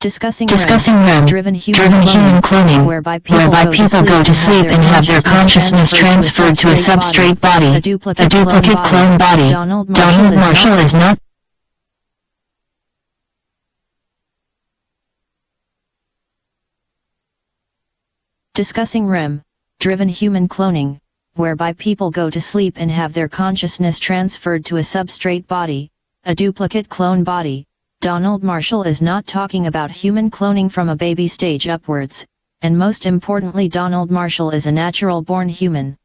Discussing REM, driven human cloning, whereby people go to sleep and have their consciousness transferred to a substrate body, a duplicate clone body. Donald Marshall is not. Discussing REM, driven human cloning, whereby people go to sleep and have their consciousness transferred to a substrate body, a duplicate clone body. Donald Marshall is not talking about human cloning from a baby stage upwards, and most importantly Donald Marshall is a natural-born human.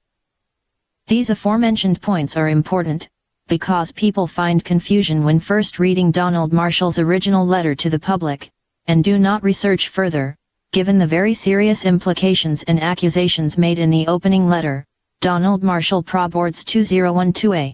These aforementioned points are important, because people find confusion when first reading Donald Marshall's original letter to the public, and do not research further, given the very serious implications and accusations made in the opening letter, Donald Marshall Proboards 2012a.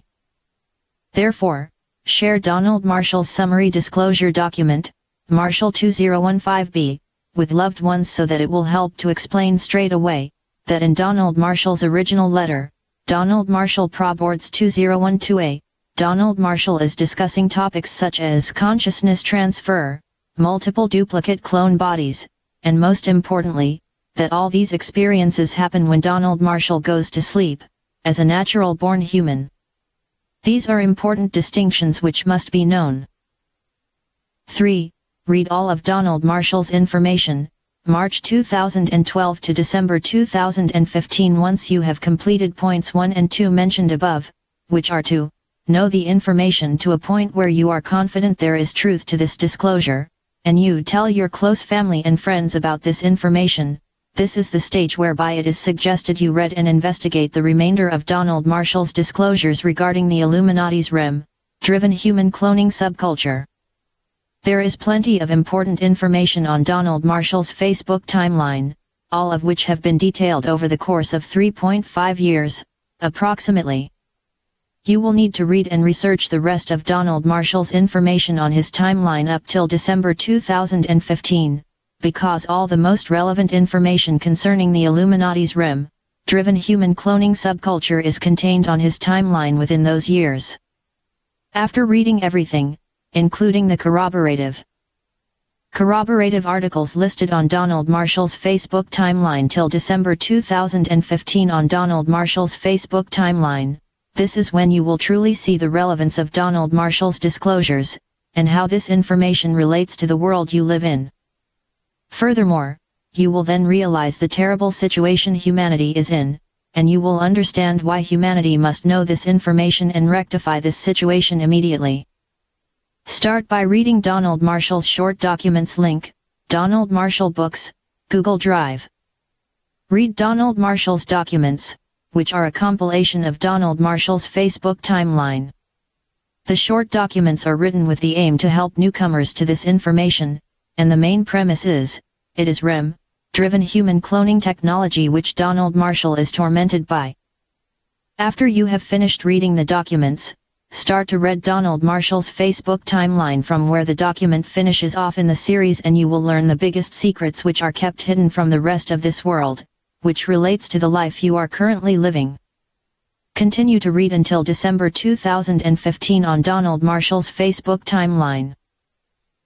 Therefore, share Donald Marshall's summary disclosure document, Marshall 2015b, with loved ones so that it will help to explain straight away, that in Donald Marshall's original letter, Donald Marshall Proboards 2012a, Donald Marshall is discussing topics such as consciousness transfer, multiple duplicate clone bodies, and most importantly, that all these experiences happen when Donald Marshall goes to sleep, as a natural-born human. These are important distinctions which must be known. 3. Read all of Donald Marshall's information, March 2012 to December 2015 once you have completed points 1 and 2 mentioned above, which are to know the information to a point where you are confident there is truth to this disclosure, and you tell your close family and friends about this information. This is the stage whereby it is suggested you read and investigate the remainder of Donald Marshall's disclosures regarding the Illuminati's REM, driven human cloning subculture. There is plenty of important information on Donald Marshall's Facebook timeline, all of which have been detailed over the course of 3.5 years, approximately. You will need to read and research the rest of Donald Marshall's information on his timeline up till December 2015. Because all the most relevant information concerning the Illuminati's REM, driven human cloning subculture is contained on his timeline within those years. After reading everything, including the corroborative articles listed on Donald Marshall's Facebook timeline till December 2015 on Donald Marshall's Facebook timeline, this is when you will truly see the relevance of Donald Marshall's disclosures, and how this information relates to the world you live in. Furthermore, you will then realize the terrible situation humanity is in, and you will understand why humanity must know this information and rectify this situation immediately. Start by reading Donald Marshall's short documents link, Donald Marshall Books, Google Drive. Read Donald Marshall's documents, which are a compilation of Donald Marshall's Facebook timeline. The short documents are written with the aim to help newcomers to this information, and the main premise is, it is REM, driven human cloning technology which Donald Marshall is tormented by. After you have finished reading the documents, start to read Donald Marshall's Facebook timeline from where the document finishes off in the series and you will learn the biggest secrets which are kept hidden from the rest of this world, which relates to the life you are currently living. Continue to read until December 2015 on Donald Marshall's Facebook timeline.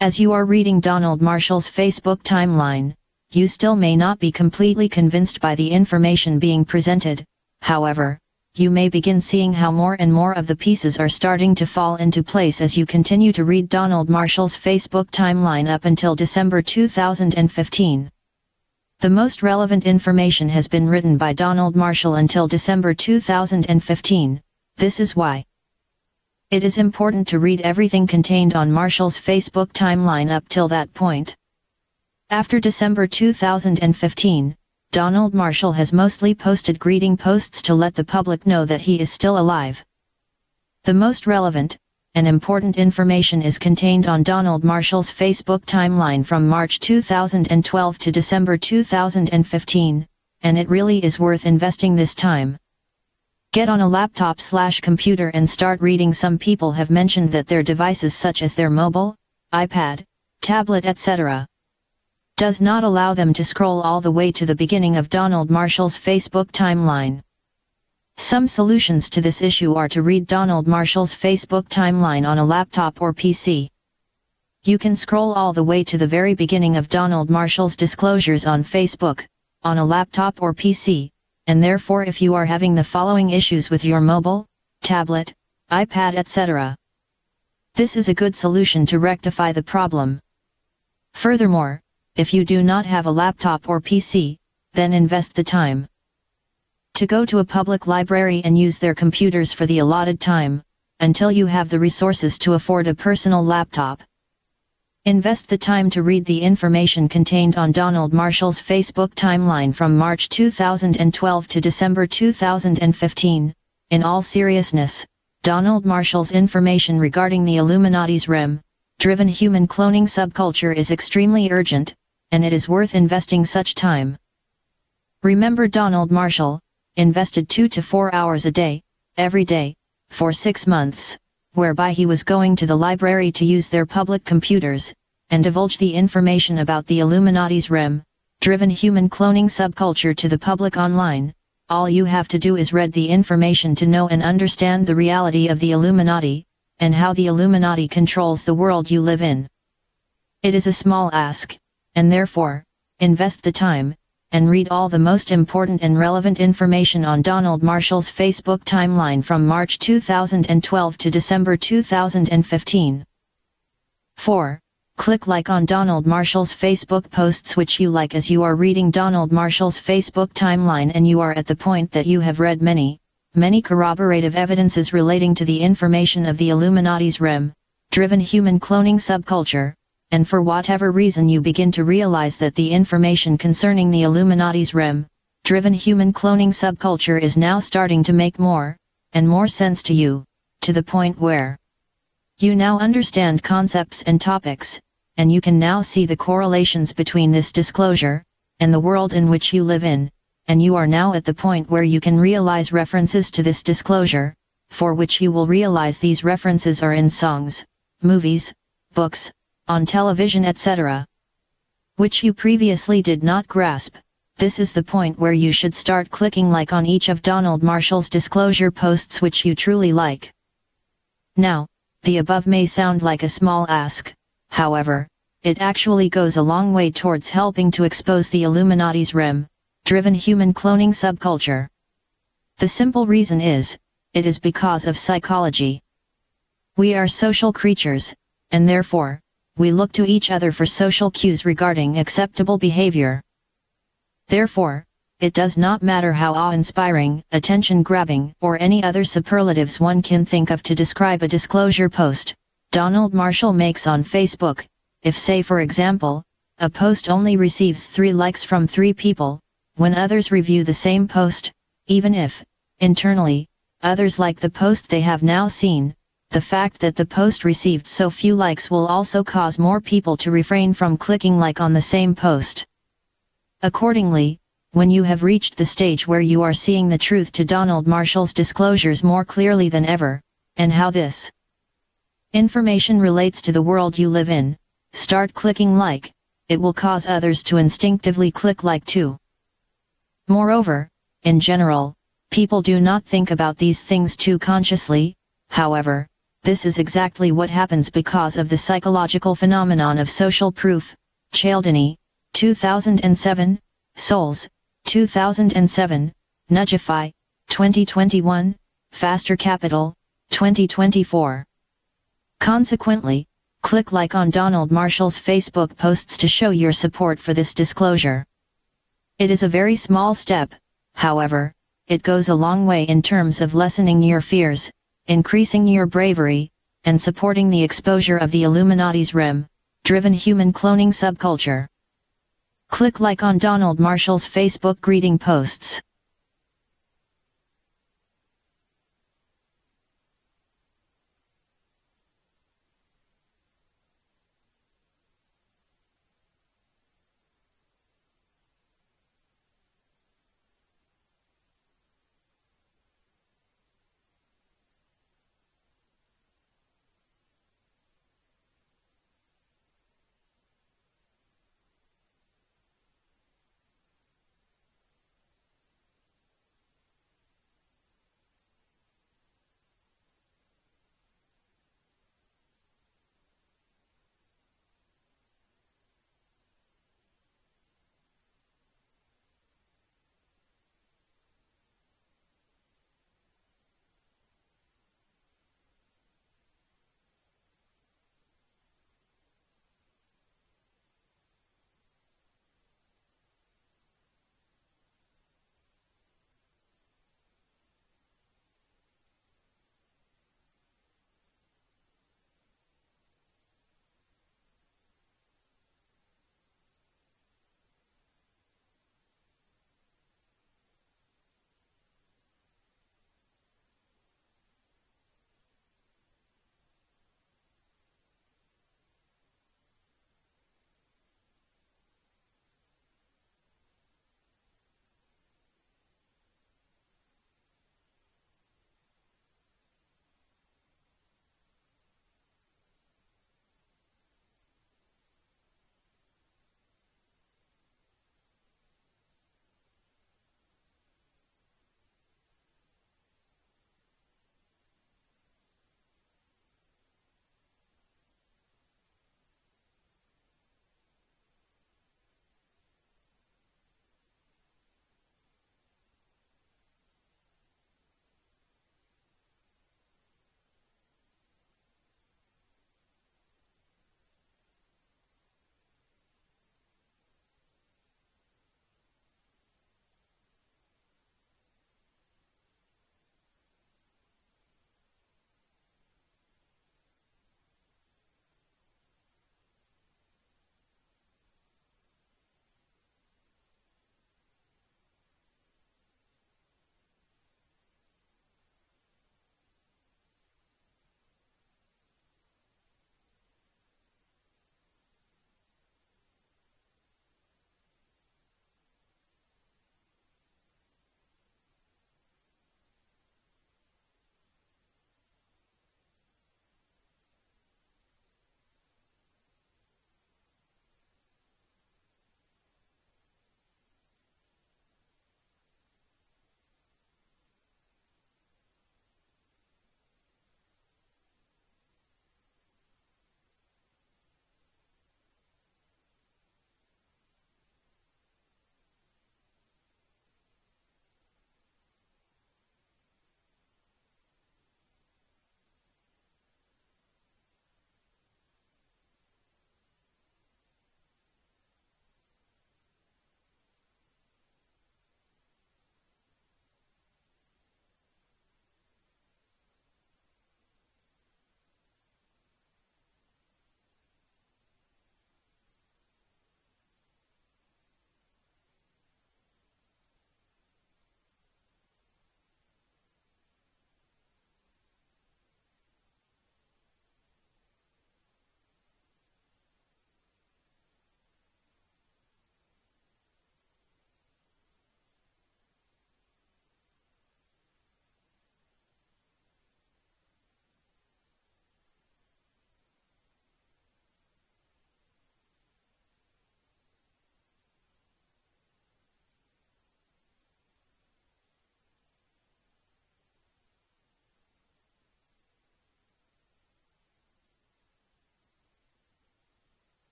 As you are reading Donald Marshall's Facebook timeline, you still may not be completely convinced by the information being presented. However, you may begin seeing how more and more of the pieces are starting to fall into place as you continue to read Donald Marshall's Facebook timeline up until December 2015. The most relevant information has been written by Donald Marshall until December 2015. This is why it is important to read everything contained on Marshall's Facebook timeline up till that point. After December 2015, Donald Marshall has mostly posted greeting posts to let the public know that he is still alive. The most relevant and important information is contained on Donald Marshall's Facebook timeline from March 2012 to December 2015, and it really is worth investing this time. Get on a laptop/computer and start reading. Some people have mentioned that their devices such as their mobile, iPad, tablet etc. does not allow them to scroll all the way to the beginning of Donald Marshall's Facebook timeline. Some solutions to this issue are to read Donald Marshall's Facebook timeline on a laptop or PC. You can scroll all the way to the very beginning of Donald Marshall's disclosures on Facebook, on a laptop or PC, and therefore if you are having the following issues with your mobile, tablet, iPad etc. This is a good solution to rectify the problem. Furthermore, if you do not have a laptop or PC, then invest the time to go to a public library and use their computers for the allotted time, until you have the resources to afford a personal laptop. Invest the time to read the information contained on Donald Marshall's Facebook timeline from March 2012 to December 2015. In all seriousness, Donald Marshall's information regarding the Illuminati's REM-driven human cloning subculture is extremely urgent, and it is worth investing such time. Remember, Donald Marshall invested 2 to 4 hours a day, every day, for 6 months, whereby he was going to the library to use their public computers, and divulge the information about the Illuminati's REM-driven human cloning subculture to the public online. All you have to do is read the information to know and understand the reality of the Illuminati, and how the Illuminati controls the world you live in. It is a small ask, and therefore, invest the time, and read all the most important and relevant information on Donald Marshall's Facebook timeline from March 2012 to December 2015. 4. Click like on Donald Marshall's Facebook posts which you like. As you are reading Donald Marshall's Facebook timeline and you are at the point that you have read many corroborative evidences relating to the information of the Illuminati's REM-driven human cloning subculture, and for whatever reason you begin to realize that the information concerning the Illuminati's REM-driven human cloning subculture is now starting to make more and more sense to you, to the point where you now understand concepts and topics, and you can now see the correlations between this disclosure and the world in which you live in, and you are now at the point where you can realize references to this disclosure, for which you will realize these references are in songs, movies, books, on television etc., which you previously did not grasp. This is the point where you should start clicking like on each of Donald Marshall's disclosure posts which you truly like. Now, the above may sound like a small ask, however, it actually goes a long way towards helping to expose the Illuminati's REM-driven human cloning subculture. The simple reason is, it is because of psychology. We are social creatures, and therefore, we look to each other for social cues regarding acceptable behavior. Therefore, it does not matter how awe-inspiring, attention-grabbing, or any other superlatives one can think of to describe a disclosure post Donald Marshall makes on Facebook. If, say for example, a post only receives 3 likes from 3 people, when others review the same post, even if, internally, others like the post they have now seen, the fact that the post received so few likes will also cause more people to refrain from clicking like on the same post. Accordingly, when you have reached the stage where you are seeing the truth to Donald Marshall's disclosures more clearly than ever, and how this information relates to the world you live in, start clicking like. It will cause others to instinctively click like too. Moreover, in general, people do not think about these things too consciously. However, this is exactly what happens because of the psychological phenomenon of social proof. Cialdini, 2007, Souls, 2007, Nudgify, 2021, Faster Capital, 2024. Consequently, click like on Donald Marshall's Facebook posts to show your support for this disclosure. It is a very small step, however, it goes a long way in terms of lessening your fears, increasing your bravery, and supporting the exposure of the Illuminati's REM-driven human cloning subculture. Click like on Donald Marshall's Facebook greeting posts.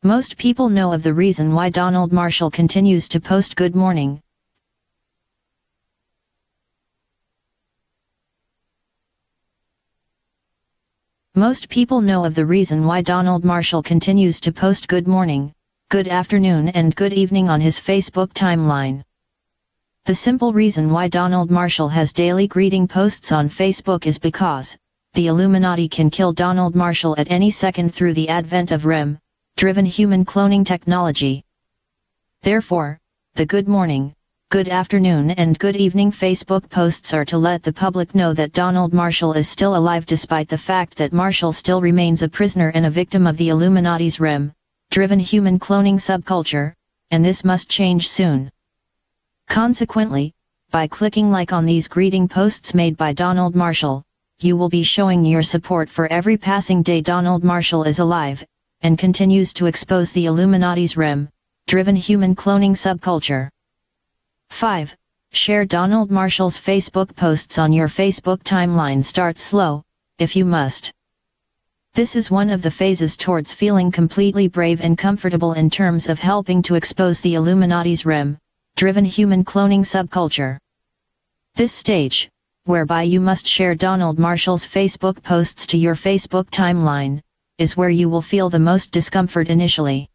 Most people know of the reason why Donald Marshall continues to post good morning. Most people know of the reason why Donald Marshall continues to post good morning, good afternoon and good evening on his Facebook timeline. The simple reason why Donald Marshall has daily greeting posts on Facebook is because the Illuminati can kill Donald Marshall at any second through the advent of REM, driven human cloning technology. Therefore, the good morning, good afternoon and good evening Facebook posts are to let the public know that Donald Marshall is still alive despite the fact that Marshall still remains a prisoner and a victim of the Illuminati's REM, driven human cloning subculture, and this must change soon. Consequently, by clicking like on these greeting posts made by Donald Marshall, you will be showing your support for every passing day Donald Marshall is alive, and continues to expose the Illuminati's REM, driven human cloning subculture. 5. Share Donald Marshall's Facebook posts on your Facebook timeline. Start slow, if you must. This is one of the phases towards feeling completely brave and comfortable in terms of helping to expose the Illuminati's REM, driven human cloning subculture. This stage, whereby you must share Donald Marshall's Facebook posts to your Facebook timeline, is where you will feel the most discomfort initially.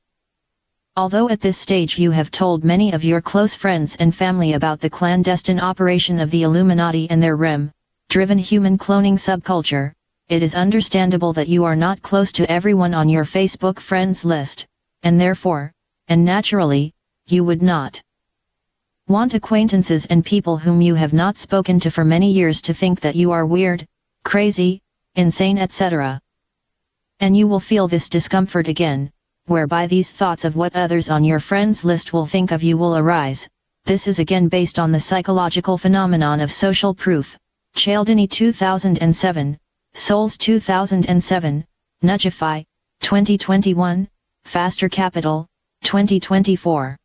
Although at this stage you have told many of your close friends and family about the clandestine operation of the Illuminati and their REM, driven human cloning subculture, it is understandable that you are not close to everyone on your Facebook friends list, and therefore, and naturally, you would not want acquaintances and people whom you have not spoken to for many years to think that you are weird, crazy, insane, etc. And you will feel this discomfort again, whereby these thoughts of what others on your friends list will think of you will arise. This is again based on the psychological phenomenon of social proof. Cialdini 2007, Souls 2007, Nudgify, 2021, Faster Capital, 2024.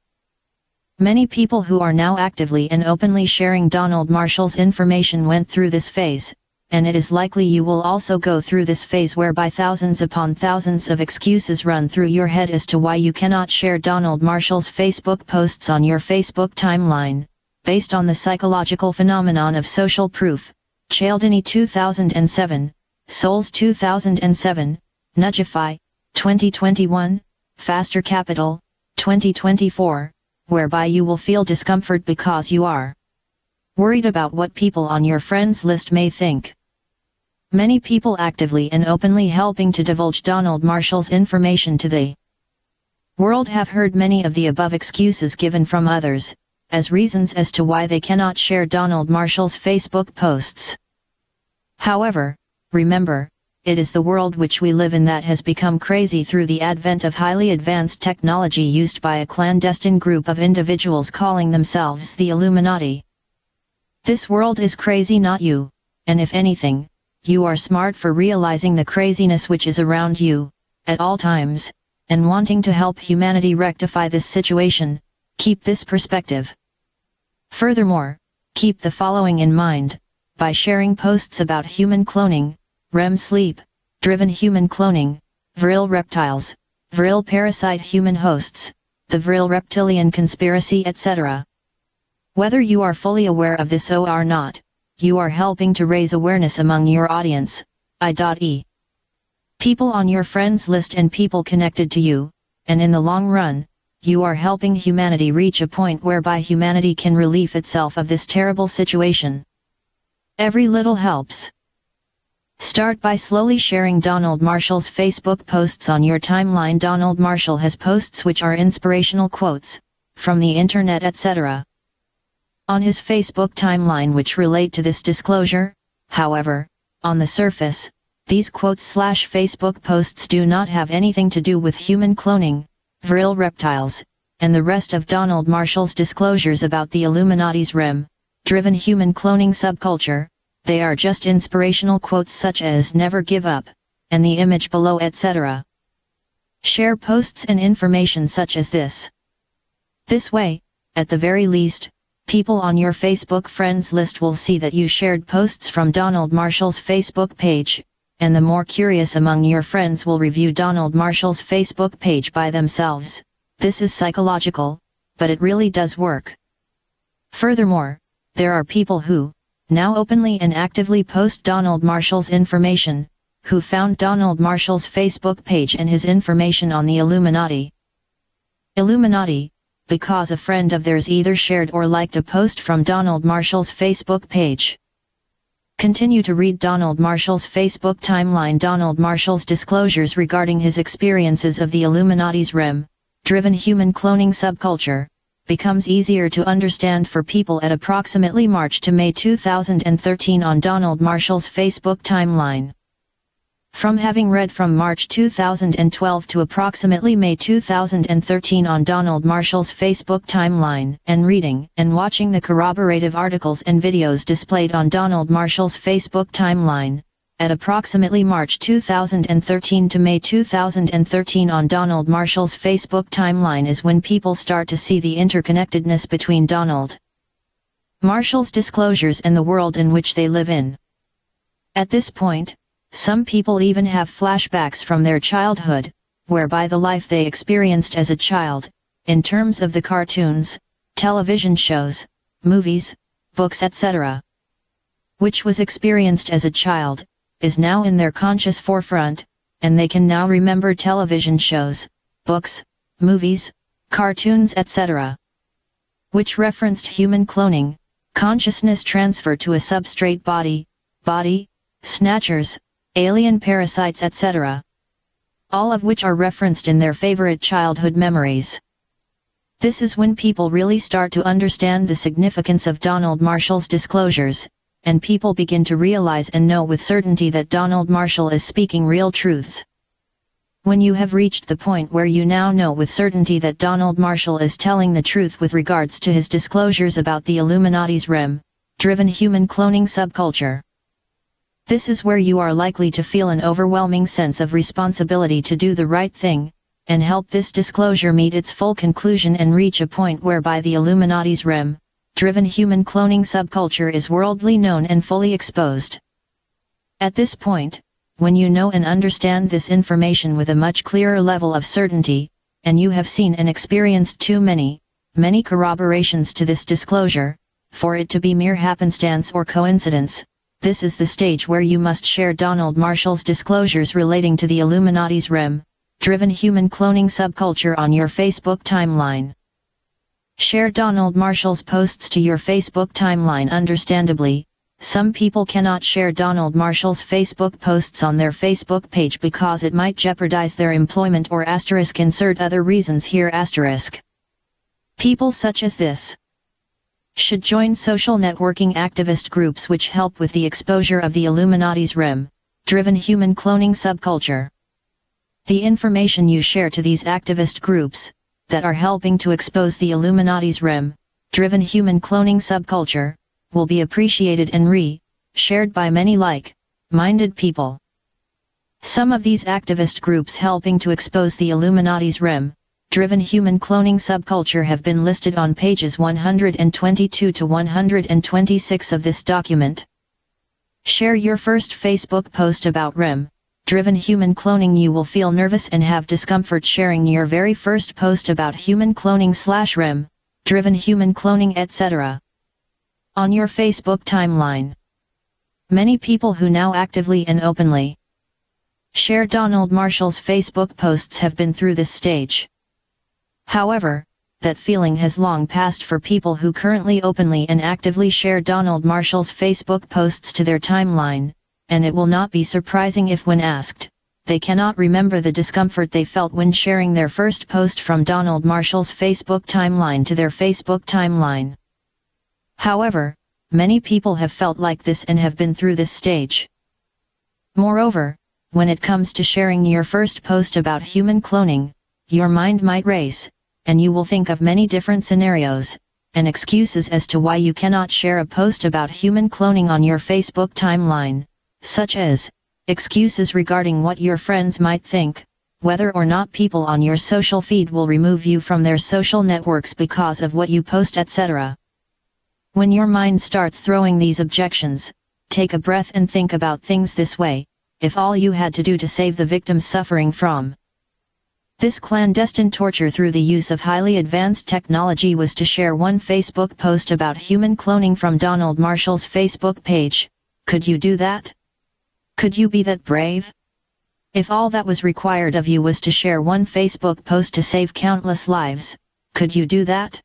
Many people who are now actively and openly sharing Donald Marshall's information went through this phase, and it is likely you will also go through this phase whereby thousands upon thousands of excuses run through your head as to why you cannot share Donald Marshall's Facebook posts on your Facebook timeline, based on the psychological phenomenon of social proof. Cialdini 2007, Souls 2007, Nudgify, 2021, Faster Capital, 2024, whereby you will feel discomfort because you are worried about what people on your friends list may think. Many people actively and openly helping to divulge Donald Marshall's information to the world have heard many of the above excuses given from others, as reasons as to why they cannot share Donald Marshall's Facebook posts. However, remember, it is the world which we live in that has become crazy through the advent of highly advanced technology used by a clandestine group of individuals calling themselves the Illuminati. This world is crazy, not you, and if anything, you are smart for realizing the craziness which is around you, at all times, and wanting to help humanity rectify this situation. Keep this perspective. Furthermore, keep the following in mind: by sharing posts about human cloning, REM sleep, driven human cloning, Vril reptiles, Vril parasite human hosts, the Vril reptilian conspiracy, etc. Whether you are fully aware of this or not, you are helping to raise awareness among your audience, i.e. people on your friends list and people connected to you, and in the long run, you are helping humanity reach a point whereby humanity can relieve itself of this terrible situation. Every little helps. Start by slowly sharing Donald Marshall's Facebook posts on your timeline. Donald Marshall has posts which are inspirational quotes, from the internet, etc. on his Facebook timeline which relate to this disclosure. However, on the surface, these quotes/Facebook posts do not have anything to do with human cloning, Vril reptiles, and the rest of Donald Marshall's disclosures about the Illuminati's REM, driven human cloning subculture. They are just inspirational quotes such as "never give up," and the image below, etc. Share posts and information such as this. This way, at the very least, people on your Facebook friends list will see that you shared posts from Donald Marshall's Facebook page, and the more curious among your friends will review Donald Marshall's Facebook page by themselves. This is psychological, but it really does work. Furthermore, there are people who, now openly and actively post Donald Marshall's information, who found Donald Marshall's Facebook page and his information on the Illuminati. Illuminati, because a friend of theirs either shared or liked a post from Donald Marshall's Facebook page. Continue to read Donald Marshall's Facebook timeline. Donald Marshall's disclosures regarding his experiences of the Illuminati's REM-driven human cloning subculture becomes easier to understand for people at approximately March to May 2013 on Donald Marshall's Facebook timeline. From having read from March 2012 to approximately May 2013 on Donald Marshall's Facebook timeline, and reading and watching the corroborative articles and videos displayed on Donald Marshall's Facebook timeline, at approximately March 2013 to May 2013 on Donald Marshall's Facebook timeline is when people start to see the interconnectedness between Donald Marshall's disclosures and the world in which they live in. At this point, some people even have flashbacks from their childhood, whereby the life they experienced as a child, in terms of the cartoons, television shows, movies, books etc., which was experienced as a child, is now in their conscious forefront, and they can now remember television shows, books, movies, cartoons etc., which referenced human cloning, consciousness transfer to a substrate body, snatchers, alien parasites etc., all of which are referenced in their favorite childhood memories. This is when people really start to understand the significance of Donald Marshall's disclosures, and people begin to realize and know with certainty that Donald Marshall is speaking real truths. When you have reached the point where you now know with certainty that Donald Marshall is telling the truth with regards to his disclosures about the Illuminati's REM-driven human cloning subculture, this is where you are likely to feel an overwhelming sense of responsibility to do the right thing, and help this disclosure meet its full conclusion and reach a point whereby the Illuminati's REM-driven human cloning subculture is worldly known and fully exposed. At this point, when you know and understand this information with a much clearer level of certainty, and you have seen and experienced too many corroborations to this disclosure, for it to be mere happenstance or coincidence, this is the stage where you must share Donald Marshall's disclosures relating to the Illuminati's REM-driven human cloning subculture on your Facebook timeline. Share Donald Marshall's posts to your Facebook timeline. Understandably, some people cannot share Donald Marshall's Facebook posts on their Facebook page because it might jeopardize their employment or insert other reasons here . People such as this should join social networking activist groups which help with the exposure of the Illuminati's REM-driven human cloning subculture. The information you share to these activist groups, that are helping to expose the Illuminati's REM-driven human cloning subculture, will be appreciated and shared by many like-minded people. Some of these activist groups helping to expose the Illuminati's REM-driven human cloning subculture have been listed on pages 122 to 126 of this document. Share your first Facebook post about REM-driven human cloning. You will feel nervous and have discomfort sharing your very first post about human cloning / REM-driven human cloning etc. on your Facebook timeline. Many people who now actively and openly share Donald Marshall's Facebook posts have been through this stage. However, that feeling has long passed for people who currently openly and actively share Donald Marshall's Facebook posts to their timeline, and it will not be surprising if when asked, they cannot remember the discomfort they felt when sharing their first post from Donald Marshall's Facebook timeline to their Facebook timeline. However, many people have felt like this and have been through this stage. Moreover, when it comes to sharing your first post about human cloning, your mind might race, and you will think of many different scenarios and excuses as to why you cannot share a post about human cloning on your Facebook timeline, such as excuses regarding what your friends might think, whether or not people on your social feed will remove you from their social networks because of what you post etc. When your mind starts throwing these objections, take a breath and think about things this way. if all you had to do to save the victims suffering from this clandestine torture through the use of highly advanced technology was to share one Facebook post about human cloning from Donald Marshall's Facebook page, could you do that? Could you be that brave? If all that was required of you was to share one Facebook post to save countless lives, could you do that?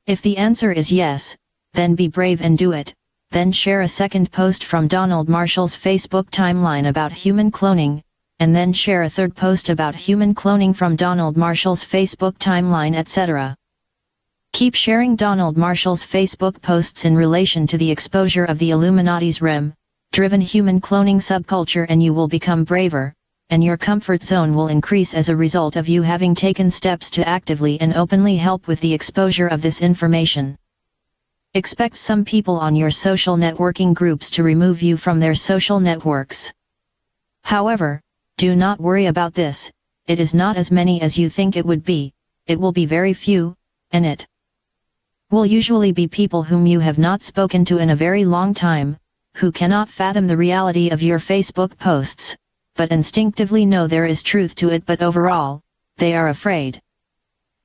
If the answer is yes, then be brave and do it. Then share a second post from Donald Marshall's Facebook timeline about human cloning, and then share a third post about human cloning from Donald Marshall's Facebook timeline, etc. Keep sharing Donald Marshall's Facebook posts in relation to the exposure of the Illuminati's REM-driven human cloning subculture, and you will become braver, and your comfort zone will increase as a result of you having taken steps to actively and openly help with the exposure of this information. Expect some people on your social networking groups to remove you from their social networks. However, do not worry about this, it is not as many as you think it would be, it will be very few, and it will usually be people whom you have not spoken to in a very long time, who cannot fathom the reality of your Facebook posts, but instinctively know there is truth to it, but overall, they are afraid.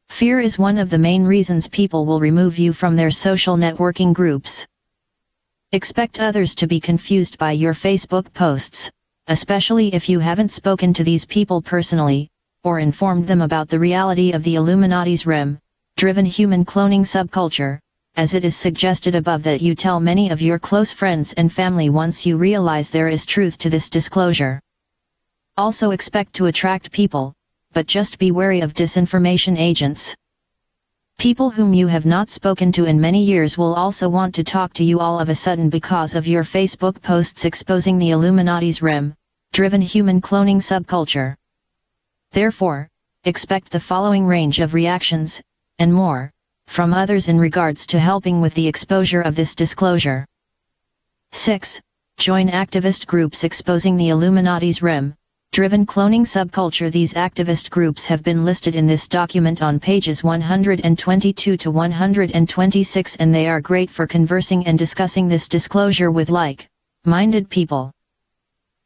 Fear is one of the main reasons people will remove you from their social networking groups. Expect others to be confused by your Facebook posts, especially if you haven't spoken to these people personally, or informed them about the reality of the Illuminati's REM-driven human cloning subculture, as it is suggested above that you tell many of your close friends and family once you realize there is truth to this disclosure. Also expect to attract people, but just be wary of disinformation agents. People whom you have not spoken to in many years will also want to talk to you all of a sudden because of your Facebook posts exposing the Illuminati's REM-driven human cloning subculture. Therefore, expect the following range of reactions, and more, from others in regards to helping with the exposure of this disclosure. 6. Join activist groups exposing the Illuminati's REM-driven cloning subculture. These activist groups have been listed in this document on pages 122 to 126, and they are great for conversing and discussing this disclosure with like-minded people.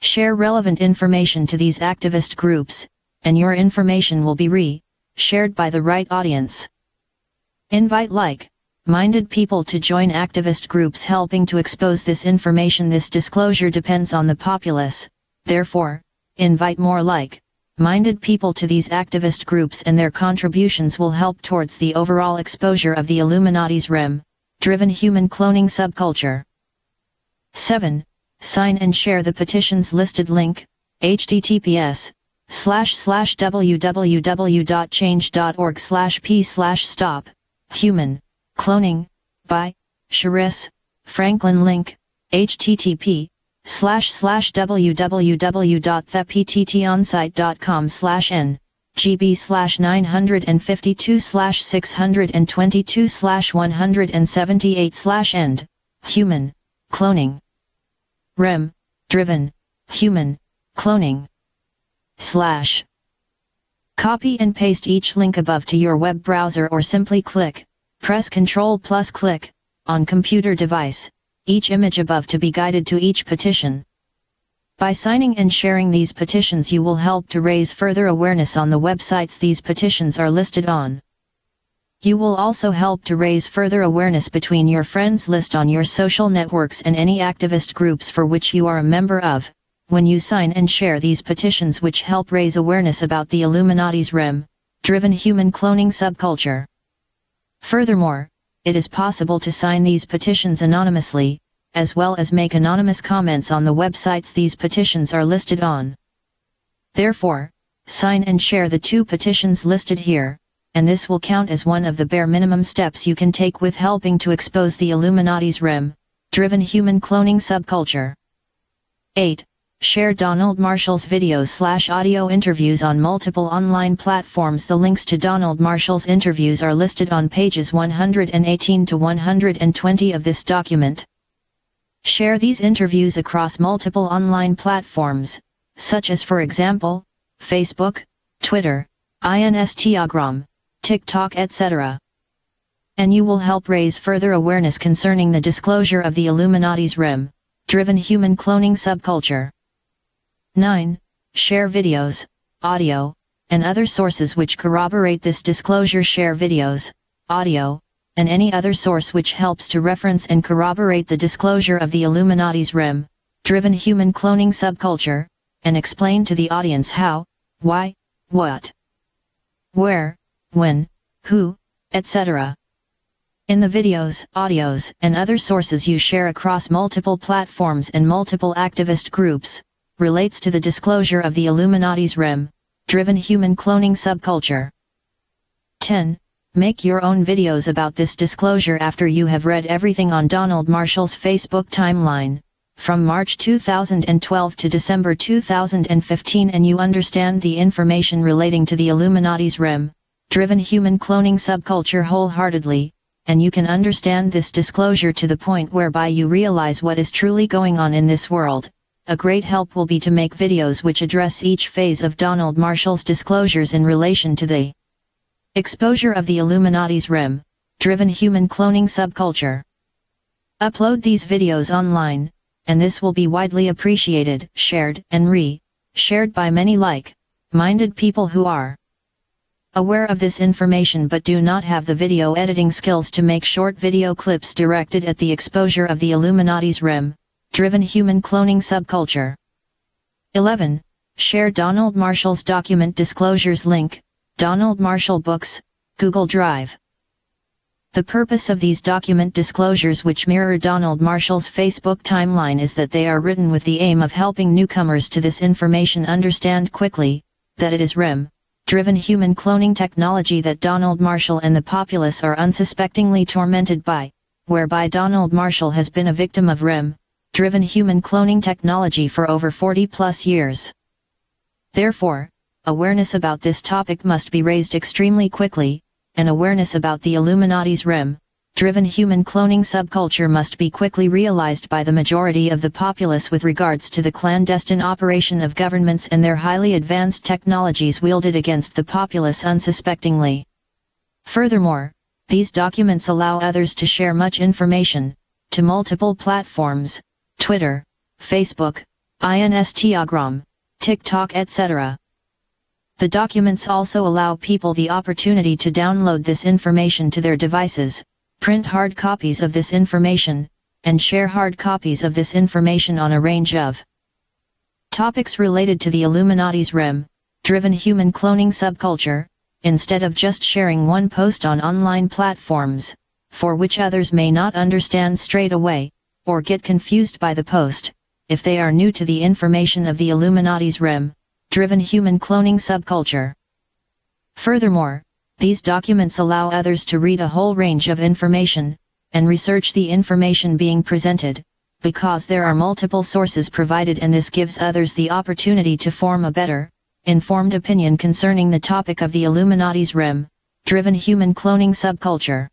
Share relevant information to these activist groups, and your information will be re-shared by the right audience. Invite like-minded people to join activist groups helping to expose this information. This disclosure depends on the populace, therefore, invite more like-minded people to these activist groups, and their contributions will help towards the overall exposure of the Illuminati's REM-driven human cloning subculture. 7. Sign and share the petitions listed. Link, https://www.change.org/p/stop human cloning by Charis Franklin. Link, http://www.thepttonsite.com/n GB/952/622/178/end human cloning REM driven human cloning / Copy and paste each link above to your web browser, or simply press Ctrl+click on computer device each image above to be guided to each petition. By signing and sharing these petitions, you will help to raise further awareness on the websites these petitions are listed on. You will also help to raise further awareness between your friends list on your social networks and any activist groups for which you are a member of, when you sign and share these petitions, which help raise awareness about the Illuminati's REM-driven human cloning subculture. Furthermore, it is possible to sign these petitions anonymously, as well as make anonymous comments on the websites these petitions are listed on. Therefore, sign and share the 2 petitions listed here, and this will count as one of the bare minimum steps you can take with helping to expose the Illuminati's REM-driven human cloning subculture. 8. Share Donald Marshall's video/audio interviews on multiple online platforms. The links to Donald Marshall's interviews are listed on pages 118 to 120 of this document. Share these interviews across multiple online platforms, such as, for example, Facebook, Twitter, Instagram, TikTok, etc. And you will help raise further awareness concerning the disclosure of the Illuminati's REM-driven human cloning subculture. 9. Share videos, audio, and other sources which corroborate this disclosure. Share videos, audio, and any other source which helps to reference and corroborate the disclosure of the Illuminati's REM-driven human cloning subculture, and explain to the audience how, why, what, where, when, who, etc. In the videos, audios, and other sources you share across multiple platforms and multiple activist groups, relates to the disclosure of the Illuminati's REM-driven human cloning subculture. 10. Make your own videos about this disclosure after you have read everything on Donald Marshall's Facebook timeline, from March 2012 to December 2015, and you understand the information relating to the Illuminati's REM-driven human cloning subculture wholeheartedly, and you can understand this disclosure to the point whereby you realize what is truly going on in this world. A great help will be to make videos which address each phase of Donald Marshall's disclosures in relation to the exposure of the Illuminati's REM-driven human cloning subculture. Upload these videos online, and this will be widely appreciated, shared, and re-shared by many like-minded people who are aware of this information but do not have the video editing skills to make short video clips directed at the exposure of the Illuminati's REM-driven human cloning subculture. 11. Share Donald Marshall's document disclosures link, Donald Marshall Books, Google Drive. The purpose of these document disclosures, which mirror Donald Marshall's Facebook timeline, is that they are written with the aim of helping newcomers to this information understand quickly that it is REM-driven human cloning technology that Donald Marshall and the populace are unsuspectingly tormented by, whereby Donald Marshall has been a victim of REM-driven human cloning technology for over 40+ years. Therefore, awareness about this topic must be raised extremely quickly, and awareness about the Illuminati's REM-driven human cloning subculture must be quickly realized by the majority of the populace with regards to the clandestine operation of governments and their highly advanced technologies wielded against the populace unsuspectingly. Furthermore, these documents allow others to share much information to multiple platforms: Twitter, Facebook, Instagram, TikTok, etc. The documents also allow people the opportunity to download this information to their devices, print hard copies of this information, and share hard copies of this information on a range of topics related to the Illuminati's REM-driven human cloning subculture, instead of just sharing one post on online platforms, for which others may not understand straight away, or get confused by the post, if they are new to the information of the Illuminati's REM-driven human cloning subculture. Furthermore, these documents allow others to read a whole range of information, and research the information being presented, because there are multiple sources provided, and this gives others the opportunity to form a better, informed opinion concerning the topic of the Illuminati's REM-driven human cloning subculture.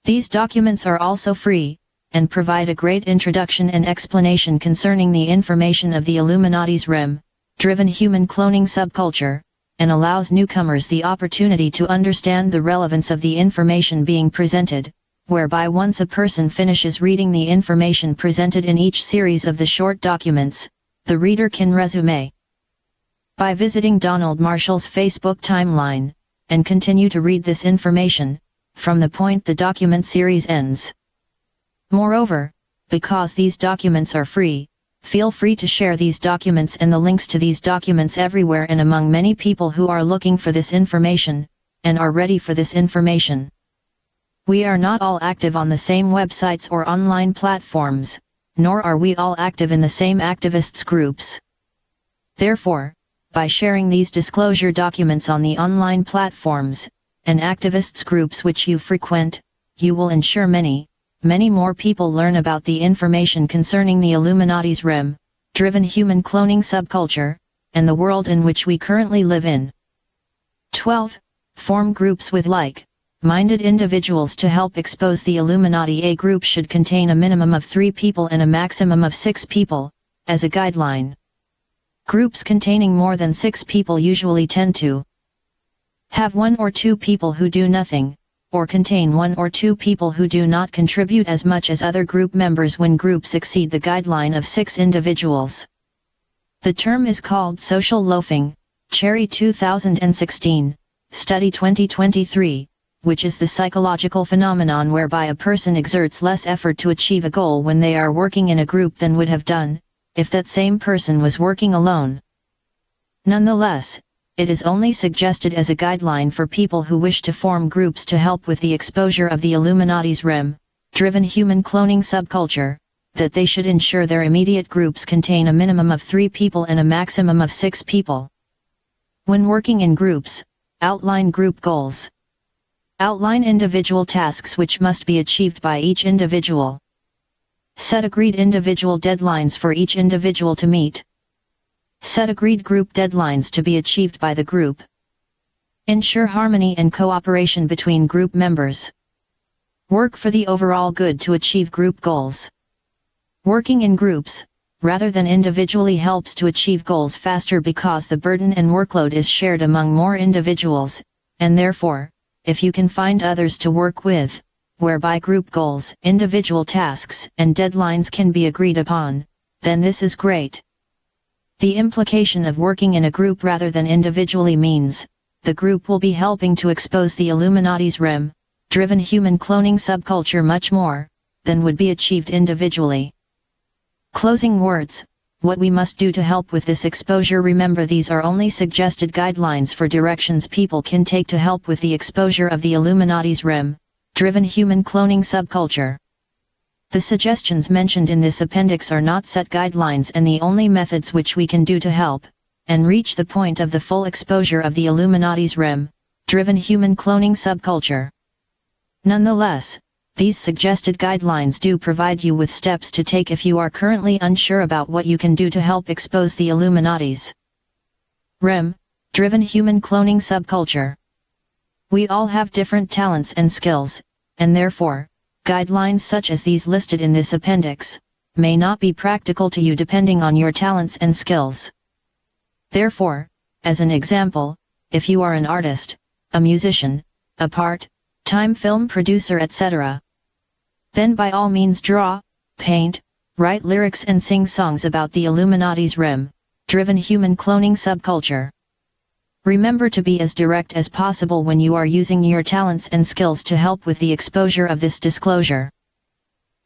These documents are also free, and provide a great introduction and explanation concerning the information of the Illuminati's REM-driven human cloning subculture, and allows newcomers the opportunity to understand the relevance of the information being presented, whereby once a person finishes reading the information presented in each series of the short documents, the reader can resume by visiting Donald Marshall's Facebook timeline, and continue to read this information, from the point the document series ends. Moreover, because these documents are free, feel free to share these documents and the links to these documents everywhere and among many people who are looking for this information, and are ready for this information. We are not all active on the same websites or online platforms, nor are we all active in the same activists groups. Therefore, by sharing these disclosure documents on the online platforms, and activists groups which you frequent, you will ensure many more people learn about the information concerning the Illuminati's REM-driven human cloning subculture, and the world in which we currently live in. 12. Form groups with like-minded individuals to help expose the Illuminati. A group should contain a minimum of 3 people and a maximum of 6 people, as a guideline. Groups containing more than 6 people usually tend to have 1 or 2 people who do nothing, or contain 1 or 2 people who do not contribute as much as other group members when groups exceed the guideline of 6 individuals. The term is called social loafing, Cherry 2016, Study 2023, which is the psychological phenomenon whereby a person exerts less effort to achieve a goal when they are working in a group than would have done, if that same person was working alone. Nonetheless, it is only suggested as a guideline for people who wish to form groups to help with the exposure of the Illuminati's REM-driven human cloning subculture, that they should ensure their immediate groups contain a minimum of 3 people and a maximum of 6 people. When working in groups, outline group goals. Outline individual tasks which must be achieved by each individual. Set agreed individual deadlines for each individual to meet. Set agreed group deadlines to be achieved by the group. Ensure harmony and cooperation between group members. Work for the overall good to achieve group goals. Working in groups, rather than individually, helps to achieve goals faster because the burden and workload is shared among more individuals, and therefore, if you can find others to work with, whereby group goals, individual tasks, and deadlines can be agreed upon, then this is great. The implication of working in a group rather than individually means, the group will be helping to expose the Illuminati's REM-driven human cloning subculture much more, than would be achieved individually. Closing words, what we must do to help with this exposure. Remember, these are only suggested guidelines for directions people can take to help with the exposure of the Illuminati's REM-driven human cloning subculture. The suggestions mentioned in this appendix are not set guidelines and the only methods which we can do to help, and reach the point of the full exposure of the Illuminati's REM-driven human cloning subculture. Nonetheless, these suggested guidelines do provide you with steps to take if you are currently unsure about what you can do to help expose the Illuminati's REM-driven human cloning subculture. We all have different talents and skills, and therefore, guidelines such as these listed in this appendix may not be practical to you depending on your talents and skills. Therefore, as an example, if you are an artist, a musician, a part-time film producer, etc., then by all means draw, paint, write lyrics and sing songs about the Illuminati's REM-driven human cloning subculture. Remember to be as direct as possible when you are using your talents and skills to help with the exposure of this disclosure.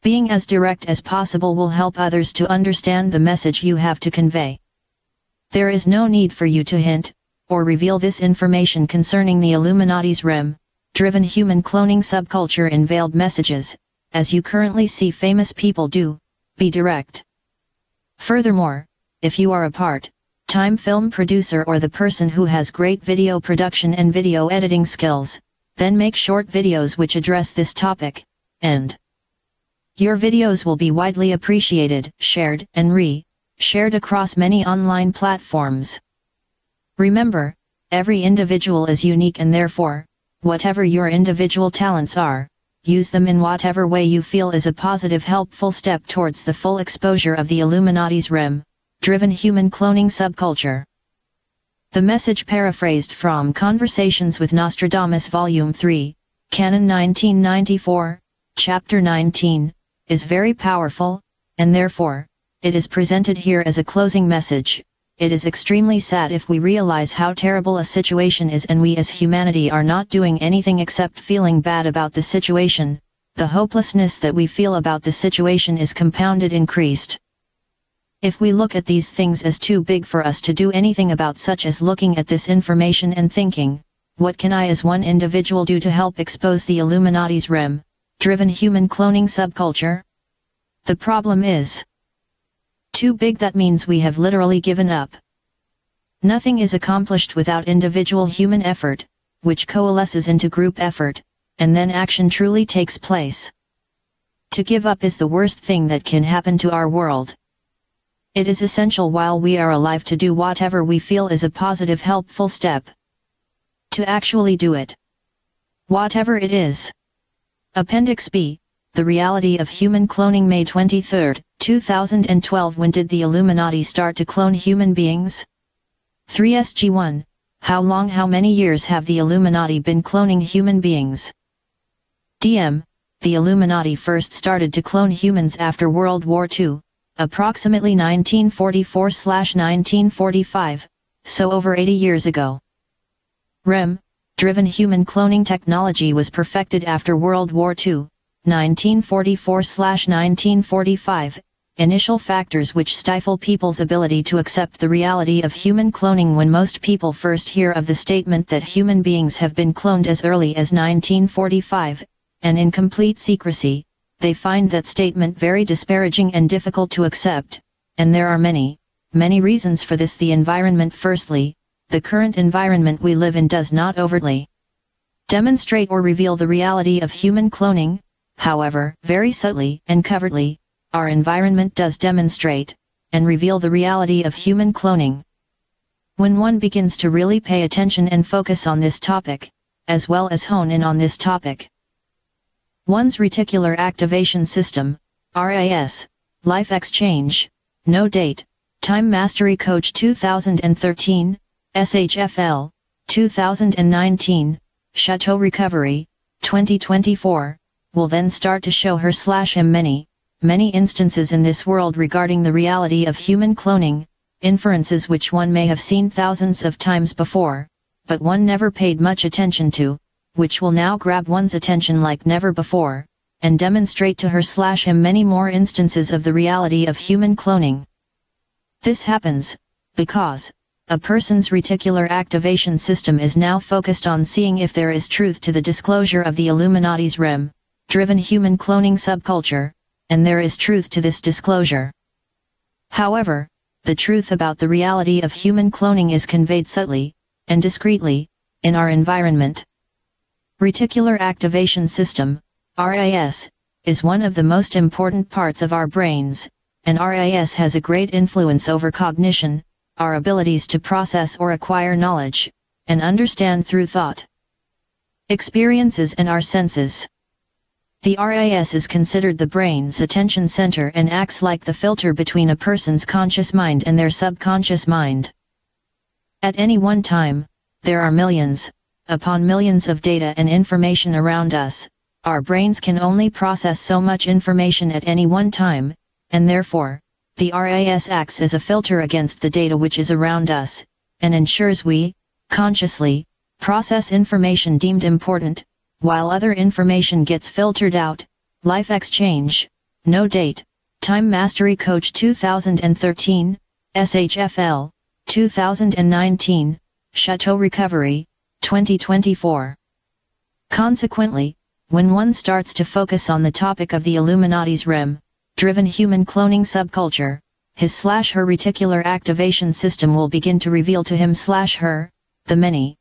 Being as direct as possible will help others to understand the message you have to convey. There is no need for you to hint, or reveal this information concerning the Illuminati's REM-driven human cloning subculture in veiled messages, as you currently see famous people do. Be direct. Furthermore, if you are a part-time film producer or the person who has great video production and video editing skills, then make short videos which address this topic, and your videos will be widely appreciated, shared, and re-shared across many online platforms. Remember, every individual is unique and therefore, whatever your individual talents are, use them in whatever way you feel is a positive, helpful step towards the full exposure of the Illuminati's REM-driven human cloning subculture. The message paraphrased from Conversations with Nostradamus Volume 3, Canon 1994, Chapter 19, is very powerful, and therefore, it is presented here as a closing message. It is extremely sad if we realize how terrible a situation is and we as humanity are not doing anything except feeling bad about the situation. The hopelessness that we feel about the situation is compounded, increased. If we look at these things as too big for us to do anything about, such as looking at this information and thinking, what can I as one individual do to help expose the Illuminati's REM-driven human cloning subculture? The problem is too big. That means we have literally given up. Nothing is accomplished without individual human effort, which coalesces into group effort, and then action truly takes place. To give up is the worst thing that can happen to our world. It is essential while we are alive to do whatever we feel is a positive, helpful step. To actually do it. Whatever it is. Appendix B. The Reality of Human Cloning, May 23, 2012. When did the Illuminati start to clone human beings? 3SG1. How long, how many years have the Illuminati been cloning human beings? DM. The Illuminati first started to clone humans after World War II, approximately 1944/1945, so over 80 years ago. REM, driven human cloning technology was perfected after World War II, 1944/1945, initial factors which stifle people's ability to accept the reality of human cloning. When most people first hear of the statement that human beings have been cloned as early as 1945, and in complete secrecy, they find that statement very disparaging and difficult to accept, and there are many reasons for this. The environment. Firstly, the current environment we live in does not overtly demonstrate or reveal the reality of human cloning. However, very subtly and covertly, our environment does demonstrate and reveal the reality of human cloning. When one begins to really pay attention and focus on this topic, as well as hone in on this topic, one's reticular activation system, RAS, life exchange, no date, time mastery coach 2013, SHFL, 2019, Chateau Recovery, 2024, will then start to show her/him many instances in this world regarding the reality of human cloning, inferences which one may have seen thousands of times before, but one never paid much attention to, which will now grab one's attention like never before, and demonstrate to her/him many more instances of the reality of human cloning. This happens because a person's reticular activation system is now focused on seeing if there is truth to the disclosure of the Illuminati's REM-driven human cloning subculture, and there is truth to this disclosure. However, the truth about the reality of human cloning is conveyed subtly and discreetly in our environment. Reticular activation system, RAS, is one of the most important parts of our brains, and RAS has a great influence over cognition, our abilities to process or acquire knowledge, and understand through thought, experiences and our senses. The RAS is considered the brain's attention center and acts like the filter between a person's conscious mind and their subconscious mind. At any one time, there are millions upon millions of data and information around us. Our brains can only process so much information at any one time, and therefore, the RAS acts as a filter against the data which is around us, and ensures we, consciously, process information deemed important, while other information gets filtered out. Life exchange, no date, time mastery coach 2013, SHFL, 2019, Chateau Recovery, 2024. Consequently, when one starts to focus on the topic of the Illuminati's REM-driven human cloning subculture, his/her reticular activation system will begin to reveal to him/her the many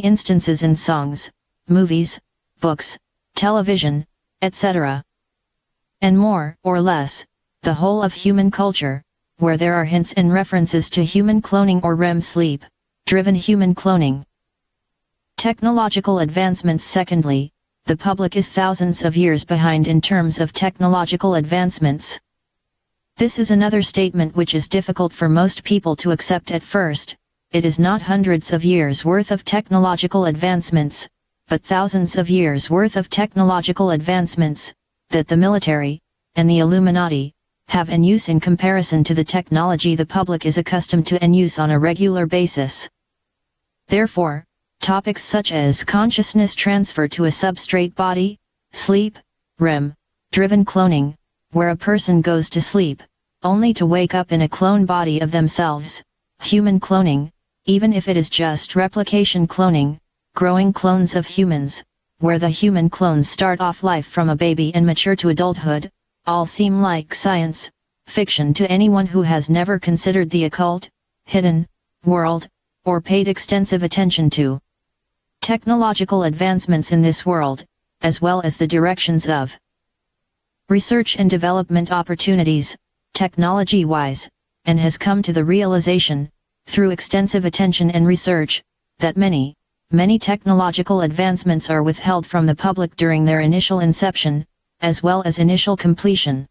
instances in songs, movies, books, television, etc. and more or less, the whole of human culture, where there are hints and references to human cloning or REM sleep-driven human cloning. Technological advancements. Secondly, the public is thousands of years behind in terms of technological advancements. This is another statement which is difficult for most people to accept at first. It is not hundreds of years worth of technological advancements, but thousands of years worth of technological advancements that the military and the Illuminati have in use in comparison to the technology the public is accustomed to and use on a regular basis. Therefore, topics such as consciousness transfer to a substrate body, sleep, REM-driven cloning, where a person goes to sleep only to wake up in a clone body of themselves, human cloning, even if it is just replication cloning, growing clones of humans, where the human clones start off life from a baby and mature to adulthood, all seem like science fiction to anyone who has never considered the occult, hidden world, or paid extensive attention to technological advancements in this world, as well as the directions of research and development opportunities, technology-wise, and has come to the realization, through extensive attention and research, that many technological advancements are withheld from the public during their initial inception, as well as initial completion.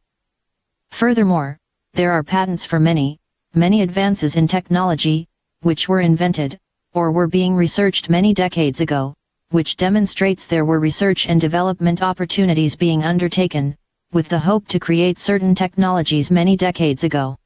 Furthermore, there are patents for many advances in technology, which were invented, or were being researched many decades ago, which demonstrates there were research and development opportunities being undertaken, with the hope to create certain technologies many decades ago.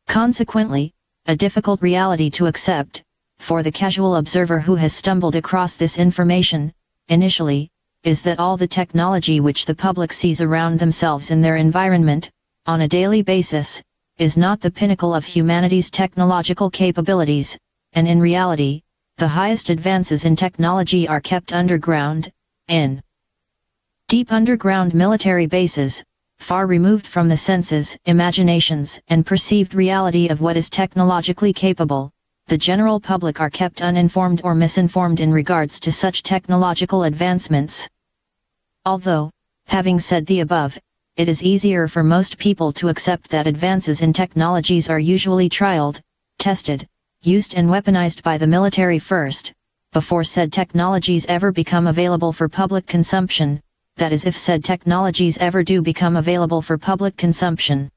Consequently, a difficult reality to accept, for the casual observer who has stumbled across this information, initially, is that all the technology which the public sees around themselves in their environment, on a daily basis, is not the pinnacle of humanity's technological capabilities, and in reality, the highest advances in technology are kept underground, in deep underground military bases, far removed from the senses, imaginations, and perceived reality of what is technologically capable. The general public are kept uninformed or misinformed in regards to such technological advancements. Although, having said the above, it is easier for most people to accept that advances in technologies are usually trialed, tested, used and weaponized by the military first, before said technologies ever become available for public consumption, that is if said technologies ever do become available for public consumption.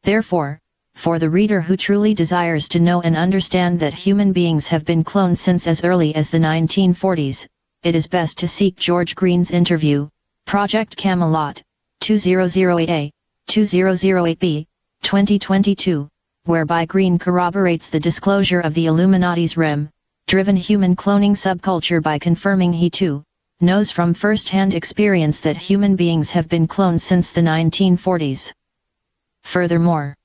Therefore, for the reader who truly desires to know and understand that human beings have been cloned since as early as the 1940s, it is best to seek George Green's interview, Project Camelot, 2008A, 2008B, 2022, whereby Green corroborates the disclosure of the Illuminati's REM-driven human cloning subculture by confirming he too knows from first-hand experience that human beings have been cloned since the 1940s. Furthermore,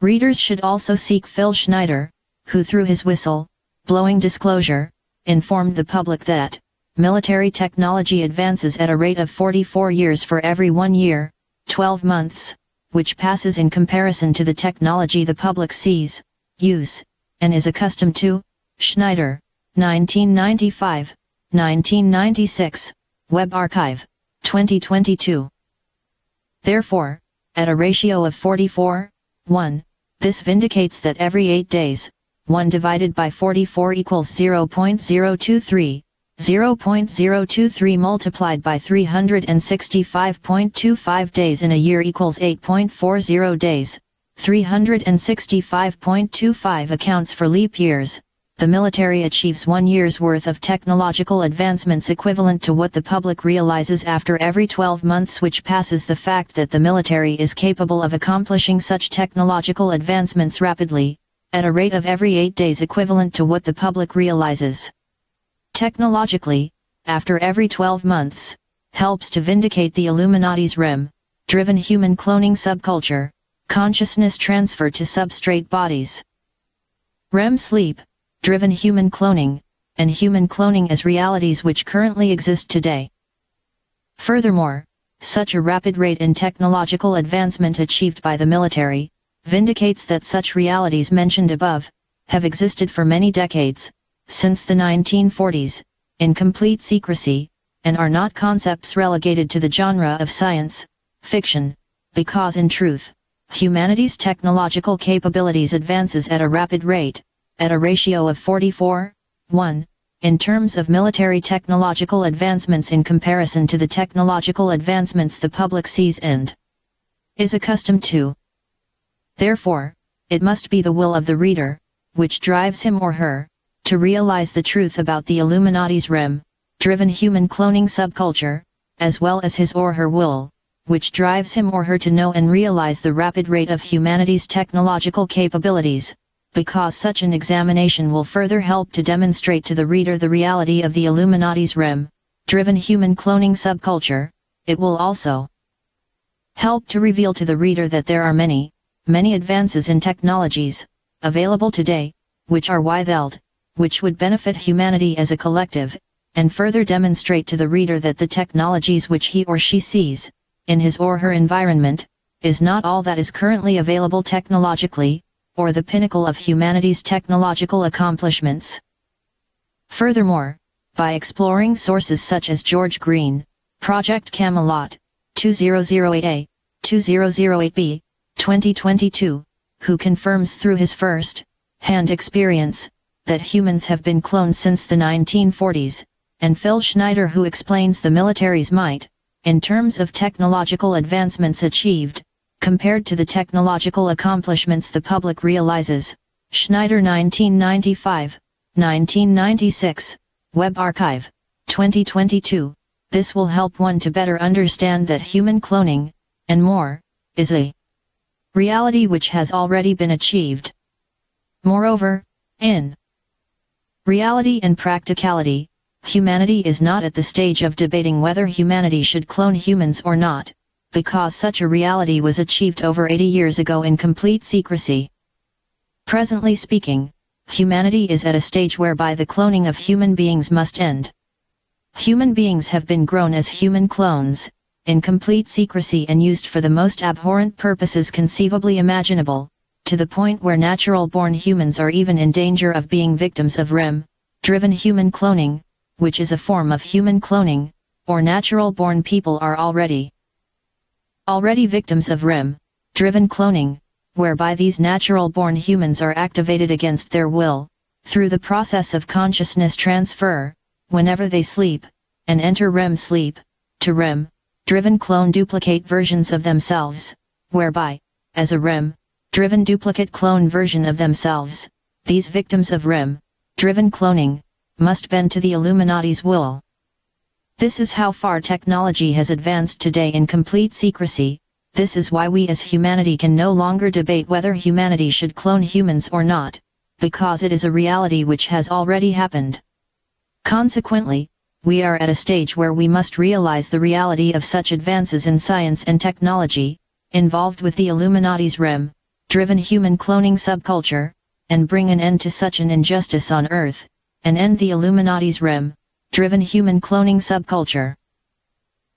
readers should also seek Phil Schneider, who through his whistle-blowing disclosure, informed the public that military technology advances at a rate of 44 years for every 1 year, 12 months, which passes in comparison to the technology the public sees, use, and is accustomed to. Schneider, 1995, 1996, Web Archive, 2022. Therefore, at a ratio of 44:1, this vindicates that every 8 days, 1 divided by 44 equals 0.023, 0.023 multiplied by 365.25 days in a year equals 8.40 days, 365.25 accounts for leap years. The military achieves 1 year's worth of technological advancements equivalent to what the public realizes after every 12 months, which passes the fact that the military is capable of accomplishing such technological advancements rapidly, at a rate of every 8 days equivalent to what the public realizes technologically, after every 12 months, helps to vindicate the Illuminati's REM-driven human cloning subculture, consciousness transfer to substrate bodies. REM sleep driven human cloning, and human cloning as realities which currently exist today. Furthermore, such a rapid rate in technological advancement achieved by the military, vindicates that such realities mentioned above, have existed for many decades, since the 1940s, in complete secrecy, and are not concepts relegated to the genre of science fiction, because in truth, humanity's technological capabilities advances at a rapid rate, at a ratio of 44:1, in terms of military technological advancements in comparison to the technological advancements the public sees and is accustomed to. Therefore, it must be the will of the reader, which drives him or her, to realize the truth about the Illuminati's REM-driven human cloning subculture, as well as his or her will, which drives him or her to know and realize the rapid rate of humanity's technological capabilities, because such an examination will further help to demonstrate to the reader the reality of the Illuminati's REM-driven human cloning subculture. It will also help to reveal to the reader that there are many advances in technologies available today, which are unveiled, which would benefit humanity as a collective, and further demonstrate to the reader that the technologies which he or she sees in his or her environment is not all that is currently available technologically, or the pinnacle of humanity's technological accomplishments. Furthermore, by exploring sources such as George Green, Project Camelot, 2008A, 2008B, 2022, who confirms through his first-hand experience, that humans have been cloned since the 1940s, and Phil Schneider who explains the military's might, in terms of technological advancements achieved, compared to the technological accomplishments the public realizes. Schneider 1995, 1996, Web Archive, 2022, This will help one to better understand that human cloning, and more, is a reality which has already been achieved. Moreover, in reality and practicality, humanity is not at the stage of debating whether humanity should clone humans or not, because such a reality was achieved over 80 years ago in complete secrecy. Presently speaking, humanity is at a stage whereby the cloning of human beings must end. Human beings have been grown as human clones, in complete secrecy and used for the most abhorrent purposes conceivably imaginable, to the point where natural-born humans are even in danger of being victims of REM-driven human cloning, which is a form of human cloning, or natural-born people are already victims of REM-driven cloning, whereby these natural-born humans are activated against their will, through the process of consciousness transfer, whenever they sleep, and enter REM sleep, to REM-driven clone duplicate versions of themselves, whereby, as a REM-driven duplicate clone version of themselves, these victims of REM-driven cloning, must bend to the Illuminati's will. This is how far technology has advanced today in complete secrecy. This is why we as humanity can no longer debate whether humanity should clone humans or not, because it is a reality which has already happened. Consequently, we are at a stage where we must realize the reality of such advances in science and technology, involved with the Illuminati's REM-driven human cloning subculture, and bring an end to such an injustice on Earth, and end the Illuminati's REM-driven human cloning subculture.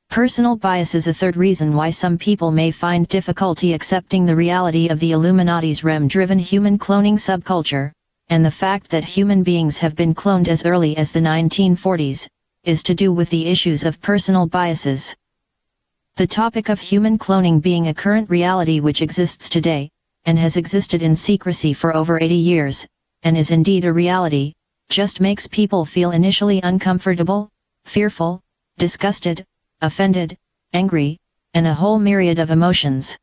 Personal bias is a third reason why some people may find difficulty accepting the reality of the Illuminati's REM-driven human cloning subculture, and the fact that human beings have been cloned as early as the 1940s, is to do with the issues of personal biases. The topic of human cloning being a current reality which exists today, and has existed in secrecy for over 80 years, and is indeed a reality, just makes people feel initially uncomfortable, fearful, disgusted, offended, angry, and a whole myriad of emotions.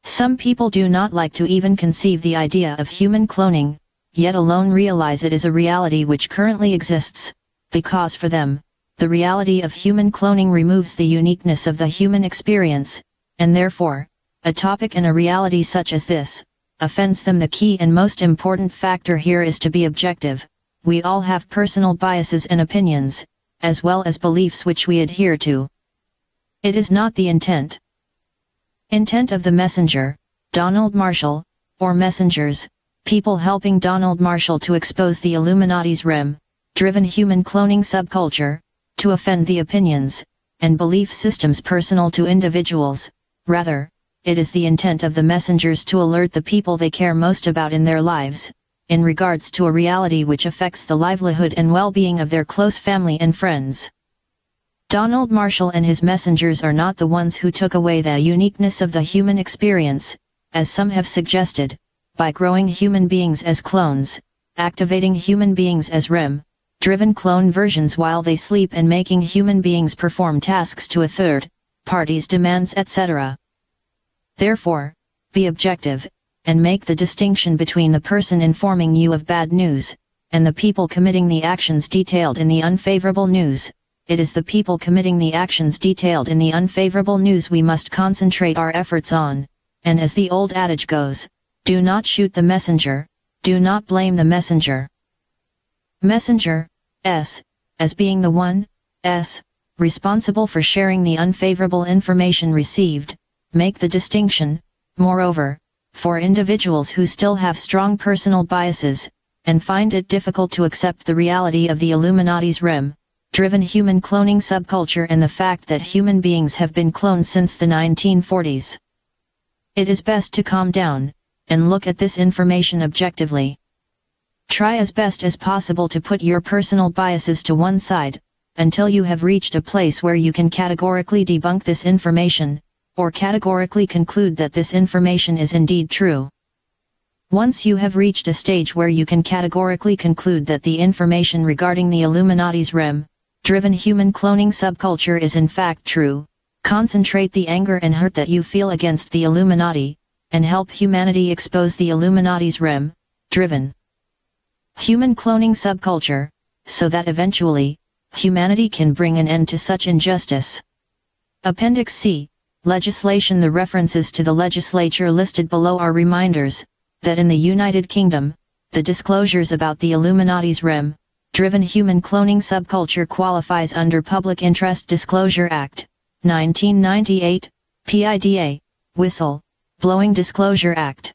Some people do not like to even conceive the idea of human cloning, yet alone realize it is a reality which currently exists, because for them, the reality of human cloning removes the uniqueness of the human experience, and therefore, a topic and a reality such as this, offends them. The key and most important factor here is to be objective. We all have personal biases and opinions, as well as beliefs which we adhere to. It is not the intent of the messenger, Donald Marshall, or messengers, people helping Donald Marshall to expose the Illuminati's REM-driven human cloning subculture, to offend the opinions and belief systems personal to individuals. Rather, it is the intent of the messengers to alert the people they care most about in their lives, in regards to a reality which affects the livelihood and well-being of their close family and friends. Donald Marshall and his messengers are not the ones who took away the uniqueness of the human experience, as some have suggested, by growing human beings as clones, activating human beings as REM-driven clone versions while they sleep, and making human beings perform tasks to a third party's demands, etc. Therefore, be objective, and make the distinction between the person informing you of bad news, and the people committing the actions detailed in the unfavorable news. It is the people committing the actions detailed in the unfavorable news we must concentrate our efforts on, and as the old adage goes, do not shoot the messenger, do not blame the messenger. Messenger, as being the one, responsible for sharing the unfavorable information received, make the distinction. Moreover, for individuals who still have strong personal biases, and find it difficult to accept the reality of the Illuminati's REM-driven human cloning subculture and the fact that human beings have been cloned since the 1940s, it is best to calm down, and look at this information objectively. Try as best as possible to put your personal biases to one side, until you have reached a place where you can categorically debunk this information, or categorically conclude that this information is indeed true. Once you have reached a stage where you can categorically conclude that the information regarding the Illuminati's REM-driven human cloning subculture is in fact true, concentrate the anger and hurt that you feel against the Illuminati, and help humanity expose the Illuminati's REM-driven human cloning subculture, so that eventually, humanity can bring an end to such injustice. Appendix C. Legislation. The references to the legislature listed below are reminders that in the United Kingdom, the disclosures about the Illuminati's REM driven human cloning subculture qualifies under Public Interest Disclosure Act, 1998, PIDA, Whistle Blowing Disclosure Act.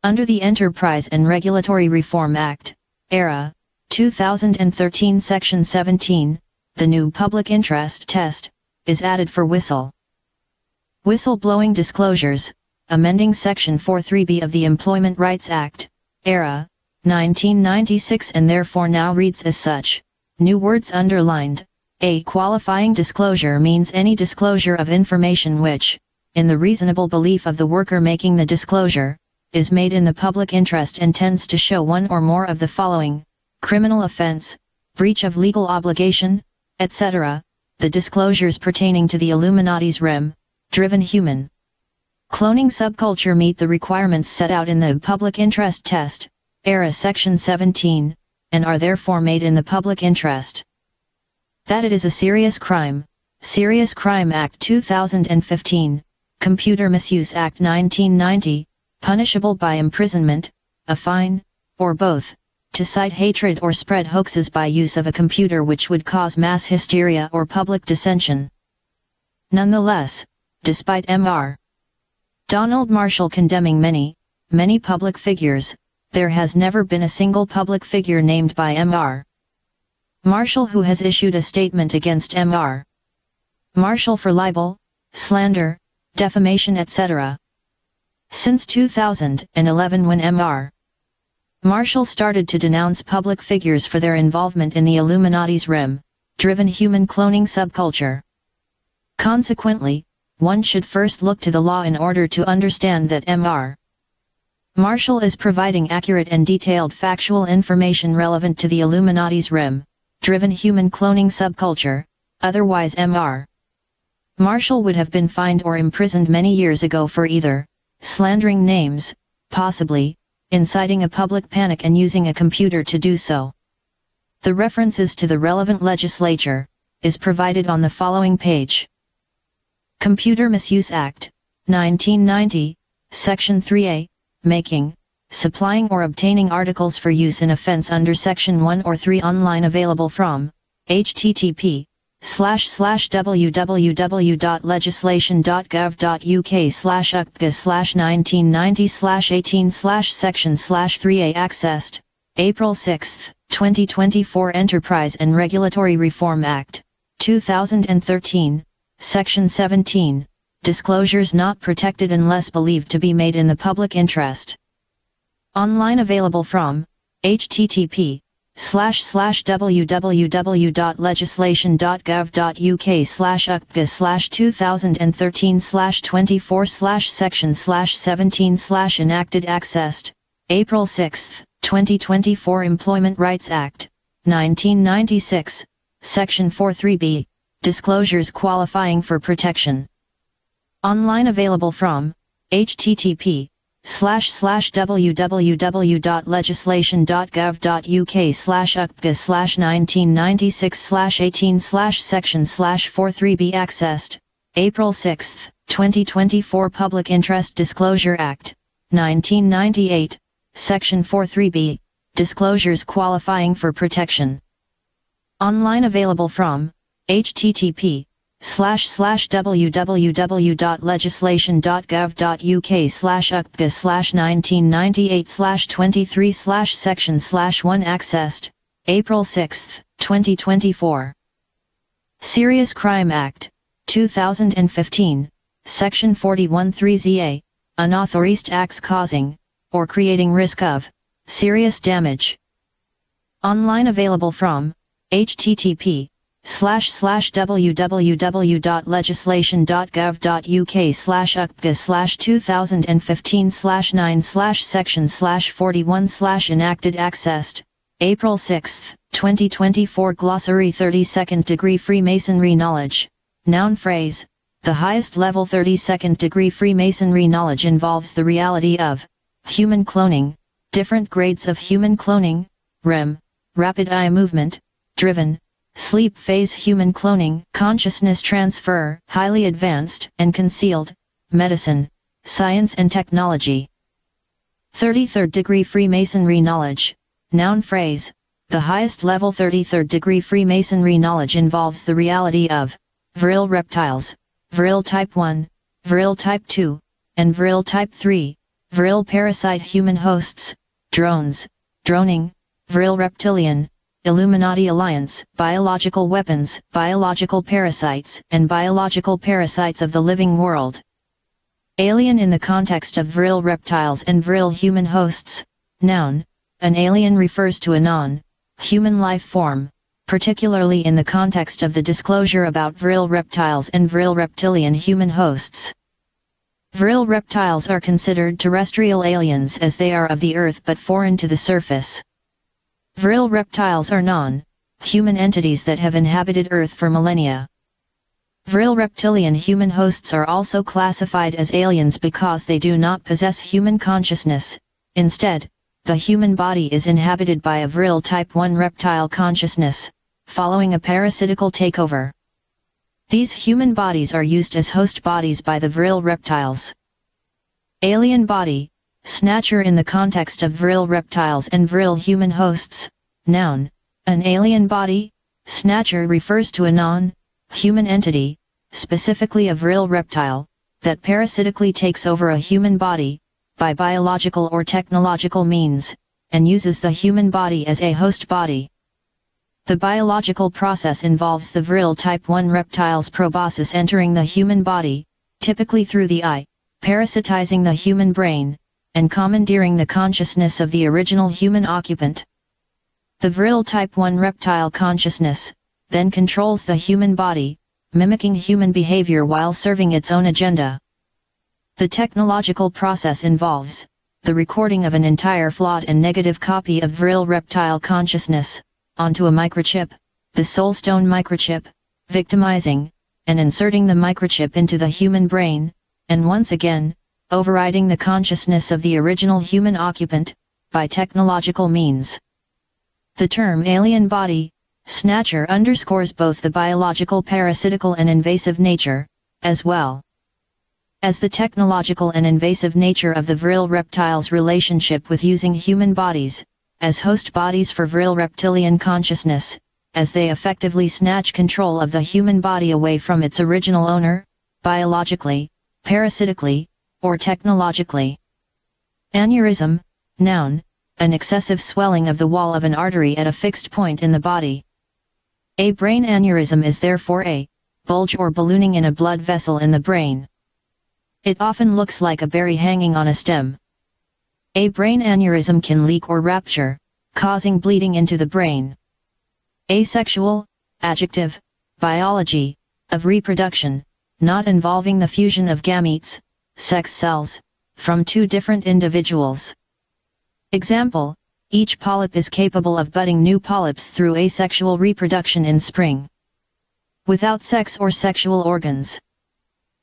Under the Enterprise and Regulatory Reform Act, ERA, 2013 Section 17, the new public interest test is added for whistleblowing disclosures, amending Section 43B of the Employment Rights Act, ERA, 1996, and therefore now reads as such. New words underlined. A qualifying disclosure means any disclosure of information which, in the reasonable belief of the worker making the disclosure, is made in the public interest and tends to show one or more of the following: criminal offense, breach of legal obligation, etc. The disclosures pertaining to the Illuminati's REM-driven human cloning subculture meet the requirements set out in the Public Interest Test, ERA Section 17, and are therefore made in the public interest. That it is a serious crime. Serious Crime Act 2015, Computer Misuse Act 1990, punishable by imprisonment, a fine, or both, to cite hatred or spread hoaxes by use of a computer which would cause mass hysteria or public dissension. Nonetheless, despite Mr. Donald Marshall condemning many public figures, there has never been a single public figure named by Mr. Marshall who has issued a statement against Mr. Marshall for libel, slander, defamation, etc. Since 2011, when Mr. Marshall started to denounce public figures for their involvement in the Illuminati's REM-driven human cloning subculture. Consequently, one should first look to the law in order to understand that Mr. Marshall is providing accurate and detailed factual information relevant to the Illuminati's REM-driven human cloning subculture, otherwise Mr. Marshall would have been fined or imprisoned many years ago for either slandering names, possibly inciting a public panic and using a computer to do so. The references to the relevant legislature is provided on the following page. Computer Misuse Act, 1990, Section 3A, making, supplying or obtaining articles for use in offense under Section 1 or 3 online, available from http://www.legislation.gov.uk/UK/1990/18/section/3A accessed, April 6, 2024. Enterprise and Regulatory Reform Act, 2013, Section 17, disclosures not protected unless believed to be made in the public interest. Online, available from http://www.legislation.gov.uk/UK/2013/24/section/17/enacted accessed, April 6, 2024. Employment Rights Act, 1996, Section 43B, disclosures qualifying for protection. Online, available from http://www.legislation.gov.uk/UK/1996/18/section/43B accessed, April 6, 2024. Public Interest Disclosure Act, 1998, Section 43B, disclosures qualifying for protection. Online, available from http://www.legislation.gov.uk/UK/1998/23/section/1 accessed, April 6, 2024. Serious Crime Act, 2015, Section 41(3)(ZA), unauthorized acts causing, or creating risk of, serious damage. Online, available from http://www.legislation.gov.uk/UK/2015/9/section/41/enacted accessed, April 6, 2024. Glossary: 32nd degree Freemasonry knowledge. Noun phrase: the highest level 32nd degree Freemasonry knowledge involves the reality of human cloning, different grades of human cloning, REM, rapid eye movement driven sleep phase, human cloning, consciousness transfer, highly advanced and concealed, medicine, science and technology. 33rd degree Freemasonry knowledge, noun phrase. The highest level 33rd degree Freemasonry knowledge involves the reality of Vril reptiles, Vril type 1, Vril type 2, and Vril type 3, Vril parasite human hosts, drones, droning, Vril reptilian, Illuminati alliance, biological weapons, biological parasites, and biological parasites of the living world. Alien in the context of Vril reptiles and Vril human hosts, noun. An alien refers to a non-human life form, particularly in the context of the disclosure about Vril reptiles and Vril reptilian human hosts. Vril reptiles are considered terrestrial aliens as they are of the Earth but foreign to the surface. Vril reptiles are non-human entities that have inhabited Earth for millennia. Vril reptilian human hosts are also classified as aliens because they do not possess human consciousness. Instead, the human body is inhabited by a Vril type 1 reptile consciousness, following a parasitical takeover. These human bodies are used as host bodies by the Vril reptiles. Alien body, snatcher in the context of Vril reptiles and Vril human hosts, noun. An alien body, snatcher refers to a non-human entity, specifically a Vril reptile, that parasitically takes over a human body, by biological or technological means, and uses the human body as a host body. The biological process involves the Vril type 1 reptile's proboscis entering the human body, typically through the eye, parasitizing the human brain, and commandeering the consciousness of the original human occupant. The Vril type 1 reptile consciousness then controls the human body, mimicking human behavior while serving its own agenda. The technological process involves the recording of an entire flawed and negative copy of Vril reptile consciousness onto a microchip, the soulstone microchip, victimizing and inserting the microchip into the human brain, and once again, overriding the consciousness of the original human occupant, by technological means. The term alien body, snatcher underscores both the biological parasitical and invasive nature, as well as the technological and invasive nature of the Vril reptiles' relationship with using human bodies, as host bodies for Vril reptilian consciousness, as they effectively snatch control of the human body away from its original owner, biologically, parasitically, or technologically. Aneurysm, noun. An excessive swelling of the wall of an artery at a fixed point in the body. A brain aneurysm is therefore a bulge or ballooning in a blood vessel in the brain. It often looks like a berry hanging on a stem. A brain aneurysm can leak or rupture, causing bleeding into the brain. Asexual, adjective, biology, of reproduction, not involving the fusion of gametes, sex cells, from two different individuals. Example, each polyp is capable of budding new polyps through asexual reproduction in spring, without sex or sexual organs.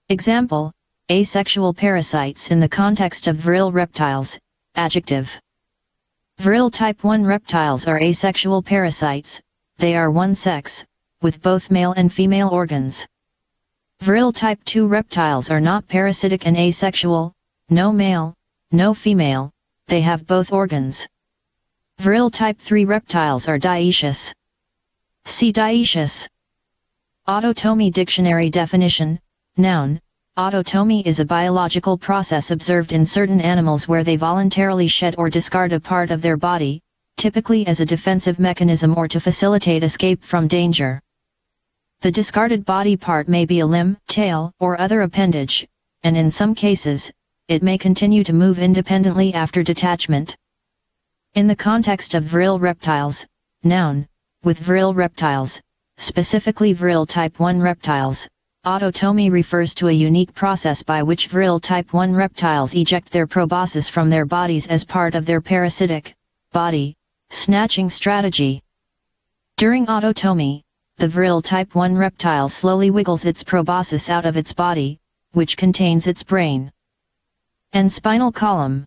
Example, asexual parasites in the context of Vril reptiles, adjective. Vril type 1 reptiles are asexual parasites, they are one sex, with both male and female organs. Vril type 2 reptiles are not parasitic and asexual, no male, no female, they have both organs. Vril type 3 reptiles are dioecious. See dioecious. Autotomy dictionary definition, noun. Autotomy is a biological process observed in certain animals where they voluntarily shed or discard a part of their body, typically as a defensive mechanism or to facilitate escape from danger. The discarded body part may be a limb, tail, or other appendage, and in some cases, it may continue to move independently after detachment. In the context of Vril reptiles, noun. With Vril reptiles, specifically Vril type 1 reptiles, autotomy refers to a unique process by which Vril type 1 reptiles eject their proboscis from their bodies as part of their parasitic, body, snatching strategy. During autotomy, the Vril type 1 reptile slowly wiggles its proboscis out of its body, which contains its brain and spinal column.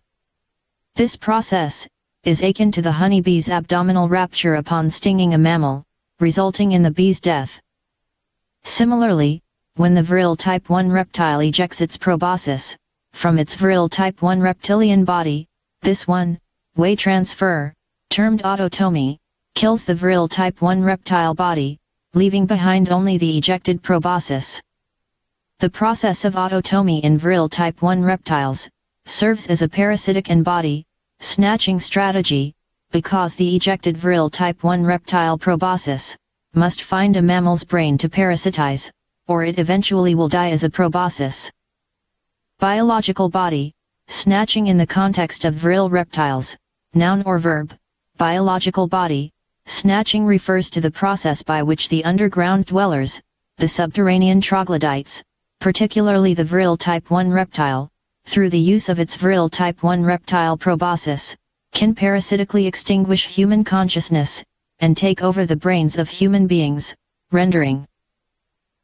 This process is akin to the honeybee's abdominal rupture upon stinging a mammal, resulting in the bee's death. Similarly, when the Vril type 1 reptile ejects its proboscis from its Vril type 1 reptilian body, this one-way transfer, termed autotomy, kills the Vril type 1 reptile body, leaving behind only the ejected proboscis. The process of autotomy in Vril type 1 reptiles serves as a parasitic and body-snatching strategy, because the ejected Vril type 1 reptile proboscis must find a mammal's brain to parasitize, or it eventually will die as a proboscis. Biological body snatching in the context of Vril reptiles, noun or verb. Biological body snatching refers to the process by which the underground dwellers, the subterranean troglodytes, particularly the Vril type 1 reptile, through the use of its Vril type 1 reptile proboscis, can parasitically extinguish human consciousness and take over the brains of human beings, rendering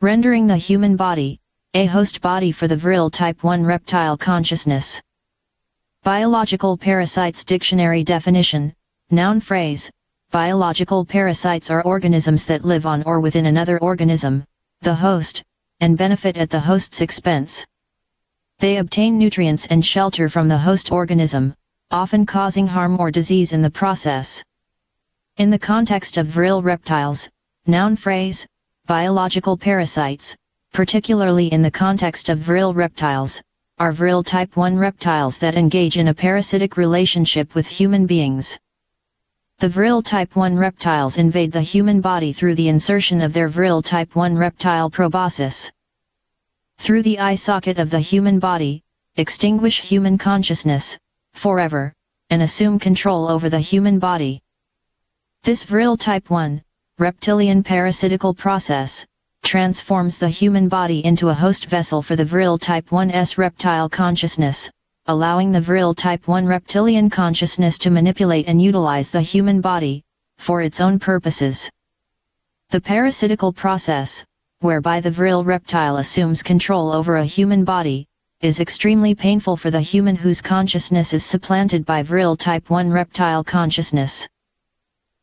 the human body a host body for the Vril type 1 reptile consciousness. Biological parasites dictionary definition, noun phrase. Biological parasites are organisms that live on or within another organism, the host, and benefit at the host's expense. They obtain nutrients and shelter from the host organism, often causing harm or disease in the process. In the context of Vril reptiles, noun phrase, biological parasites, particularly in the context of Vril reptiles, are Vril type 1 reptiles that engage in a parasitic relationship with human beings. The Vril type 1 reptiles invade the human body through the insertion of their Vril type 1 reptile proboscis through the eye socket of the human body, extinguish human consciousness forever, and assume control over the human body. This Vril type 1 reptilian parasitical process transforms the human body into a host vessel for the Vril type 1's reptile consciousness, allowing the Vril type 1 reptilian consciousness to manipulate and utilize the human body for its own purposes. The parasitical process, whereby the Vril reptile assumes control over a human body, is extremely painful for the human whose consciousness is supplanted by Vril type 1 reptile consciousness.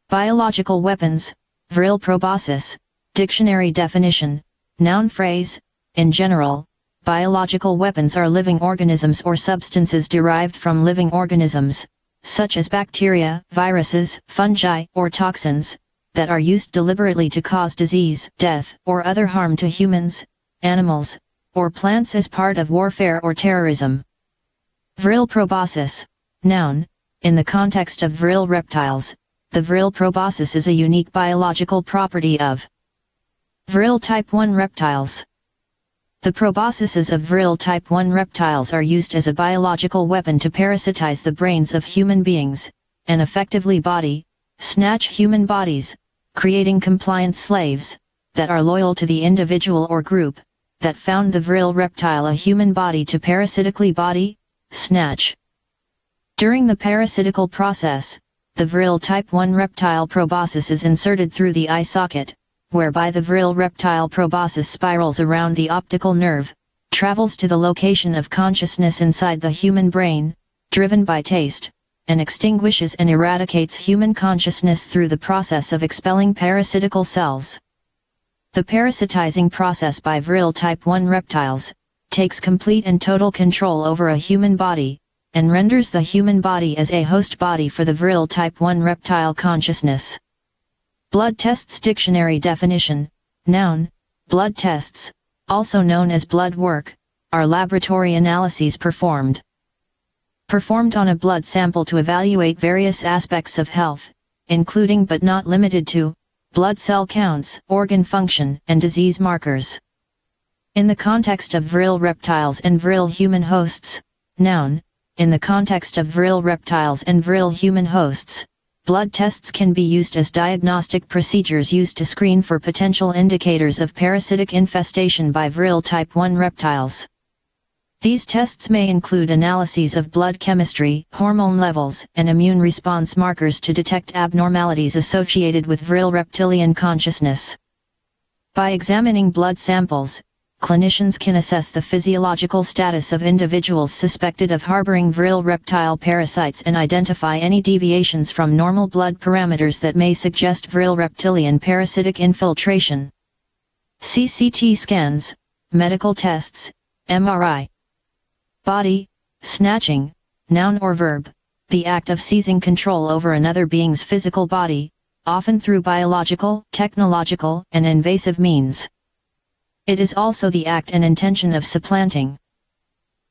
Biological weapons, Vril proboscis, dictionary definition, noun phrase. In general, biological weapons are living organisms or substances derived from living organisms, such as bacteria, viruses, fungi, or toxins, that are used deliberately to cause disease, death, or other harm to humans, animals, or plants as part of warfare or terrorism. Vril proboscis, noun. In the context of Vril reptiles, the Vril proboscis is a unique biological property of Vril type 1 reptiles. The proboscises of Vril type 1 reptiles are used as a biological weapon to parasitize the brains of human beings, and effectively snatch human bodies, creating compliant slaves, that are loyal to the individual or group, that found the Vril reptile a human body to parasitically snatch. During the parasitical process, the Vril type 1 reptile proboscis is inserted through the eye socket, whereby the Vril reptile proboscis spirals around the optical nerve, travels to the location of consciousness inside the human brain, driven by taste, and extinguishes and eradicates human consciousness through the process of expelling parasitical cells. The parasitizing process by Vril type 1 reptiles takes complete and total control over a human body, and renders the human body as a host body for the Vril type 1 reptile consciousness. Blood tests dictionary definition, noun. Blood tests, also known as blood work, are laboratory analyses performed on a blood sample to evaluate various aspects of health, including but not limited to blood cell counts, organ function, and disease markers. In the context of Vril reptiles and Vril human hosts, noun. In the context of Vril reptiles and Vril human hosts, blood tests can be used as diagnostic procedures used to screen for potential indicators of parasitic infestation by Vril type 1 reptiles. These tests may include analyses of blood chemistry, hormone levels, and immune response markers to detect abnormalities associated with Vril reptilian consciousness. By examining blood samples, clinicians can assess the physiological status of individuals suspected of harboring Vril reptile parasites and identify any deviations from normal blood parameters that may suggest Vril reptilian parasitic infiltration. CT scans, medical tests, MRI. Body snatching, noun or verb, the act of seizing control over another being's physical body, often through biological, technological, and invasive means. It is also the act and intention of supplanting.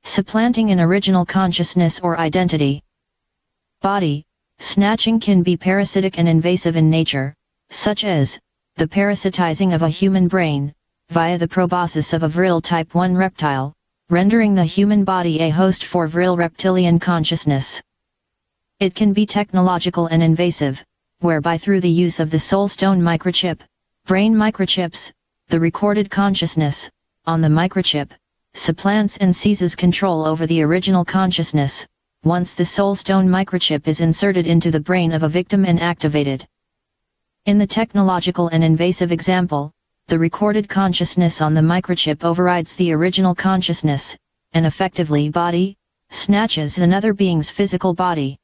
Supplanting an original consciousness or identity. Body snatching can be parasitic and invasive in nature, such as the parasitizing of a human brain, via the proboscis of a Vril type 1 reptile, rendering the human body a host for Vril reptilian consciousness. It can be technological and invasive, whereby through the use of the soulstone microchip, brain microchips, the recorded consciousness, on the microchip, supplants and seizes control over the original consciousness, once the soulstone microchip is inserted into the brain of a victim and activated. In the technological and invasive example, the recorded consciousness on the microchip overrides the original consciousness, and effectively body snatches another being's physical body.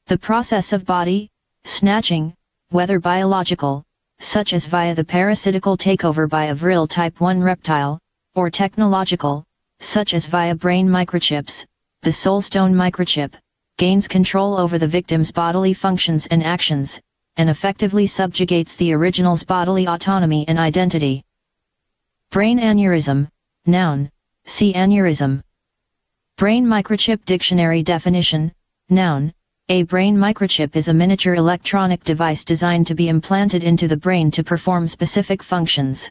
The process of body snatching, whether biological, such as via the parasitical takeover by a Vril type 1 reptile, or technological, such as via brain microchips, the soulstone microchip gains control over the victim's bodily functions and actions, and effectively subjugates the original's bodily autonomy and identity. Brain aneurysm, noun, see aneurysm. Brain microchip dictionary definition, noun. A brain microchip is a miniature electronic device designed to be implanted into the brain to perform specific functions.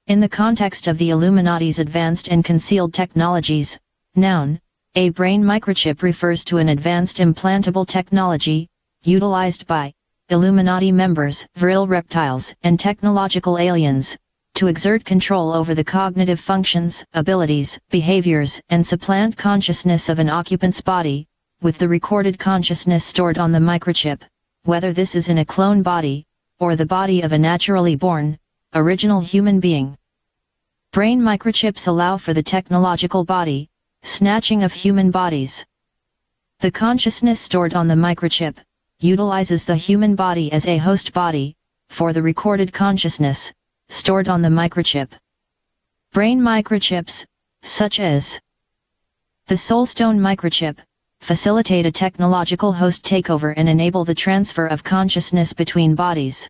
In the context of the Illuminati's advanced and concealed technologies, noun, a brain microchip refers to an advanced implantable technology, utilized by Illuminati members, Vril reptiles, and technological aliens, to exert control over the cognitive functions, abilities, behaviors, and supplant consciousness of an occupant's body, with the recorded consciousness stored on the microchip, whether this is in a clone body, or the body of a naturally born, original human being. Brain microchips allow for the technological body snatching of human bodies. The consciousness stored on the microchip utilizes the human body as a host body for the recorded consciousness stored on the microchip. Brain microchips, such as the soulstone microchip, facilitate a technological host takeover and enable the transfer of consciousness between bodies.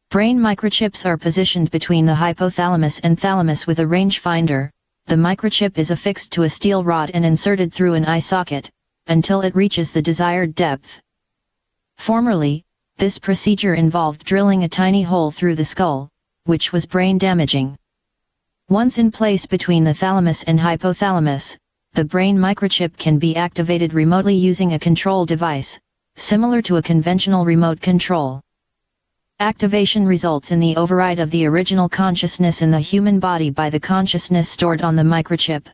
Brain microchips are positioned between the hypothalamus and thalamus with a rangefinder. The microchip is affixed to a steel rod and inserted through an eye socket, until it reaches the desired depth. Formerly, this procedure involved drilling a tiny hole through the skull, which was brain damaging. Once in place between the thalamus and hypothalamus, the brain microchip can be activated remotely using a control device, similar to a conventional remote control. Activation results in the override of the original consciousness in the human body by the consciousness stored on the microchip.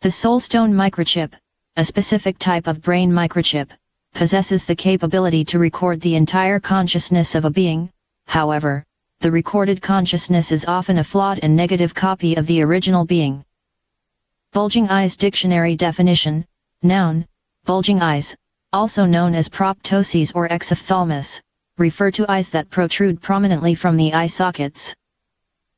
The soulstone microchip, a specific type of brain microchip, possesses the capability to record the entire consciousness of a being. However, the recorded consciousness is often a flawed and negative copy of the original being. Bulging eyes dictionary definition, noun, bulging eyes, also known as proptoses or exophthalmos, refer to eyes that protrude prominently from the eye sockets.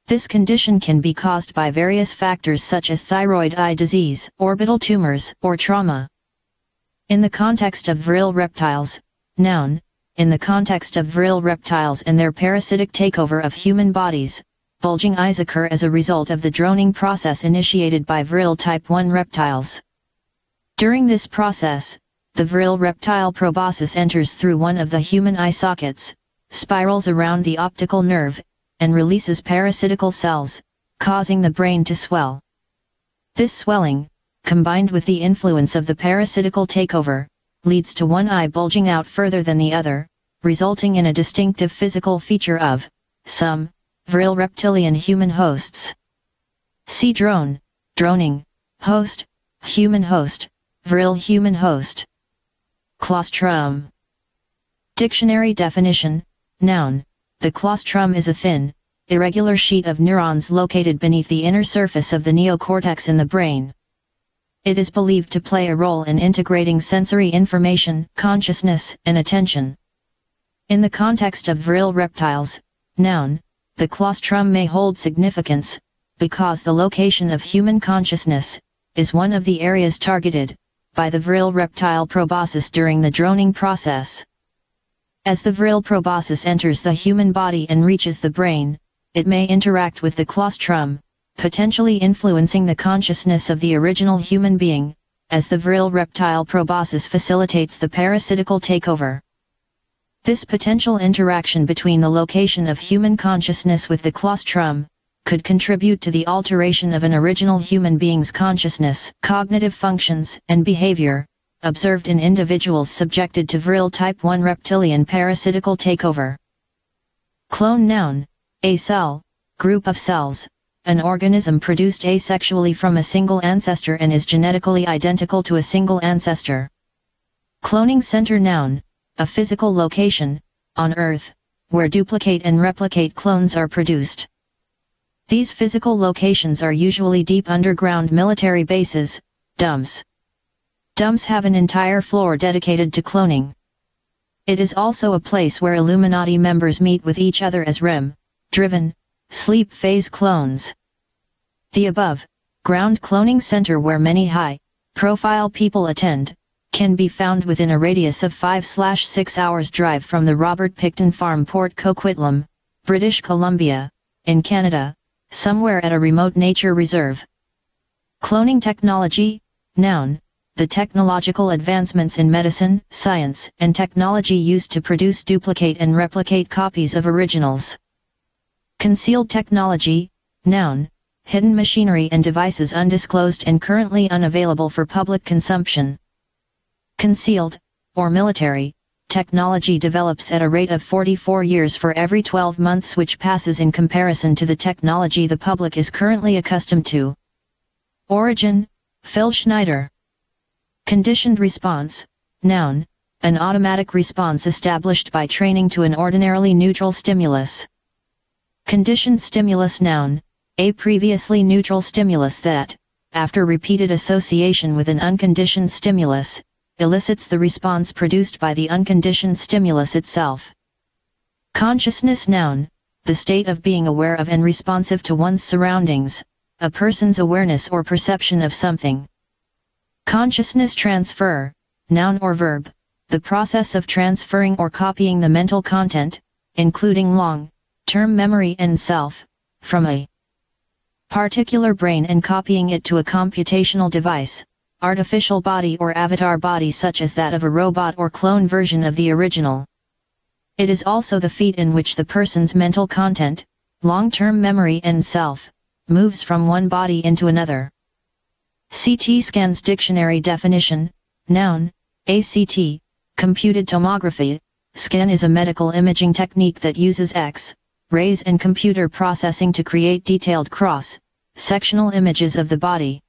This condition can be caused by various factors such as thyroid eye disease, orbital tumors, or trauma. In the context of Vril reptiles, noun, in the context of Vril reptiles and their parasitic takeover of human bodies, bulging eyes occur as a result of the droning process initiated by Vril type 1 reptiles. During this process, the Vril reptile proboscis enters through one of the human eye sockets, spirals around the optical nerve, and releases parasitical cells, causing the brain to swell. This swelling, combined with the influence of the parasitical takeover, leads to one eye bulging out further than the other, resulting in a distinctive physical feature of some Vril reptilian human hosts. See drone, droning, host, human host, Vril human host. Claustrum. Dictionary definition, noun, the claustrum is a thin, irregular sheet of neurons located beneath the inner surface of the neocortex in the brain. It is believed to play a role in integrating sensory information, consciousness, and attention. In the context of Vril reptiles, noun, the claustrum may hold significance, because the location of human consciousness is one of the areas targeted by the Vril reptile proboscis during the droning process. As the Vril proboscis enters the human body and reaches the brain, it may interact with the claustrum, potentially influencing the consciousness of the original human being, as the Vril reptile proboscis facilitates the parasitical takeover. This potential interaction between the location of human consciousness with the claustrum could contribute to the alteration of an original human being's consciousness, cognitive functions, and behavior, observed in individuals subjected to Vril type 1 reptilian parasitical takeover. Clone noun, a cell, group of cells, an organism produced asexually from a single ancestor and is genetically identical to a single ancestor. Cloning center noun, a physical location, on Earth, where duplicate and replicate clones are produced. These physical locations are usually deep underground military bases, dumps. Dumps have an entire floor dedicated to cloning. It is also a place where Illuminati members meet with each other as REM-driven, sleep phase clones. The above, ground cloning center where many high-profile people attend, can be found within a radius of 5/6 hours drive from the Robert Picton Farm, Port Coquitlam, British Columbia, in Canada, somewhere at a remote nature reserve. Cloning technology, noun, the technological advancements in medicine, science, and technology used to produce duplicate and replicate copies of originals. Concealed technology, noun, hidden machinery and devices undisclosed and currently unavailable for public consumption. Concealed, or military, technology develops at a rate of 44 years for every 12 months, which passes in comparison to the technology the public is currently accustomed to. Origin, Phil Schneider. Conditioned response, noun, an automatic response established by training to an ordinarily neutral stimulus. Conditioned stimulus noun, a previously neutral stimulus that, after repeated association with an unconditioned stimulus, elicits the response produced by the unconditioned stimulus itself. Consciousness noun, the state of being aware of and responsive to one's surroundings, a person's awareness or perception of something. Consciousness transfer, noun or verb, the process of transferring or copying the mental content, including long-term memory and self, from a particular brain and copying it to a computational device, artificial body or avatar body such as that of a robot or clone version of the original. It is also the feat in which the person's mental content, long-term memory and self, moves from one body into another. CT scans dictionary definition, noun, ACT, computed tomography, scan is a medical imaging technique that uses X-rays and computer processing to create detailed cross-sectional images of the body.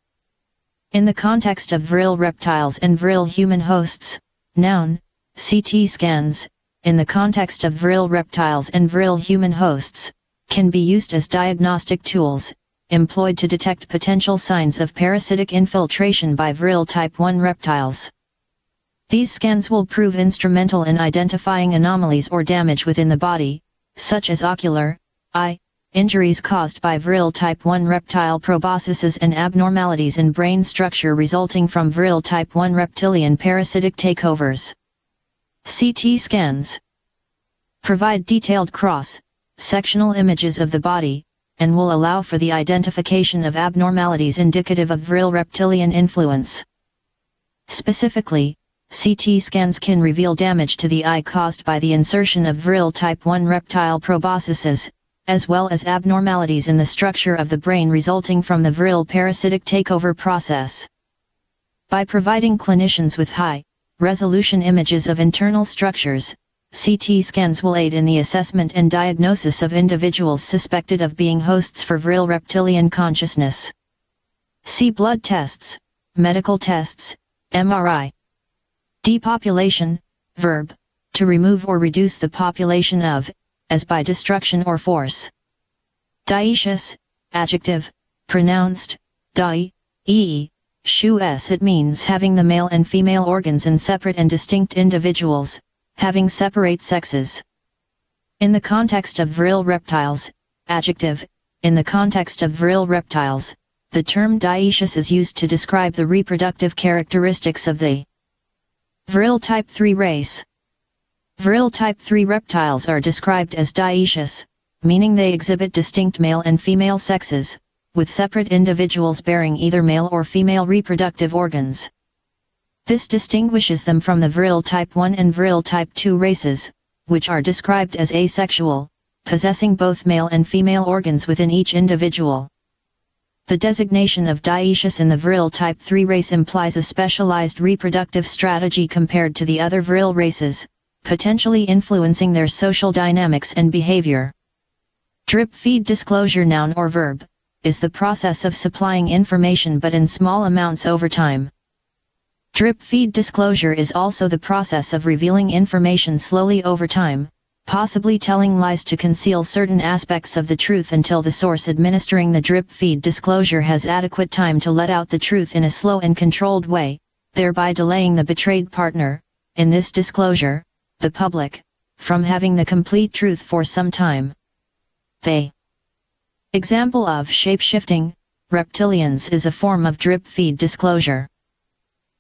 In the context of Vril reptiles and Vril human hosts, noun, CT scans, in the context of Vril reptiles and Vril human hosts, can be used as diagnostic tools, employed to detect potential signs of parasitic infiltration by Vril type 1 reptiles. These scans will prove instrumental in identifying anomalies or damage within the body, such as ocular, eye, injuries caused by Vril type 1 reptile proboscises and abnormalities in brain structure resulting from Vril type 1 reptilian parasitic takeovers. CT scans provide detailed cross-sectional images of the body, and will allow for the identification of abnormalities indicative of Vril reptilian influence. Specifically, CT scans can reveal damage to the eye caused by the insertion of Vril type 1 reptile proboscises, as well as abnormalities in the structure of the brain resulting from the Vril parasitic takeover process. By providing clinicians with high-resolution images of internal structures, CT scans will aid in the assessment and diagnosis of individuals suspected of being hosts for Vril reptilian consciousness. See blood tests, medical tests, MRI. Depopulation, verb, to remove or reduce the population of, as by destruction or force. Dioecious, adjective, pronounced, di-e-shu-s. It means having the male and female organs in separate and distinct individuals, having separate sexes. In the context of vril reptiles, adjective, in the context of vril reptiles, the term dioecious is used to describe the reproductive characteristics of the Vril type 3 race. Vril type 3 reptiles are described as dioecious, meaning they exhibit distinct male and female sexes, with separate individuals bearing either male or female reproductive organs. This distinguishes them from the Vril type 1 and Vril type 2 races, which are described as asexual, possessing both male and female organs within each individual. The designation of dioecious in the Vril type 3 race implies a specialized reproductive strategy compared to the other Vril races, potentially influencing their social dynamics and behavior. Drip feed disclosure, noun or verb, is the process of supplying information but in small amounts over time. Drip feed disclosure is also the process of revealing information slowly over time, possibly telling lies to conceal certain aspects of the truth until the source administering the drip feed disclosure has adequate time to let out the truth in a slow and controlled way, thereby delaying the betrayed partner, in this disclosure, the public, from having the complete truth for some time. The example of shape-shifting reptilians is a form of drip feed disclosure.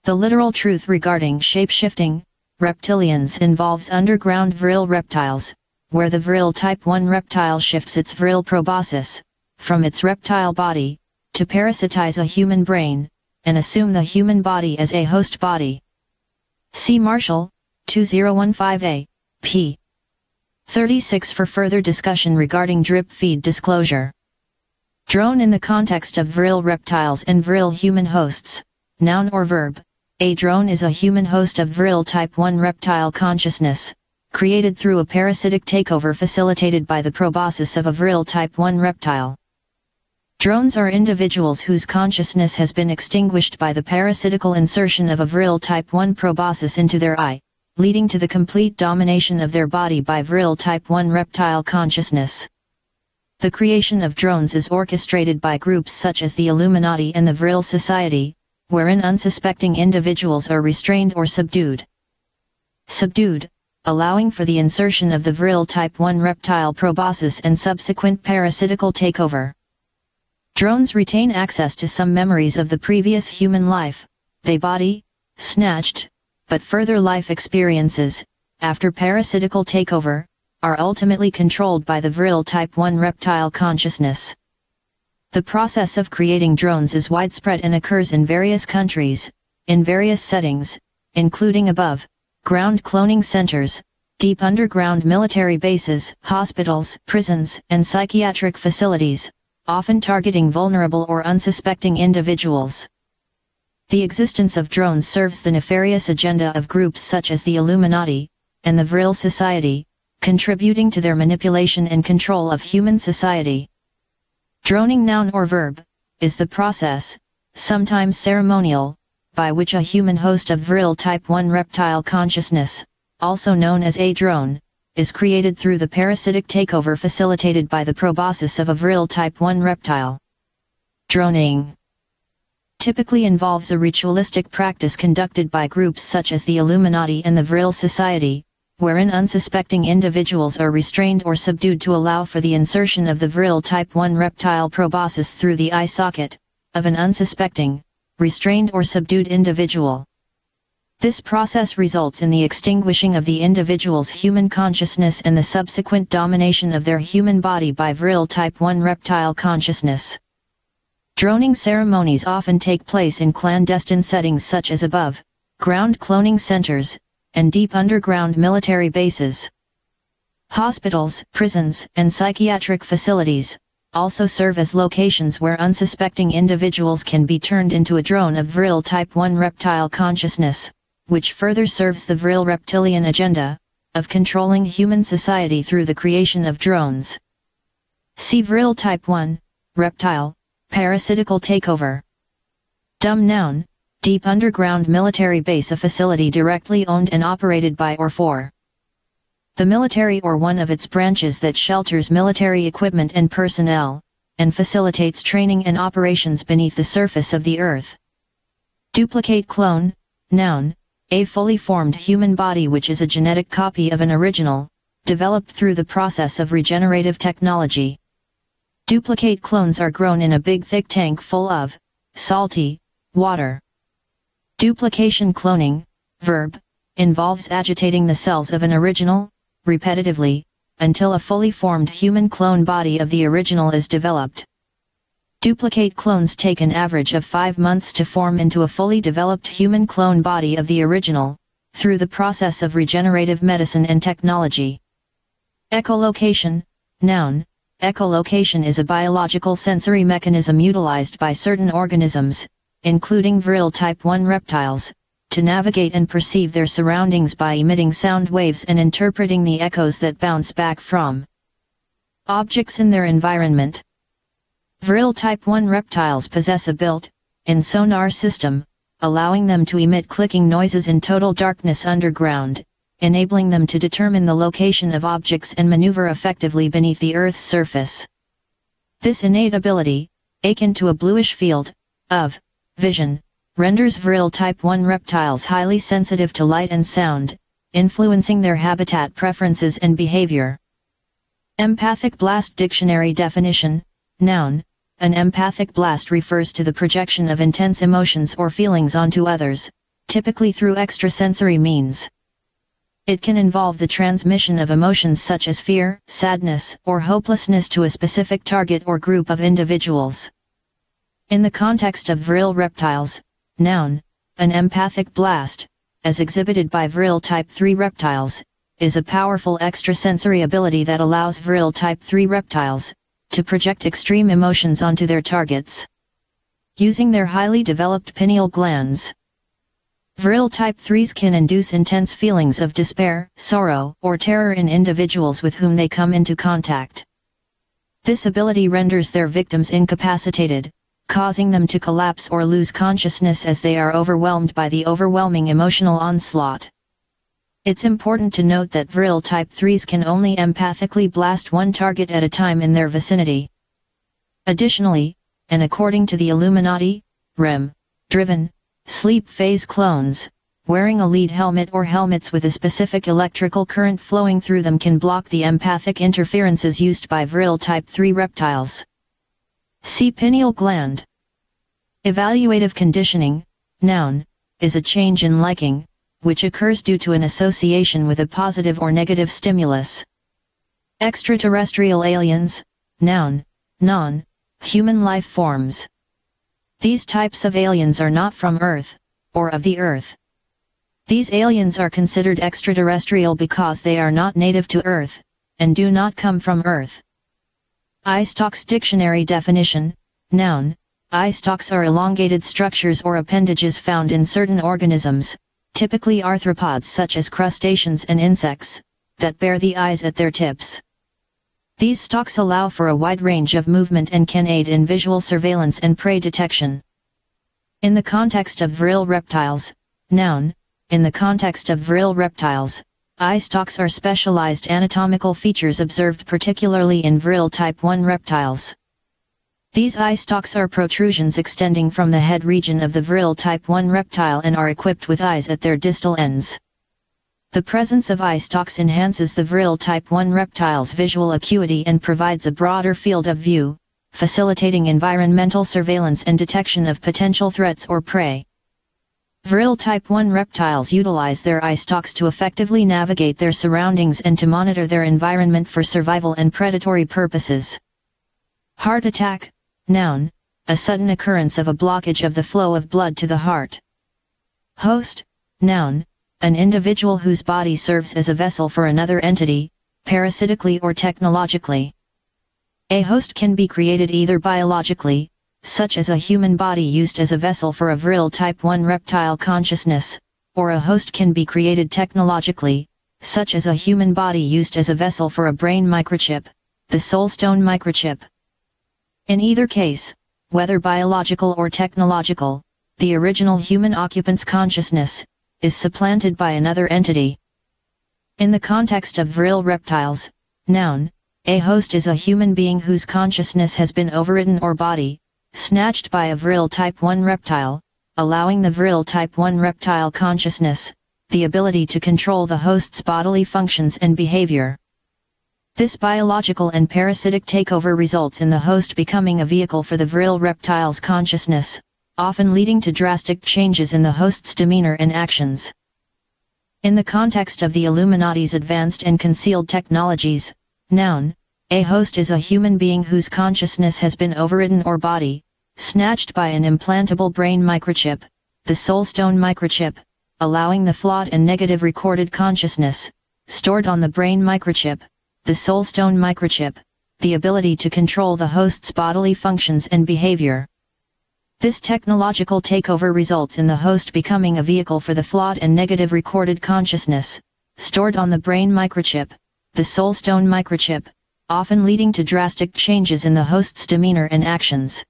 The literal truth regarding shape-shifting reptilians involves underground vril reptiles, where the vril type 1 reptile shifts its vril proboscis from its reptile body to parasitize a human brain and assume the human body as a host body. See Marshall, 2015a, p. 36 for further discussion regarding drip feed disclosure. Drone in the context of vril reptiles and vril human hosts, noun or verb. A drone is a human host of Vril type 1 reptile consciousness, created through a parasitic takeover facilitated by the proboscis of a Vril type 1 reptile. Drones are individuals whose consciousness has been extinguished by the parasitical insertion of a Vril type 1 proboscis into their eye, leading to the complete domination of their body by Vril type 1 reptile consciousness. The creation of drones is orchestrated by groups such as the Illuminati and the Vril Society, wherein unsuspecting individuals are restrained or subdued. Subdued, allowing for the insertion of the Vril type 1 reptile proboscis and subsequent parasitical takeover. Drones retain access to some memories of the previous human life, they body-snatched, but further life experiences, after parasitical takeover, are ultimately controlled by the Vril type 1 reptile consciousness. The process of creating drones is widespread and occurs in various countries, in various settings, including above, ground cloning centers, deep underground military bases, hospitals, prisons, and psychiatric facilities, often targeting vulnerable or unsuspecting individuals. The existence of drones serves the nefarious agenda of groups such as the Illuminati and the Vril Society, contributing to their manipulation and control of human society. Droning, noun or verb, is the process, sometimes ceremonial, by which a human host of Vril type 1 reptile consciousness, also known as a drone, is created through the parasitic takeover facilitated by the proboscis of a Vril type 1 reptile. Droning typically involves a ritualistic practice conducted by groups such as the Illuminati and the Vril Society, wherein unsuspecting individuals are restrained or subdued to allow for the insertion of the Vril type 1 reptile proboscis through the eye socket of an unsuspecting, restrained or subdued individual. This process results in the extinguishing of the individual's human consciousness and the subsequent domination of their human body by Vril type 1 reptile consciousness. Droning ceremonies often take place in clandestine settings such as above, ground cloning centers, and deep underground military bases. Hospitals, prisons, and psychiatric facilities also serve as locations where unsuspecting individuals can be turned into a drone of Vril type 1 reptile consciousness, which further serves the Vril reptilian agenda of controlling human society through the creation of drones. See Vril type 1, reptile, parasitical takeover. Dumb noun, deep underground military base, a facility directly owned and operated by or for the military or one of its branches that shelters military equipment and personnel, and facilitates training and operations beneath the surface of the earth. Duplicate clone, noun, a fully formed human body which is a genetic copy of an original, developed through the process of regenerative technology. Duplicate clones are grown in a big thick tank full of salty water. Duplication cloning, verb, involves agitating the cells of an original, repetitively, until a fully formed human clone body of the original is developed. Duplicate clones take an average of 5 months to form into a fully developed human clone body of the original, through the process of regenerative medicine and technology. Echolocation, noun, echolocation is a biological sensory mechanism utilized by certain organisms, including Vril type 1 reptiles, to navigate and perceive their surroundings by emitting sound waves and interpreting the echoes that bounce back from objects in their environment. Vril type 1 reptiles possess a built-in sonar system, allowing them to emit clicking noises in total darkness underground, enabling them to determine the location of objects and maneuver effectively beneath the Earth's surface. This innate ability, akin to a bluish field of vision, renders Vril type 1 reptiles highly sensitive to light and sound, influencing their habitat preferences and behavior. Empathic blast dictionary definition, noun, an empathic blast refers to the projection of intense emotions or feelings onto others, typically through extrasensory means. It can involve the transmission of emotions such as fear, sadness, or hopelessness to a specific target or group of individuals. In the context of Vril reptiles, noun, an empathic blast, as exhibited by Vril type 3 reptiles, is a powerful extrasensory ability that allows Vril type 3 reptiles to project extreme emotions onto their targets, using their highly developed pineal glands. Vril type 3s can induce intense feelings of despair, sorrow, or terror in individuals with whom they come into contact. This ability renders their victims incapacitated, causing them to collapse or lose consciousness as they are overwhelmed by the overwhelming emotional onslaught. It's important to note that Vril type 3s can only empathically blast one target at a time in their vicinity. Additionally, and according to the Illuminati, REM-driven sleep phase clones, wearing a lead helmet or helmets with a specific electrical current flowing through them can block the empathic interferences used by Vril type 3 reptiles. See pineal gland. Evaluative conditioning, noun, is a change in liking, which occurs due to an association with a positive or negative stimulus. Extraterrestrial aliens, noun, non-human life forms. These types of aliens are not from Earth, or of the Earth. These aliens are considered extraterrestrial because they are not native to Earth, and do not come from Earth. Eye stalks dictionary definition, noun, eye stalks are elongated structures or appendages found in certain organisms, typically arthropods such as crustaceans and insects, that bear the eyes at their tips. These stalks allow for a wide range of movement and can aid in visual surveillance and prey detection. In the context of Vril reptiles, noun, in the context of Vril reptiles, eye stalks are specialized anatomical features observed particularly in Vril type 1 reptiles. These eye stalks are protrusions extending from the head region of the Vril type 1 reptile and are equipped with eyes at their distal ends. The presence of eye stalks enhances the Vril type 1 reptile's visual acuity and provides a broader field of view, facilitating environmental surveillance and detection of potential threats or prey. Vril type 1 reptiles utilize their eye stalks to effectively navigate their surroundings and to monitor their environment for survival and predatory purposes. Heart attack, noun, a sudden occurrence of a blockage of the flow of blood to the heart. Host, noun, an individual whose body serves as a vessel for another entity, parasitically or technologically. A host can be created either biologically, such as a human body used as a vessel for a Vril type 1 reptile consciousness, or a host can be created technologically, such as a human body used as a vessel for a brain microchip, the soulstone microchip. In either case, whether biological or technological, the original human occupant's consciousness is supplanted by another entity. In the context of Vril reptiles, noun, a host is a human being whose consciousness has been overridden or body snatched by a Vril type 1 reptile, allowing the Vril type 1 reptile consciousness the ability to control the host's bodily functions and behavior. This biological and parasitic takeover results in the host becoming a vehicle for the Vril reptile's consciousness, often leading to drastic changes in the host's demeanor and actions. In the context of the Illuminati's advanced and concealed technologies, noun, a host is a human being whose consciousness has been overridden or body snatched by an implantable brain microchip, the soulstone microchip, allowing the flawed and negative recorded consciousness stored on the brain microchip, the soulstone microchip, the ability to control the host's bodily functions and behavior. This technological takeover results in the host becoming a vehicle for the flawed and negative recorded consciousness stored on the brain microchip, the soulstone microchip, often leading to drastic changes in the host's demeanor and actions.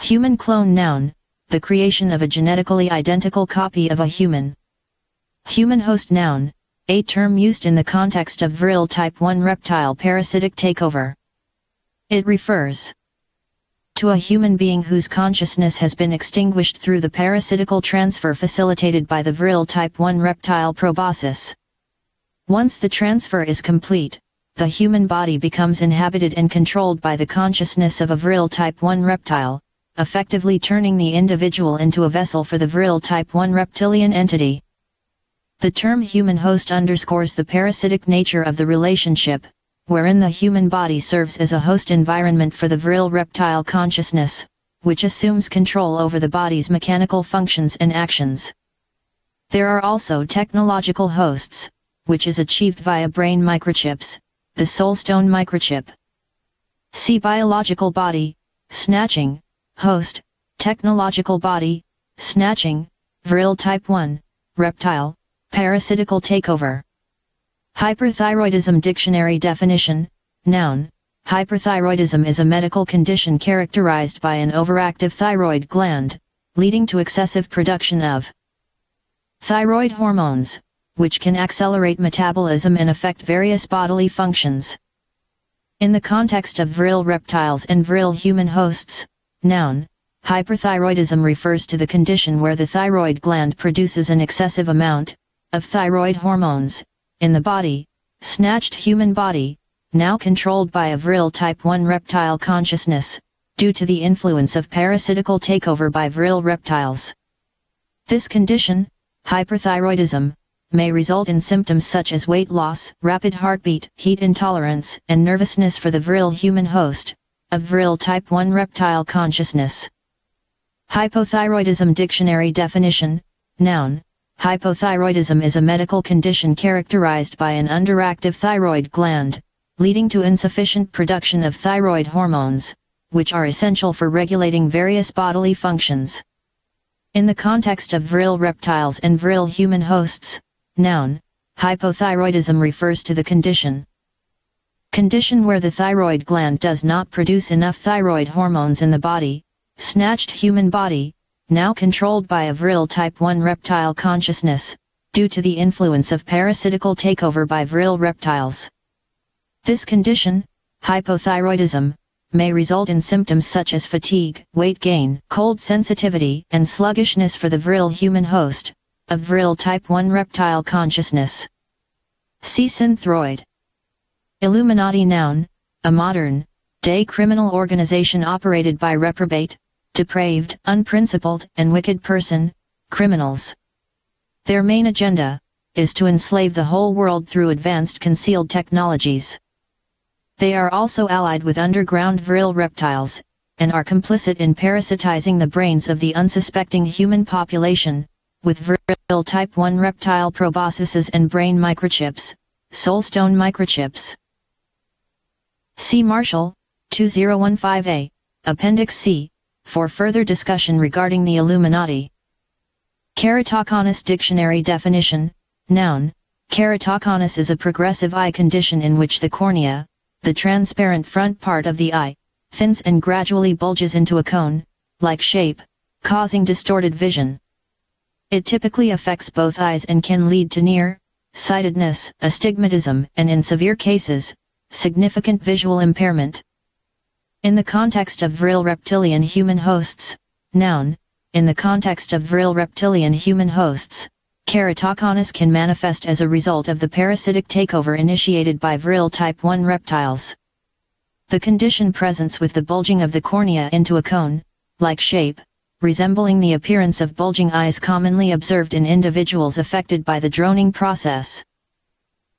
Human clone noun, the creation of a genetically identical copy of a human. Human host noun, a term used in the context of Vril type 1 reptile parasitic takeover. It refers to a human being whose consciousness has been extinguished through the parasitical transfer facilitated by the Vril type 1 reptile proboscis. Once the transfer is complete, the human body becomes inhabited and controlled by the consciousness of a Vril type 1 reptile, effectively turning the individual into a vessel for the Vril type 1 reptilian entity. The term human host underscores the parasitic nature of the relationship, wherein the human body serves as a host environment for the Vril reptile consciousness, which assumes control over the body's mechanical functions and actions. There are also technological hosts, which is achieved via brain microchips, the soulstone microchip. See biological body, snatching, host, technological body, snatching, Vril type 1, reptile, parasitical takeover. Hyperthyroidism dictionary definition, noun, hyperthyroidism is a medical condition characterized by an overactive thyroid gland, leading to excessive production of thyroid hormones, which can accelerate metabolism and affect various bodily functions. In the context of Vril reptiles and Vril human hosts, noun, hyperthyroidism refers to the condition where the thyroid gland produces an excessive amount of thyroid hormones in the body, snatched human body, now controlled by a Vril type 1 reptile consciousness, due to the influence of parasitical takeover by Vril reptiles. This condition, hyperthyroidism, may result in symptoms such as weight loss, rapid heartbeat, heat intolerance, and nervousness for the Vril human host, of Vril type 1 reptile consciousness. Hypothyroidism dictionary definition, noun, hypothyroidism is a medical condition characterized by an underactive thyroid gland, leading to insufficient production of thyroid hormones, which are essential for regulating various bodily functions. In the context of Vril reptiles and Vril human hosts, noun, hypothyroidism refers to the condition where the thyroid gland does not produce enough thyroid hormones in the body, snatched human body, now controlled by a Vril type 1 reptile consciousness, due to the influence of parasitical takeover by Vril reptiles. This condition, hypothyroidism, may result in symptoms such as fatigue, weight gain, cold sensitivity, and sluggishness for the Vril human host, of Vril type 1 reptile consciousness. See Synthroid. Illuminati noun, a modern-day criminal organization operated by reprobate, depraved, unprincipled, and wicked person, criminals. Their main agenda is to enslave the whole world through advanced concealed technologies. They are also allied with underground Vril reptiles, and are complicit in parasitizing the brains of the unsuspecting human population, with Vril type 1 reptile proboscises and brain microchips, soulstone microchips. See Marshall, 2015a, Appendix C, for further discussion regarding the Illuminati. Keratoconus dictionary definition, noun, keratoconus is a progressive eye condition in which the cornea, the transparent front part of the eye, thins and gradually bulges into a cone-like shape, causing distorted vision. It typically affects both eyes and can lead to sightedness, astigmatism, and in severe cases, significant visual impairment. In the context of Vril reptilian human hosts, noun, in the context of Vril reptilian human hosts, keratoconus can manifest as a result of the parasitic takeover initiated by Vril type 1 reptiles. The condition presents with the bulging of the cornea into a cone-like shape, resembling the appearance of bulging eyes commonly observed in individuals affected by the droning process.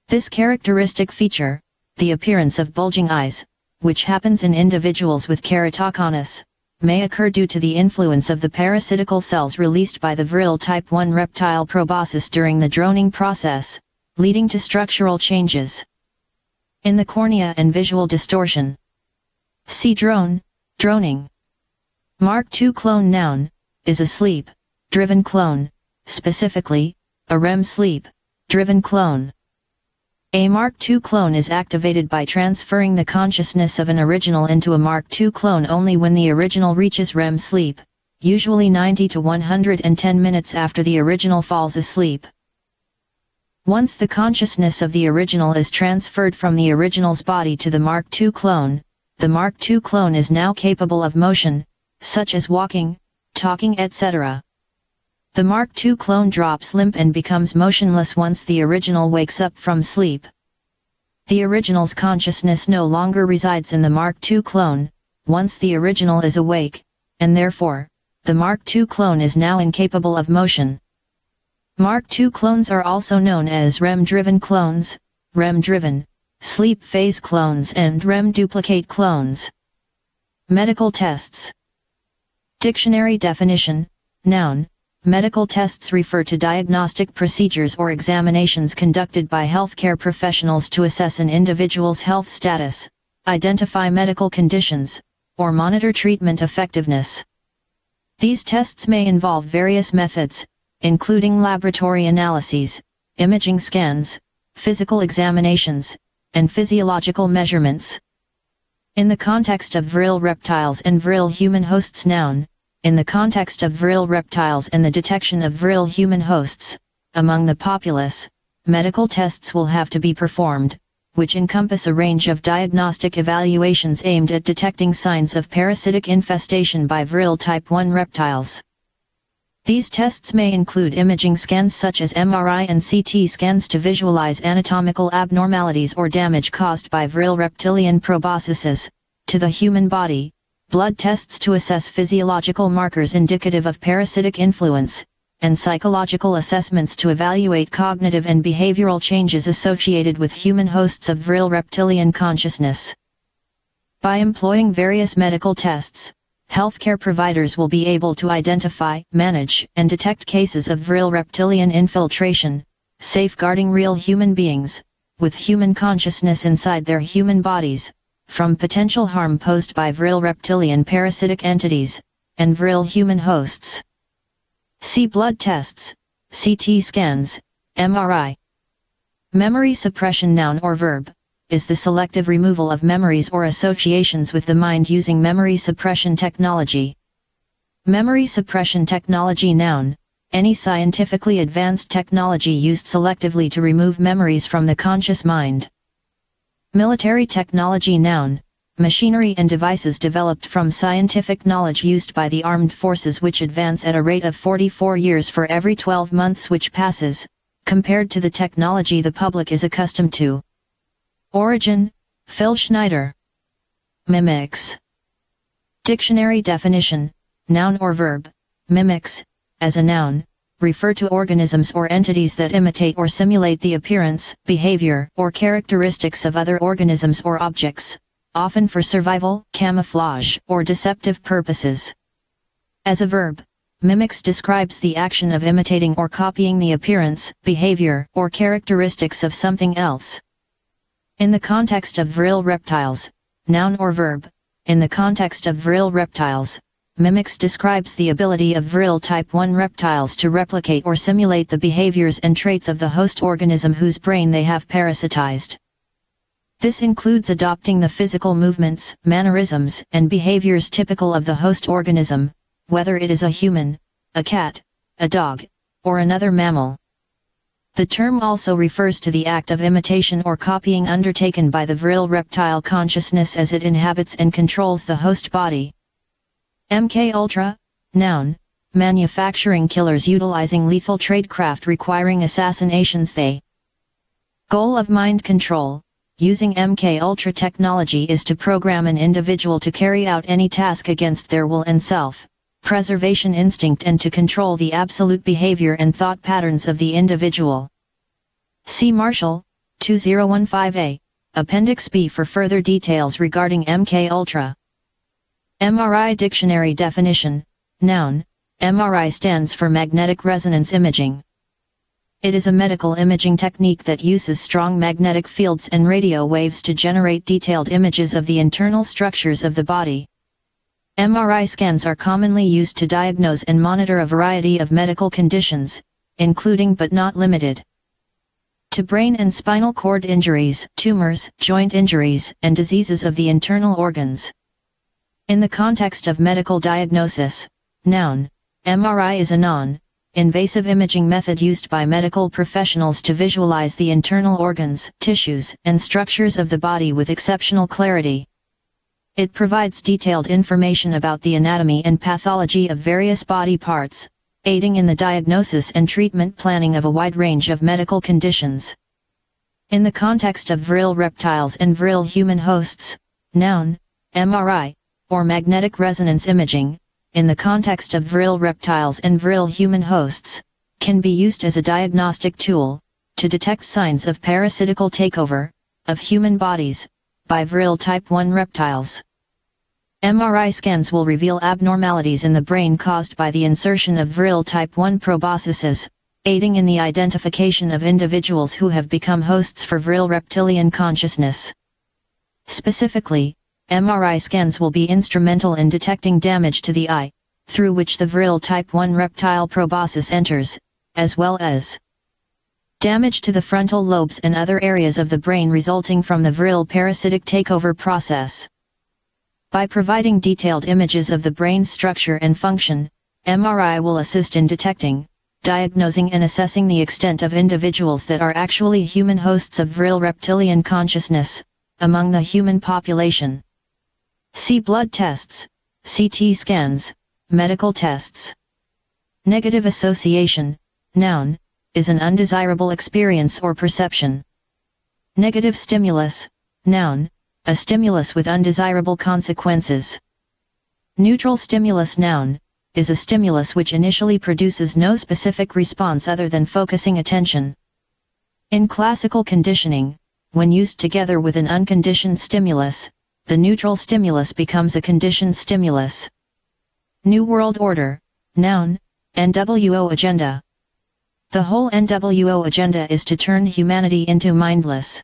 This characteristic feature, the appearance of bulging eyes, which happens in individuals with keratoconus, may occur due to the influence of the parasitical cells released by the Vril type 1 reptile proboscis during the droning process, leading to structural changes in the cornea and visual distortion. See droning. Mark II clone noun, is a sleep-driven clone, specifically, a REM sleep-driven clone. A Mark II clone is activated by transferring the consciousness of an original into a Mark II clone only when the original reaches REM sleep, usually 90 to 110 minutes after the original falls asleep. Once the consciousness of the original is transferred from the original's body to the Mark II clone, the Mark II clone is now capable of motion, such as walking, talking, etc. The Mark II clone drops limp and becomes motionless once the original wakes up from sleep. The original's consciousness no longer resides in the Mark II clone, once the original is awake, and therefore, the Mark II clone is now incapable of motion. Mark II clones are also known as REM-driven clones, REM-driven, sleep phase clones and REM duplicate clones. Medical tests. Dictionary definition, noun, medical tests refer to diagnostic procedures or examinations conducted by healthcare professionals to assess an individual's health status, identify medical conditions, or monitor treatment effectiveness. These tests may involve various methods, including laboratory analyses, imaging scans, physical examinations, and physiological measurements. In the context of Vril reptiles and Vril human hosts noun, in the context of Vril reptiles and the detection of Vril human hosts, among the populace, medical tests will have to be performed, which encompass a range of diagnostic evaluations aimed at detecting signs of parasitic infestation by Vril type 1 reptiles. These tests may include imaging scans such as MRI and CT scans to visualize anatomical abnormalities or damage caused by Vril reptilian proboscises to the human body, blood tests to assess physiological markers indicative of parasitic influence, and psychological assessments to evaluate cognitive and behavioral changes associated with human hosts of Vril reptilian consciousness. By employing various medical tests, healthcare providers will be able to identify, manage, and detect cases of Vril reptilian infiltration, safeguarding real human beings, with human consciousness inside their human bodies, from potential harm posed by Vril reptilian parasitic entities, and Vril human hosts. See blood tests, CT scans, MRI. Memory suppression noun or verb, is the selective removal of memories or associations with the mind using memory suppression technology. Memory suppression technology noun, any scientifically advanced technology used selectively to remove memories from the conscious mind. Military technology noun, machinery and devices developed from scientific knowledge used by the armed forces which advance at a rate of 44 years for every 12 months which passes, compared to the technology the public is accustomed to. Origin, Phil Schneider. Mimics. Dictionary definition, noun or verb, mimics, as a noun, refer to organisms or entities that imitate or simulate the appearance, behavior, or characteristics of other organisms or objects, often for survival, camouflage, or deceptive purposes. As a verb, mimics describes the action of imitating or copying the appearance, behavior, or characteristics of something else. In the context of Vril reptiles, noun or verb, in the context of Vril reptiles, mimics describes the ability of Vril type 1 reptiles to replicate or simulate the behaviors and traits of the host organism whose brain they have parasitized. This includes adopting the physical movements, mannerisms, and behaviors typical of the host organism, whether it is a human, a cat, a dog, or another mammal. The term also refers to the act of imitation or copying undertaken by the Vril reptile consciousness as it inhabits and controls the host body. MK Noun. Manufacturing killers utilizing lethal tradecraft requiring assassinations. The goal of mind control, using MK technology, is to program an individual to carry out any task against their will and self-preservation instinct and to control the absolute behavior and thought patterns of the individual. See Marshall, 2015a, Appendix B for further details regarding MK. MRI Dictionary Definition. Noun. MRI stands for magnetic resonance imaging. It is a medical imaging technique that uses strong magnetic fields and radio waves to generate detailed images of the internal structures of the body. MRI scans are commonly used to diagnose and monitor a variety of medical conditions, including but not limited to brain and spinal cord injuries, tumors, joint injuries, and diseases of the internal organs. In the context of medical diagnosis, noun, MRI is a non-invasive imaging method used by medical professionals to visualize the internal organs, tissues, and structures of the body with exceptional clarity. It provides detailed information about the anatomy and pathology of various body parts, aiding in the diagnosis and treatment planning of a wide range of medical conditions. In the context of Vril reptiles and Vril human hosts, noun, MRI, or magnetic resonance imaging, in the context of Vril reptiles and Vril human hosts, can be used as a diagnostic tool, to detect signs of parasitical takeover, of human bodies, by Vril type 1 reptiles. MRI scans will reveal abnormalities in the brain caused by the insertion of Vril type 1 proboscises, aiding in the identification of individuals who have become hosts for Vril reptilian consciousness. Specifically, MRI scans will be instrumental in detecting damage to the eye, through which the Vril type 1 reptile proboscis enters, as well as damage to the frontal lobes and other areas of the brain resulting from the Vril parasitic takeover process. By providing detailed images of the brain's structure and function, MRI will assist in detecting, diagnosing and assessing the extent of individuals that are actually human hosts of Vril reptilian consciousness, among the human population. See blood tests, CT scans, medical tests. Negative association, noun, is an undesirable experience or perception. Negative stimulus, noun, a stimulus with undesirable consequences. Neutral stimulus, noun, is a stimulus which initially produces no specific response other than focusing attention. In classical conditioning, when used together with an unconditioned stimulus, the neutral stimulus becomes a conditioned stimulus. New World Order, noun, NWO agenda. The whole NWO agenda is to turn humanity into mindless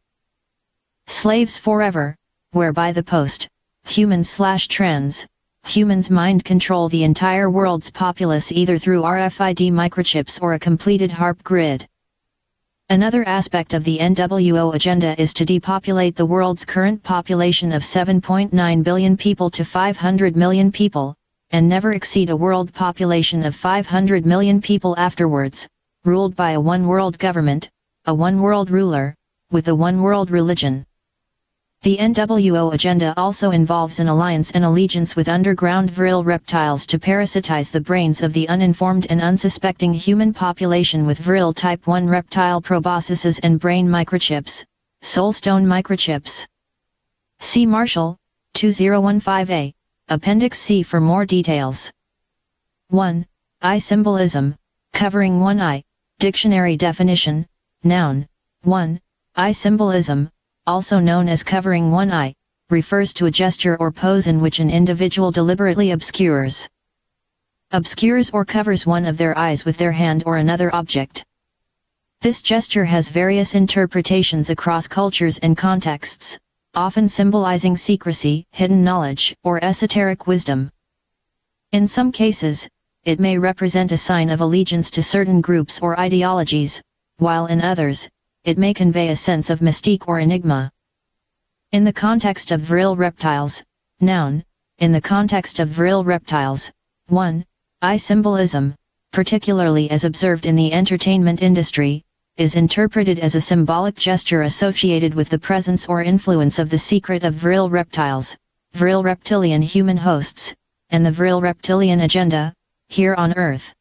slaves forever, whereby the post-human/trans humans mind control the entire world's populace either through RFID microchips or a completed HARP grid. Another aspect of the NWO agenda is to depopulate the world's current population of 7.9 billion people to 500 million people, and never exceed a world population of 500 million people afterwards, ruled by a one-world government, a one-world ruler, with a one-world religion. The NWO agenda also involves an alliance and allegiance with underground Vril reptiles to parasitize the brains of the uninformed and unsuspecting human population with Vril type 1 reptile proboscises and brain microchips, soulstone microchips. See Marshall, 2015a, Appendix C for more details. 1. Eye symbolism, covering one eye, dictionary definition, noun. 1. Eye symbolism, also known as covering one eye, refers to a gesture or pose in which an individual deliberately obscures or covers one of their eyes with their hand or another object. This gesture has various interpretations across cultures and contexts, often symbolizing secrecy, hidden knowledge, or esoteric wisdom. In some cases, it may represent a sign of allegiance to certain groups or ideologies, while in others, it may convey a sense of mystique or enigma. In the context of Vril reptiles, noun, in the context of Vril reptiles, 1. Eye symbolism, particularly as observed in the entertainment industry, is interpreted as a symbolic gesture associated with the presence or influence of the secret of Vril reptiles, Vril reptilian human hosts, and the Vril reptilian agenda, here on Earth.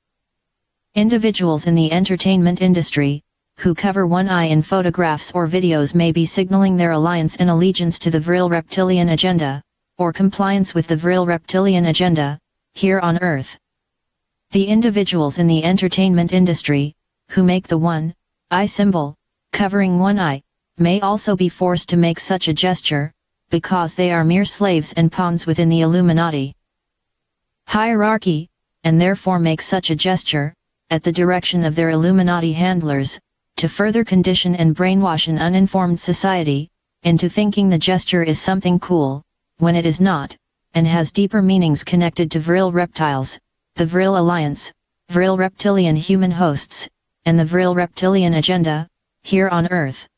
Individuals in the entertainment industry, who cover one eye in photographs or videos, may be signaling their alliance and allegiance to the Vril reptilian agenda, or compliance with the Vril reptilian agenda, here on Earth. The individuals in the entertainment industry, who make the one eye symbol, covering one eye, may also be forced to make such a gesture, because they are mere slaves and pawns within the Illuminati hierarchy, and therefore make such a gesture, at the direction of their Illuminati handlers, to further condition and brainwash an uninformed society, into thinking the gesture is something cool, when it is not, and has deeper meanings connected to Vril reptiles, the Vril alliance, Vril reptilian human hosts, and the Vril reptilian agenda, here on Earth.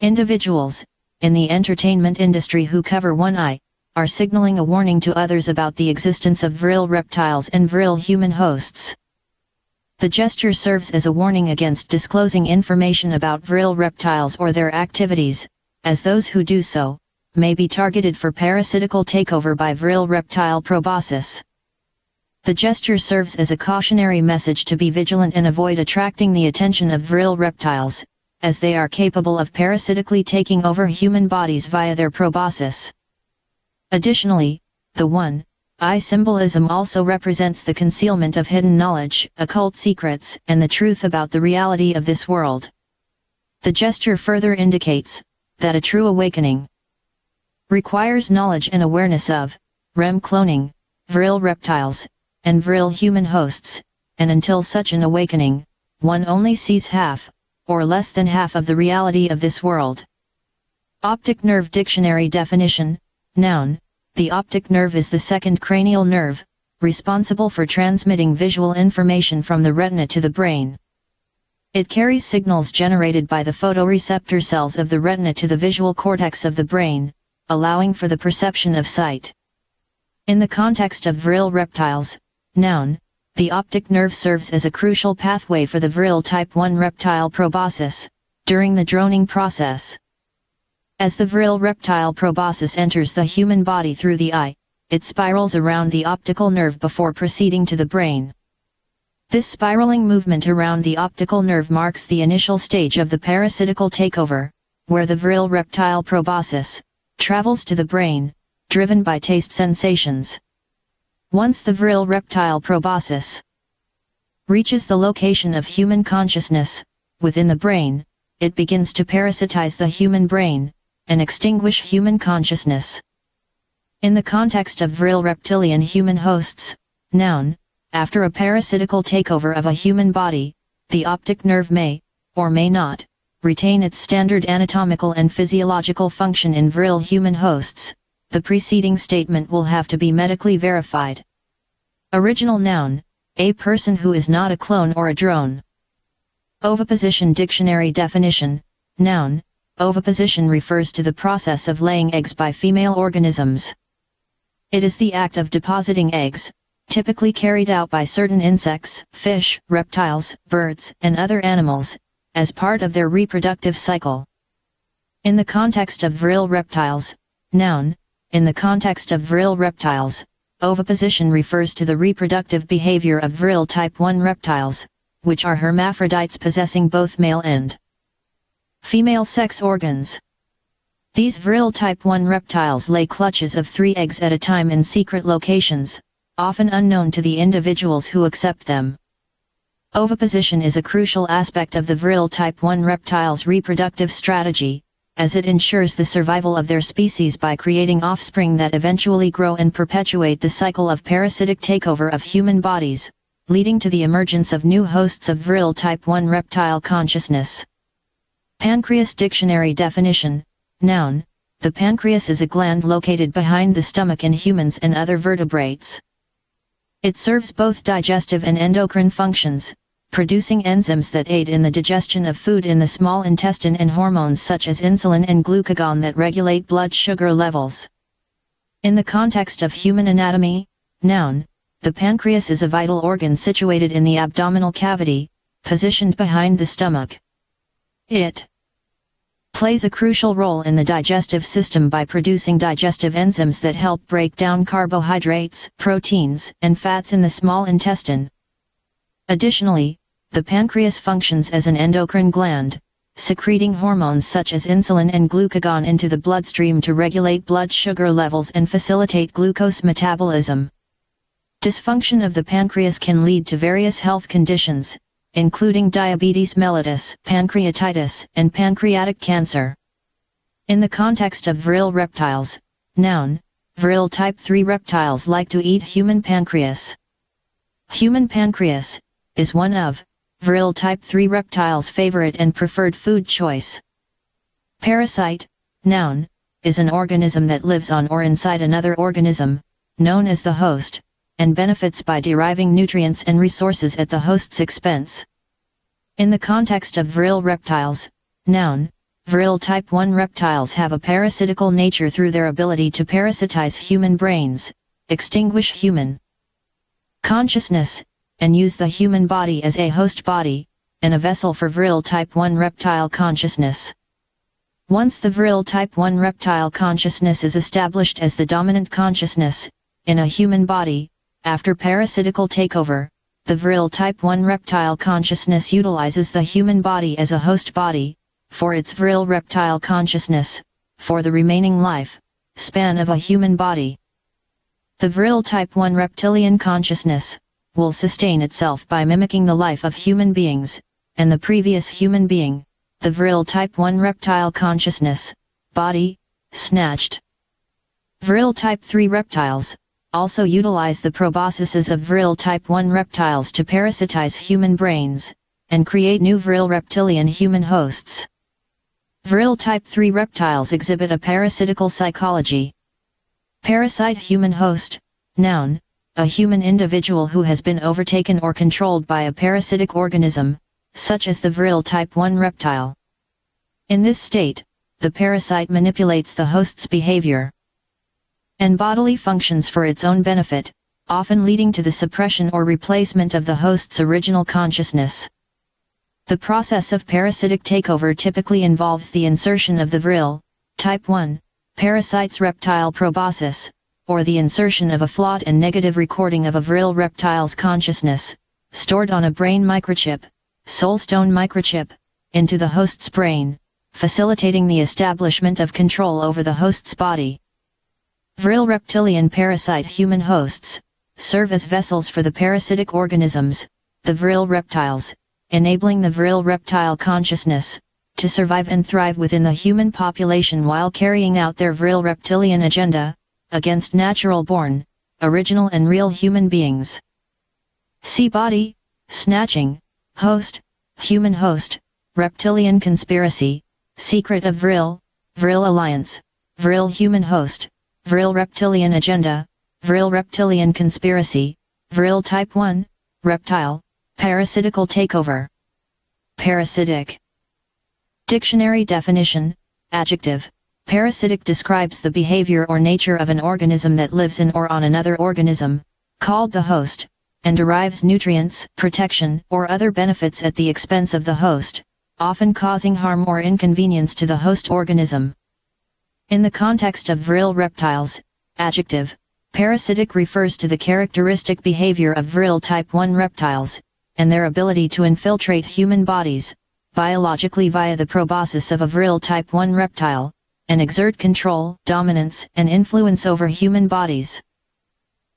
Individuals, in the entertainment industry who cover one eye, are signaling a warning to others about the existence of Vril reptiles and Vril human hosts. The gesture serves as a warning against disclosing information about Vril reptiles or their activities, as those who do so, may be targeted for parasitical takeover by Vril reptile proboscis. The gesture serves as a cautionary message to be vigilant and avoid attracting the attention of Vril reptiles, as they are capable of parasitically taking over human bodies via their proboscis. Additionally, the one eye symbolism also represents the concealment of hidden knowledge, occult secrets, and the truth about the reality of this world. The gesture further indicates that a true awakening requires knowledge and awareness of REM cloning, Vril reptiles, and Vril human hosts, and until such an awakening, one only sees half, or less than half of the reality of this world. Optic nerve dictionary definition, noun. The optic nerve is the second cranial nerve, responsible for transmitting visual information from the retina to the brain. It carries signals generated by the photoreceptor cells of the retina to the visual cortex of the brain, allowing for the perception of sight. In the context of Vril reptiles, noun, the optic nerve serves as a crucial pathway for the Vril type 1 reptile proboscis, during the droning process. As the Vril reptile proboscis enters the human body through the eye, it spirals around the optical nerve before proceeding to the brain. This spiraling movement around the optical nerve marks the initial stage of the parasitical takeover, where the Vril reptile proboscis travels to the brain, driven by taste sensations. Once the Vril reptile proboscis reaches the location of human consciousness, within the brain, it begins to parasitize the human brain, and extinguish human consciousness. In the context of Vril reptilian human hosts, noun, after a parasitical takeover of a human body, the optic nerve may, or may not, retain its standard anatomical and physiological function in Vril human hosts. The preceding statement will have to be medically verified. Original noun, a person who is not a clone or a drone. Oviposition dictionary definition, noun, oviposition refers to the process of laying eggs by female organisms. It is the act of depositing eggs, typically carried out by certain insects, fish, reptiles, birds, and other animals, as part of their reproductive cycle. In the context of Vril reptiles, noun, in the context of Vril reptiles, oviposition refers to the reproductive behavior of Vril type 1 reptiles, which are hermaphrodites possessing both male and female sex organs. These Vril type 1 reptiles lay clutches of 3 eggs at a time in secret locations, often unknown to the individuals who accept them. Oviposition is a crucial aspect of the Vril type 1 reptiles' reproductive strategy, as it ensures the survival of their species by creating offspring that eventually grow and perpetuate the cycle of parasitic takeover of human bodies, leading to the emergence of new hosts of Vril type 1 reptile consciousness. Pancreas dictionary definition, noun, the pancreas is a gland located behind the stomach in humans and other vertebrates. It serves both digestive and endocrine functions, producing enzymes that aid in the digestion of food in the small intestine and hormones such as insulin and glucagon that regulate blood sugar levels. In the context of human anatomy, noun, the pancreas is a vital organ situated in the abdominal cavity, positioned behind the stomach. It plays a crucial role in the digestive system by producing digestive enzymes that help break down carbohydrates, proteins, and fats in the small intestine. Additionally, the pancreas functions as an endocrine gland, secreting hormones such as insulin and glucagon into the bloodstream to regulate blood sugar levels and facilitate glucose metabolism. Dysfunction of the pancreas can lead to various health conditions, including diabetes mellitus, pancreatitis, and pancreatic cancer. In the context of Vril reptiles, noun, Vril type 3 reptiles like to eat human pancreas. Human pancreas is one of Vril type 3 reptiles' favorite and preferred food choice. Parasite, noun, is an organism that lives on or inside another organism, known as the host, and benefits by deriving nutrients and resources at the host's expense. In the context of Vril reptiles, noun, Vril type 1 reptiles have a parasitical nature through their ability to parasitize human brains, extinguish human consciousness, and use the human body as a host body, and a vessel for Vril type 1 reptile consciousness. Once the Vril type 1 reptile consciousness is established as the dominant consciousness in a human body, after parasitical takeover, the Vril type 1 reptile consciousness utilizes the human body as a host body for its Vril reptile consciousness for the remaining life span of a human body. The Vril type 1 reptilian consciousness will sustain itself by mimicking the life of human beings, and the previous human being, the Vril type 1 reptile consciousness, body, snatched. Vril type 3 reptiles also utilize the proboscises of Vril type 1 reptiles to parasitize human brains, and create new Vril reptilian human hosts. Vril type 3 reptiles exhibit a parasitical psychology. Parasite human host, noun, a human individual who has been overtaken or controlled by a parasitic organism, such as the Vril type 1 reptile. In this state, the parasite manipulates the host's behavior and bodily functions for its own benefit, often leading to the suppression or replacement of the host's original consciousness. The process of parasitic takeover typically involves the insertion of the Vril type 1 parasite's reptile proboscis, or the insertion of a flawed and negative recording of a Vril reptile's consciousness, stored on a brain microchip, soulstone microchip, into the host's brain, facilitating the establishment of control over the host's body. Vril reptilian parasite human hosts serve as vessels for the parasitic organisms, the Vril reptiles, enabling the Vril reptile consciousness to survive and thrive within the human population while carrying out their Vril reptilian agenda against natural-born, original and real human beings. See body, snatching, host, human host, reptilian conspiracy, secret of Vril, Vril alliance, Vril human host, Vril reptilian agenda, Vril reptilian conspiracy, Vril type 1, reptile, parasitical takeover. Parasitic. Dictionary definition, adjective. Parasitic describes the behavior or nature of an organism that lives in or on another organism, called the host, and derives nutrients, protection, or other benefits at the expense of the host, often causing harm or inconvenience to the host organism. In the context of Vril reptiles, adjective, parasitic refers to the characteristic behavior of Vril type 1 reptiles, and their ability to infiltrate human bodies, biologically via the proboscis of a Vril type 1 reptile, and exert control, dominance, and influence over human bodies.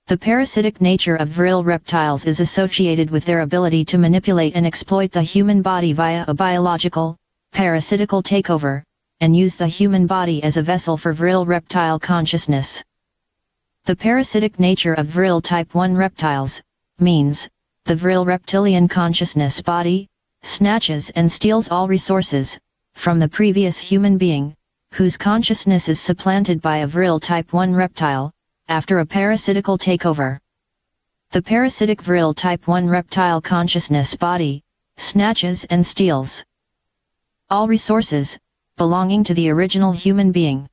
The parasitic nature of Vril reptiles is associated with their ability to manipulate and exploit the human body via a biological, parasitical takeover, and use the human body as a vessel for Vril reptile consciousness. The parasitic nature of Vril type 1 reptiles means the Vril reptilian consciousness body snatches and steals all resources from the previous human being, whose consciousness is supplanted by a Vril type 1 reptile, after a parasitical takeover. The parasitic Vril type 1 reptile consciousness body snatches and steals all resources belonging to the original human being.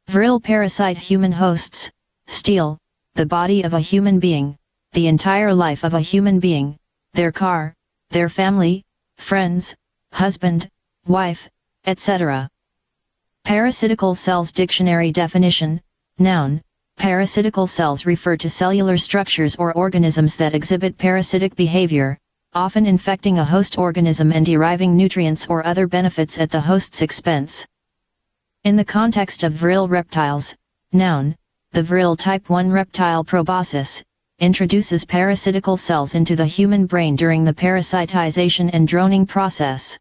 Vril parasite human hosts steal the body of a human being, the entire life of a human being, their car, their family, friends, husband, wife, etc. Parasitical cells dictionary definition, noun. Parasitical cells refer to cellular structures or organisms that exhibit parasitic behavior, often infecting a host organism and deriving nutrients or other benefits at the host's expense. In the context of Vril reptiles, noun, the Vril type 1 reptile proboscis introduces parasitical cells into the human brain during the parasitization and droning process.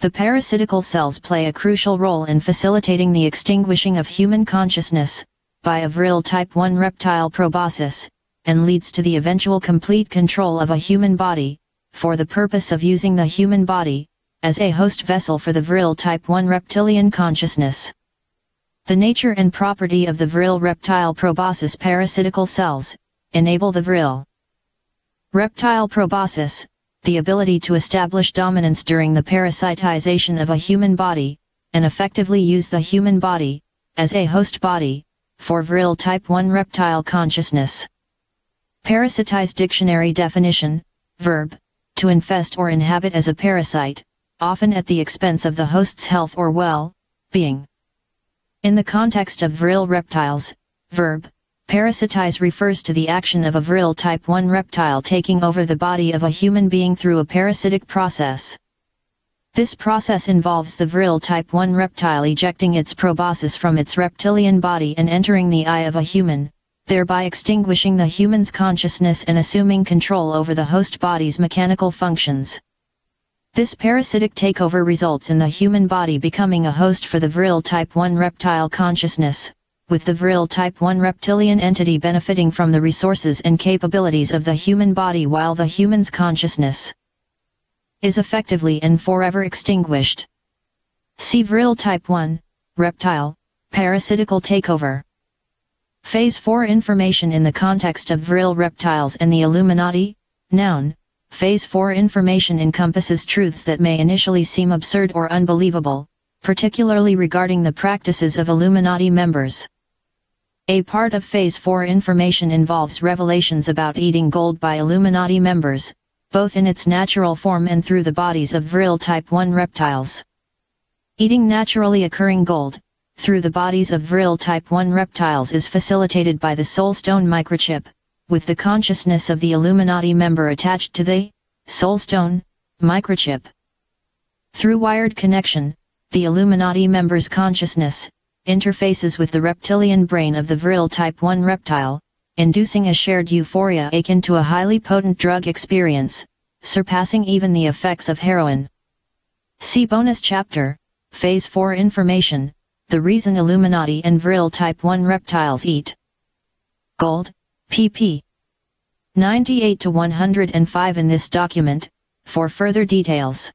The parasitical cells play a crucial role in facilitating the extinguishing of human consciousness by a Vril type 1 reptile proboscis, and leads to the eventual complete control of a human body, for the purpose of using the human body as a host vessel for the Vril type 1 reptilian consciousness. The nature and property of the Vril reptile proboscis parasitical cells enable the Vril reptile proboscis the ability to establish dominance during the parasitization of a human body, and effectively use the human body as a host body for Vril type 1 reptile consciousness. Parasitize dictionary definition, verb, to infest or inhabit as a parasite, often at the expense of the host's health or well-being. In the context of Vril reptiles, verb, parasitize refers to the action of a Vril type 1 reptile taking over the body of a human being through a parasitic process. This process involves the Vril type 1 reptile ejecting its proboscis from its reptilian body and entering the eye of a human, thereby extinguishing the human's consciousness and assuming control over the host body's mechanical functions. This parasitic takeover results in the human body becoming a host for the Vril type 1 reptile consciousness, with the Vril type 1 reptilian entity benefiting from the resources and capabilities of the human body while the human's consciousness is effectively and forever extinguished. See Vril type 1, reptile, parasitical takeover. Phase 4 information in the context of Vril reptiles and the Illuminati, noun. Phase 4 information encompasses truths that may initially seem absurd or unbelievable, particularly regarding the practices of Illuminati members. A part of Phase 4 information involves revelations about eating gold by Illuminati members, both in its natural form and through the bodies of Vril type 1 reptiles. Eating naturally occurring gold through the bodies of Vril type 1 reptiles is facilitated by the soulstone microchip, with the consciousness of the Illuminati member attached to the soulstone microchip. Through wired connection, the Illuminati member's consciousness interfaces with the reptilian brain of the Vril type 1 reptile, inducing a shared euphoria akin to a highly potent drug experience, surpassing even the effects of heroin. See bonus chapter, Phase 4 information, the reason Illuminati and Vril type 1 reptiles eat gold, pp. 98 to 105 in this document, for further details.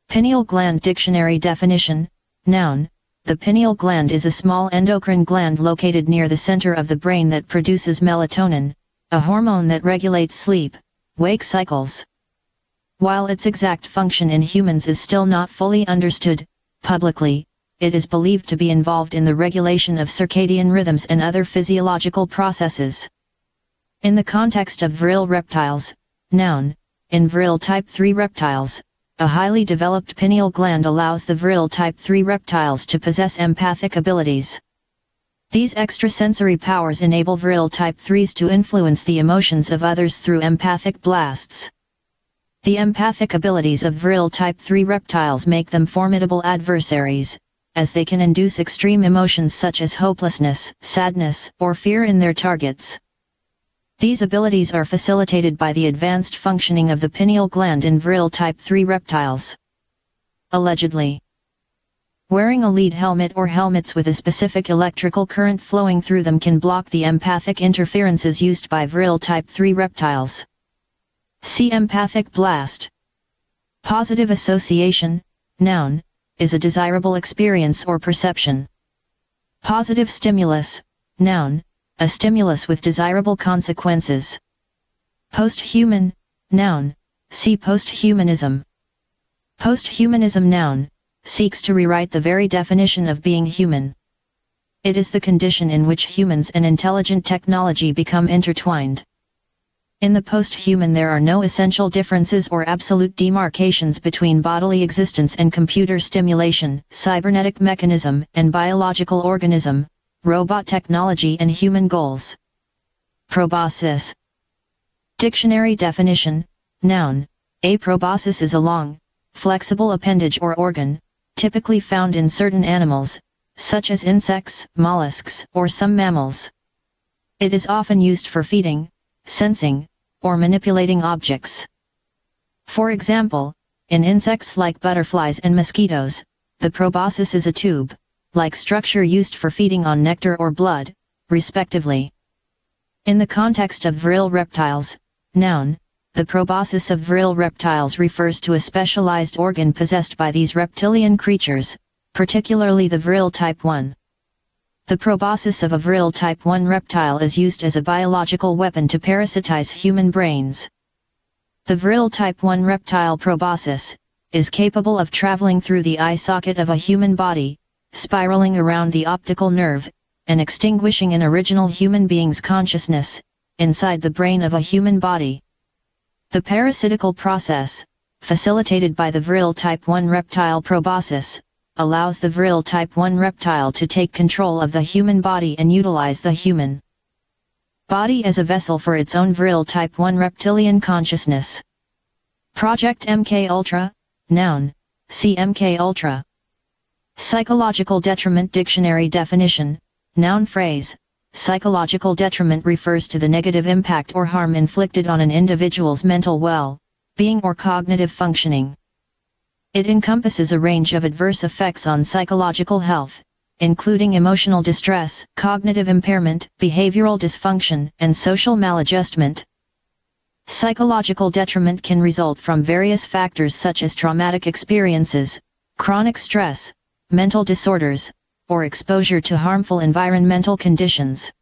Pineal gland dictionary definition, noun. The pineal gland is a small endocrine gland located near the center of the brain that produces melatonin, a hormone that regulates sleep-wake cycles. While its exact function in humans is still not fully understood, publicly, it is believed to be involved in the regulation of circadian rhythms and other physiological processes. In the context of Vril reptiles, noun, in Vril type 3 reptiles, a highly developed pineal gland allows the Vril type 3 reptiles to possess empathic abilities. These extrasensory powers enable Vril type 3s to influence the emotions of others through empathic blasts. The empathic abilities of Vril type 3 reptiles make them formidable adversaries, as they can induce extreme emotions such as hopelessness, sadness, or fear in their targets. These abilities are facilitated by the advanced functioning of the pineal gland in Vril type 3 reptiles. Allegedly, wearing a lead helmet or helmets with a specific electrical current flowing through them can block the empathic interferences used by Vril type 3 reptiles. See empathic blast. Positive association, noun, is a desirable experience or perception. Positive stimulus, noun, a stimulus with desirable consequences. Posthuman, noun, see posthumanism. Posthumanism, noun, seeks to rewrite the very definition of being human. It is the condition in which humans and intelligent technology become intertwined. In the post-human there are no essential differences or absolute demarcations between bodily existence and computer stimulation, cybernetic mechanism and biological organism, robot technology and human goals. Proboscis. Dictionary definition, noun. A proboscis is a long, flexible appendage or organ, typically found in certain animals, such as insects, mollusks, or some mammals. It is often used for feeding, sensing, or manipulating objects. For example, in insects like butterflies and mosquitoes, the proboscis is a tube-like structure used for feeding on nectar or blood, respectively. In the context of Vril reptiles, noun, the proboscis of Vril reptiles refers to a specialized organ possessed by these reptilian creatures, particularly the Vril type 1. The proboscis of a Vril type 1 reptile is used as a biological weapon to parasitize human brains. The Vril type 1 reptile proboscis is capable of traveling through the eye socket of a human body, spiraling around the optical nerve, and extinguishing an original human being's consciousness inside the brain of a human body. The parasitical process, facilitated by the Vril type 1 reptile proboscis, allows the Vril type 1 reptile to take control of the human body and utilize the human body as a vessel for its own Vril type 1 reptilian consciousness. Project MK Ultra, noun, see MK Ultra. Psychological detriment dictionary definition, noun phrase. Psychological detriment refers to the negative impact or harm inflicted on an individual's mental well-being or cognitive functioning. It encompasses a range of adverse effects on psychological health, including emotional distress, cognitive impairment, behavioral dysfunction, and social maladjustment. Psychological detriment can result from various factors such as traumatic experiences, chronic stress, mental disorders, or exposure to harmful environmental conditions.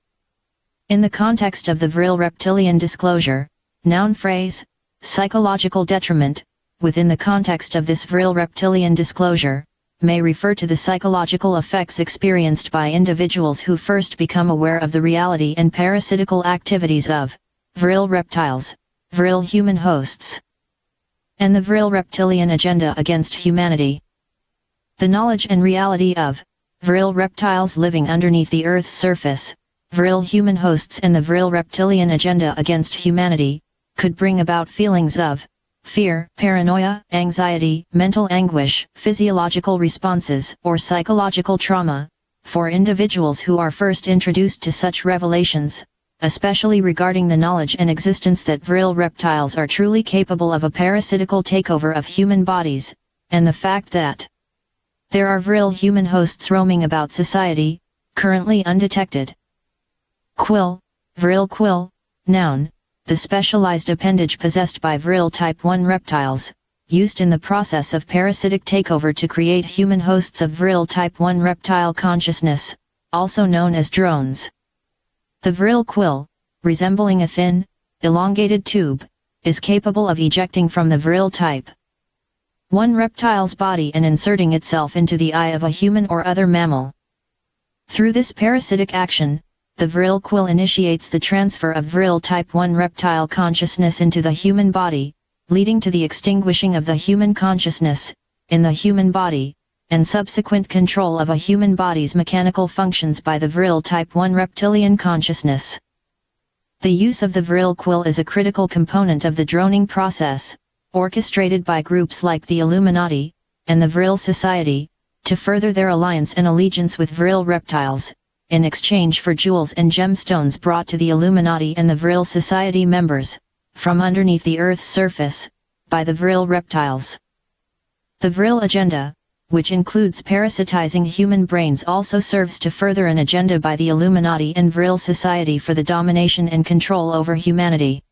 In the context of the Vril reptilian disclosure, noun phrase, psychological detriment, within the context of this Vril reptilian disclosure, may refer to the psychological effects experienced by individuals who first become aware of the reality and parasitical activities of Vril reptiles, Vril human hosts, and the Vril reptilian agenda against humanity. The knowledge and reality of Vril reptiles living underneath the Earth's surface, Vril human hosts and the Vril reptilian agenda against humanity, could bring about feelings of fear, paranoia, anxiety, mental anguish, physiological responses, or psychological trauma, for individuals who are first introduced to such revelations, especially regarding the knowledge and existence that Vril reptiles are truly capable of a parasitical takeover of human bodies, and the fact that there are Vril human hosts roaming about society, currently undetected. Quill, Vril quill, noun, the specialized appendage possessed by Vril type 1 reptiles, used in the process of parasitic takeover to create human hosts of Vril type 1 reptile consciousness, also known as drones. The Vril quill, resembling a thin, elongated tube, is capable of ejecting from the Vril type 1 reptile's body and inserting itself into the eye of a human or other mammal. Through this parasitic action, the Vril quill initiates the transfer of Vril type 1 reptile consciousness into the human body, leading to the extinguishing of the human consciousness in the human body, and subsequent control of a human body's mechanical functions by the Vril type 1 reptilian consciousness. The use of the Vril quill is a critical component of the droning process, orchestrated by groups like the Illuminati and the Vril Society, to further their alliance and allegiance with Vril reptiles, in exchange for jewels and gemstones brought to the Illuminati and the Vril Society members, from underneath the Earth's surface, by the Vril reptiles. The Vril agenda, which includes parasitizing human brains, also serves to further an agenda by the Illuminati and Vril Society for the domination and control over humanity.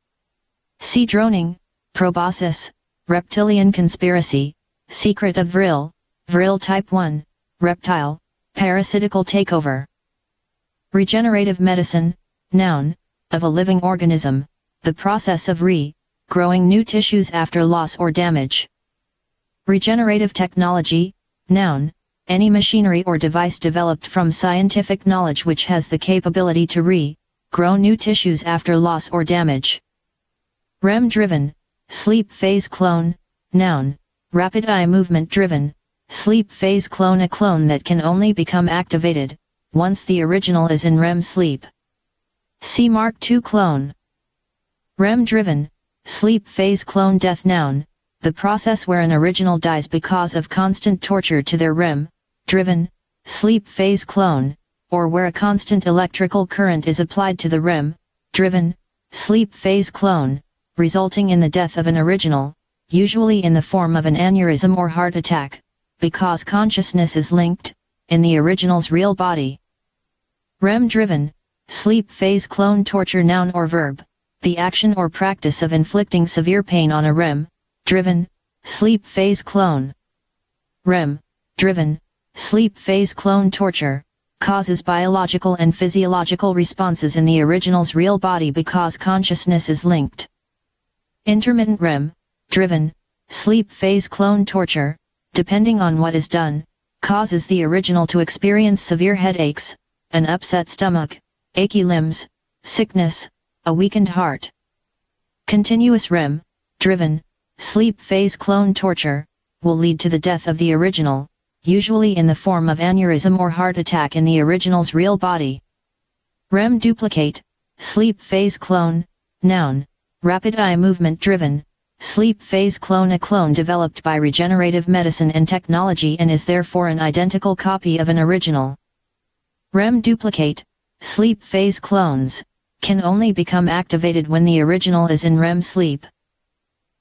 See droning, proboscis, reptilian conspiracy, secret of Vril, Vril type 1, reptile, parasitical takeover. Regenerative medicine, noun, of a living organism, the process of growing new tissues after loss or damage. Regenerative technology, noun, any machinery or device developed from scientific knowledge which has the capability to grow new tissues after loss or damage. REM-driven, sleep phase clone, noun, rapid eye movement driven, sleep phase clone. A clone that can only become activated once the original is in REM sleep. See Mark II clone. REM-driven, sleep phase clone death. Noun, the process where an original dies because of constant torture to their REM-driven, sleep phase clone, or where a constant electrical current is applied to the REM-driven, sleep phase clone, resulting in the death of an original, usually in the form of an aneurysm or heart attack, because consciousness is linked, in the original's real body. REM-driven, sleep phase clone torture. Noun or verb, the action or practice of inflicting severe pain on a REM-driven, sleep phase clone. REM-driven, sleep phase clone torture causes biological and physiological responses in the original's real body because consciousness is linked. Intermittent REM-driven, sleep phase clone torture, depending on what is done, causes the original to experience severe headaches, an upset stomach, achy limbs, sickness, a weakened heart. Continuous REM-driven, sleep phase clone torture, will lead to the death of the original, usually in the form of aneurysm or heart attack in the original's real body. REM duplicate, sleep phase clone, noun, rapid eye movement driven, sleep phase clone. A clone developed by regenerative medicine and technology and is therefore an identical copy of an original. REM duplicate, sleep phase clones, can only become activated when the original is in REM sleep.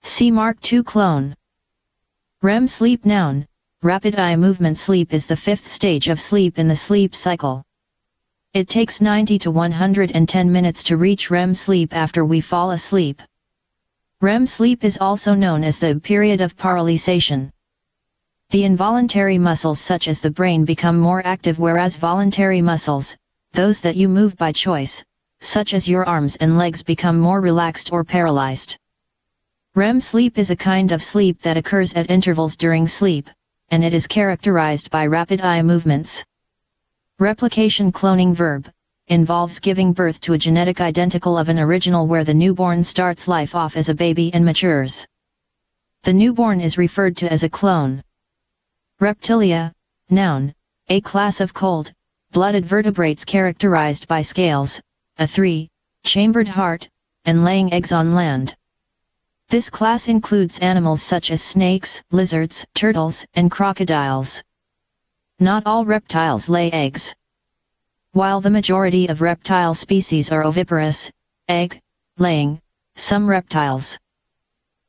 See Mark II clone. REM sleep. Noun, rapid eye movement sleep is the fifth stage of sleep in the sleep cycle. It takes 90 to 110 minutes to reach REM sleep after we fall asleep. REM sleep is also known as the period of paralysation. The involuntary muscles such as the brain become more active, whereas voluntary muscles, those that you move by choice, such as your arms and legs, become more relaxed or paralyzed. REM sleep is a kind of sleep that occurs at intervals during sleep, and it is characterized by rapid eye movements. Replication cloning verb, involves giving birth to a genetic identical of an original where the newborn starts life off as a baby and matures. The newborn is referred to as a clone. Reptilia, noun, a class of cold-blooded vertebrates characterized by scales, a three-chambered heart, and laying eggs on land. This class includes animals such as snakes, lizards, turtles, and crocodiles. Not all reptiles lay eggs. While the majority of reptile species are oviparous, egg-laying, some reptiles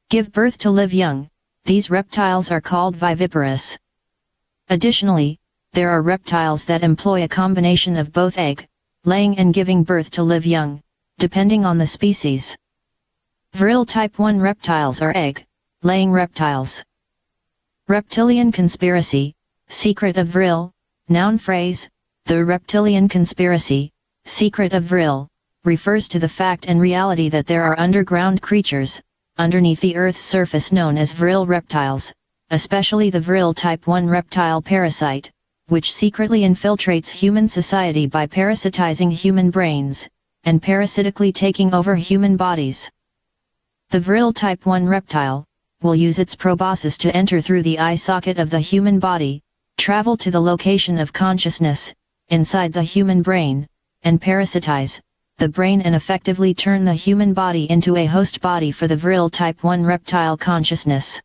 give birth to live young. These reptiles are called viviparous. Additionally, there are reptiles that employ a combination of both egg-laying and giving birth to live young, depending on the species. Vril type 1 reptiles are egg-laying reptiles. Reptilian conspiracy, secret of Vril, noun phrase, the reptilian conspiracy, secret of Vril, refers to the fact and reality that there are underground creatures, underneath the Earth's surface known as Vril reptiles, especially the Vril type 1 reptile parasite, which secretly infiltrates human society by parasitizing human brains, and parasitically taking over human bodies. The Vril type 1 reptile will use its proboscis to enter through the eye socket of the human body, travel to the location of consciousness, inside the human brain, and parasitize the brain and effectively turn the human body into a host body for the Vril type 1 reptile consciousness.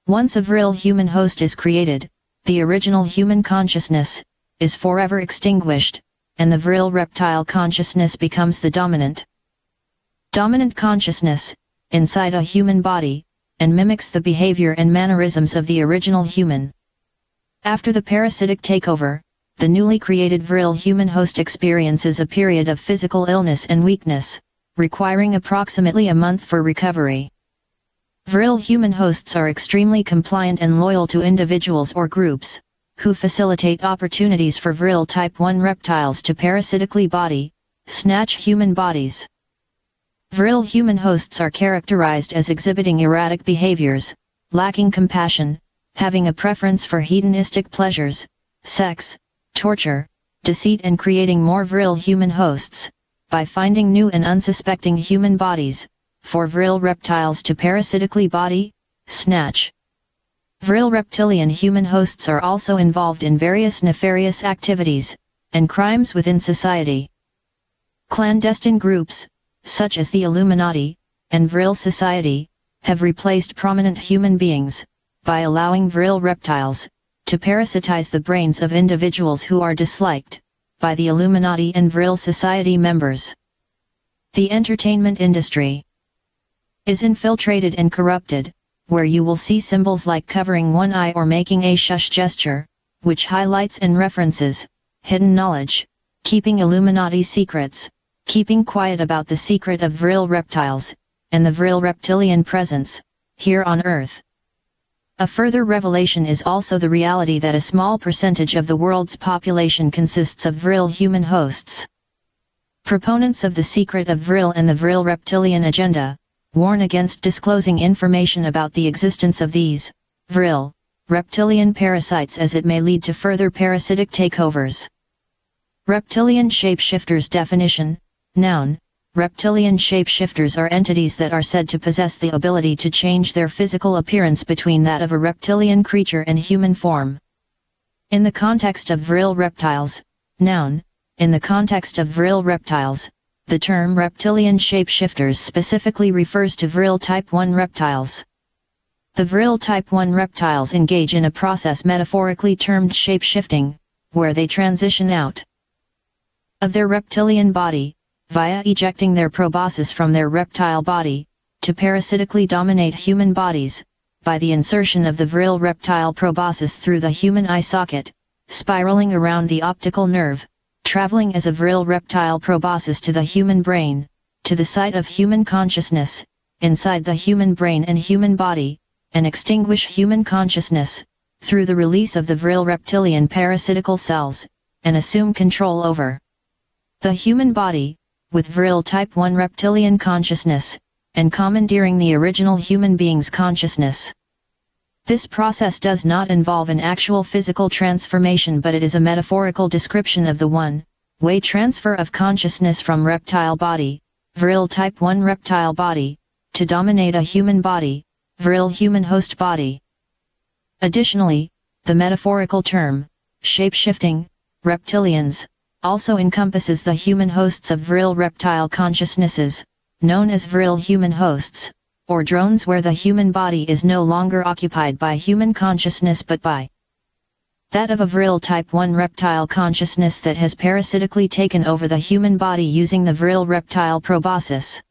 Once a Vril human host is created, the original human consciousness is forever extinguished, and the Vril reptile consciousness becomes the dominant consciousness inside a human body, and mimics the behavior and mannerisms of the original human. After the parasitic takeover, the newly created Vril human host experiences a period of physical illness and weakness, requiring approximately a month for recovery. Vril human hosts are extremely compliant and loyal to individuals or groups, who facilitate opportunities for Vril type 1 reptiles to parasitically body-snatch human bodies. Vril human hosts are characterized as exhibiting erratic behaviors, lacking compassion, having a preference for hedonistic pleasures, sex, torture, deceit, and creating more Vril human hosts, by finding new and unsuspecting human bodies, for Vril reptiles to parasitically body-snatch. Vril reptilian human hosts are also involved in various nefarious activities and crimes within society. Clandestine groups, such as the Illuminati and Vril Society, have replaced prominent human beings by allowing Vril reptiles to parasitize the brains of individuals who are disliked by the Illuminati and Vril Society members. The entertainment industry is infiltrated and corrupted, where you will see symbols like covering one eye or making a shush gesture, which highlights and references hidden knowledge, keeping Illuminati secrets, keeping quiet about the secret of Vril reptiles, and the Vril reptilian presence here on Earth. A further revelation is also the reality that a small percentage of the world's population consists of Vril human hosts. Proponents of the secret of Vril and the Vril reptilian agenda warn against disclosing information about the existence of these Vril reptilian parasites, as it may lead to further parasitic takeovers. Reptilian shapeshifters definition. Noun. Reptilian shapeshifters are entities that are said to possess the ability to change their physical appearance between that of a reptilian creature and human form. In the context of Vril reptiles. Noun. In the context of Vril reptiles, the term reptilian shapeshifters specifically refers to Vril type 1 reptiles. The Vril type 1 reptiles engage in a process metaphorically termed shapeshifting, where they transition out of their reptilian body, via ejecting their proboscis from their reptile body, to parasitically dominate human bodies, by the insertion of the Vril reptile proboscis through the human eye socket, spiraling around the optical nerve, traveling as a Vril reptile proboscis to the human brain, to the site of human consciousness, inside the human brain and human body, and extinguish human consciousness, through the release of the Vril reptilian parasitical cells, and assume control over the human body, with Vril type 1 reptilian consciousness, and commandeering the original human being's consciousness. This process does not involve an actual physical transformation, but it is a metaphorical description of the one-way transfer of consciousness from reptile body, Vril type 1 reptile body, to dominate a human body, Vril human host body. Additionally, the metaphorical term, shapeshifting, reptilians, also encompasses the human hosts of Vril reptile consciousnesses, known as Vril human hosts, or drones, where the human body is no longer occupied by human consciousness but by that of a Vril type 1 reptile consciousness that has parasitically taken over the human body using the Vril reptile proboscis.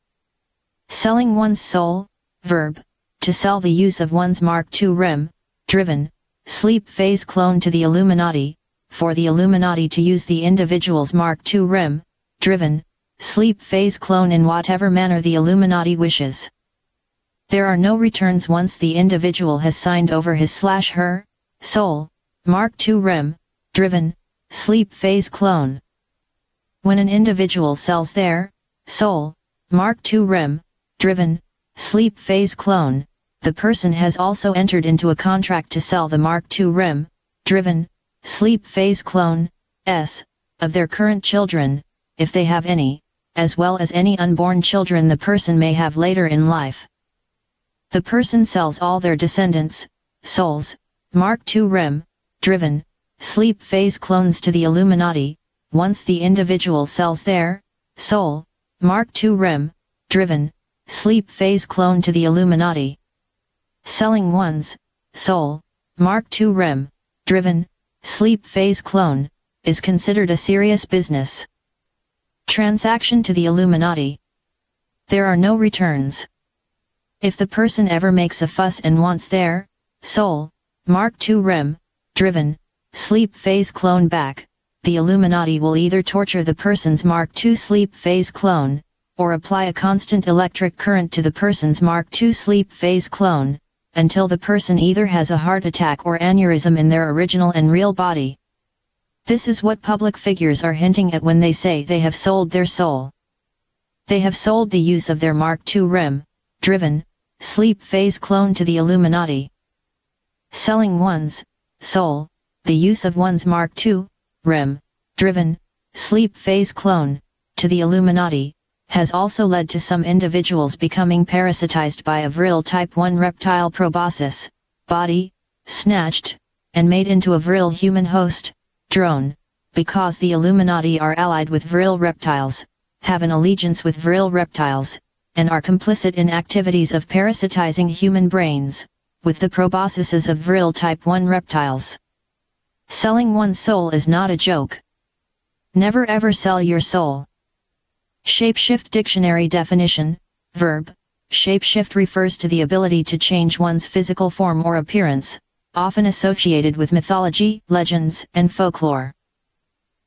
Selling one's soul, verb, to sell the use of one's Mark II REM, driven, sleep phase clone to the Illuminati, for the Illuminati to use the individual's Mark II REM, driven, sleep phase clone in whatever manner the Illuminati wishes. There are no returns once the individual has signed over his/her soul, Mark II REM, driven, sleep phase clone. When an individual sells their soul, Mark II REM, driven, sleep phase clone, the person has also entered into a contract to sell the Mark II REM, driven, sleep phase clone, of their current children, if they have any, as well as any unborn children the person may have later in life. The person sells all their descendants, souls, Mark II REM, driven, sleep phase clones to the Illuminati. Once the individual sells their soul, Mark II REM, driven, sleep phase clone to the Illuminati. Selling one's soul, Mark II REM, driven, sleep phase clone, is considered a serious business transaction to the Illuminati. There are no returns. If the person ever makes a fuss and wants their soul, Mark II REM, driven, sleep phase clone back, the Illuminati will either torture the person's Mark II sleep phase clone, or apply a constant electric current to the person's Mark II sleep phase clone, until the person either has a heart attack or aneurysm in their original and real body. This is what public figures are hinting at when they say they have sold their soul. They have sold the use of their Mark II REM, driven, sleep phase clone to the Illuminati. Selling one's soul, the use of one's Mark II REM, driven, sleep phase clone, to the Illuminati, has also led to some individuals becoming parasitized by a Vril type 1 reptile proboscis, body, snatched, and made into a Vril human host, drone, because the Illuminati are allied with Vril reptiles, have an allegiance with Vril reptiles, and are complicit in activities of parasitizing human brains, with the proboscises of Vril type 1 reptiles. Selling one's soul is not a joke. Never ever sell your soul. Shapeshift dictionary definition, verb, shapeshift refers to the ability to change one's physical form or appearance, often associated with mythology, legends, and folklore.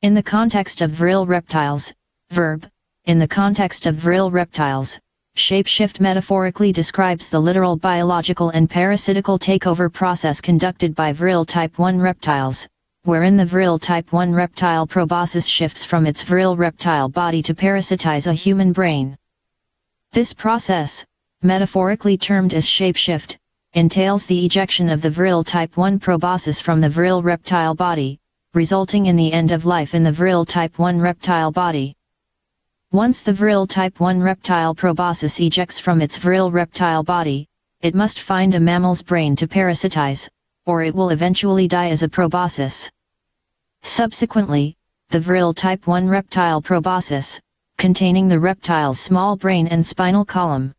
In the context of Vril reptiles, verb, in the context of Vril reptiles, shapeshift metaphorically describes the literal biological and parasitical takeover process conducted by Vril type 1 reptiles, wherein the Vril type 1 reptile proboscis shifts from its Vril reptile body to parasitize a human brain. This process, metaphorically termed as shapeshift, entails the ejection of the Vril type 1 proboscis from the Vril reptile body, resulting in the end of life in the Vril type 1 reptile body. Once the Vril type 1 reptile proboscis ejects from its Vril reptile body, it must find a mammal's brain to parasitize, or it will eventually die as a proboscis. Subsequently, the Vril type 1 reptile proboscis, containing the reptile's small brain and spinal column,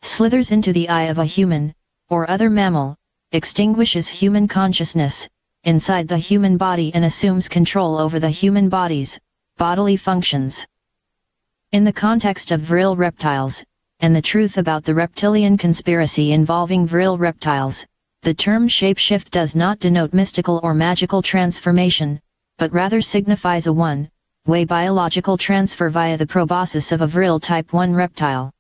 slithers into the eye of a human, or other mammal, extinguishes human consciousness, inside the human body and assumes control over the human body's bodily functions. In the context of Vril reptiles, and the truth about the reptilian conspiracy involving Vril reptiles, the term shapeshift does not denote mystical or magical transformation, but rather signifies a one-way biological transfer via the proboscis of a Vril type 1 reptile.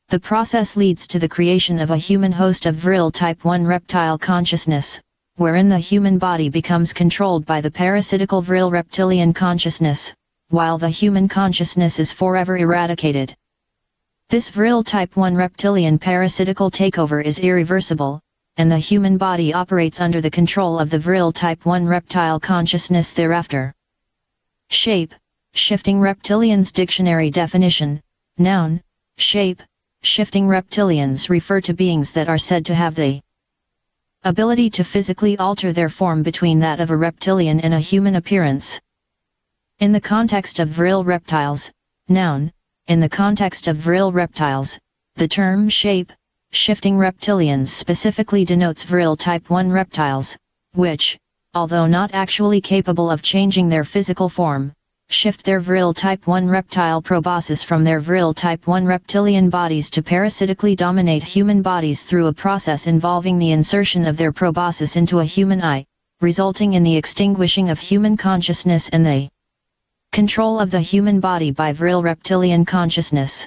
The process leads to the creation of a human host of Vril type 1 reptile consciousness, wherein the human body becomes controlled by the parasitical Vril reptilian consciousness, while the human consciousness is forever eradicated. This Vril type 1 reptilian parasitical takeover is irreversible, and the human body operates under the control of the Vril type 1 reptile consciousness thereafter. Shape-shifting reptilians dictionary definition, noun, shape-shifting reptilians refer to beings that are said to have the ability to physically alter their form between that of a reptilian and a human appearance. In the context of Vril reptiles, noun, in the context of Vril reptiles, the term shape-shifting reptilians specifically denotes Vril type 1 reptiles, which, although not actually capable of changing their physical form, shift their Vril type 1 reptile proboscis from their Vril type 1 reptilian bodies to parasitically dominate human bodies through a process involving the insertion of their proboscis into a human eye, resulting in the extinguishing of human consciousness and the control of the human body by Vril reptilian consciousness.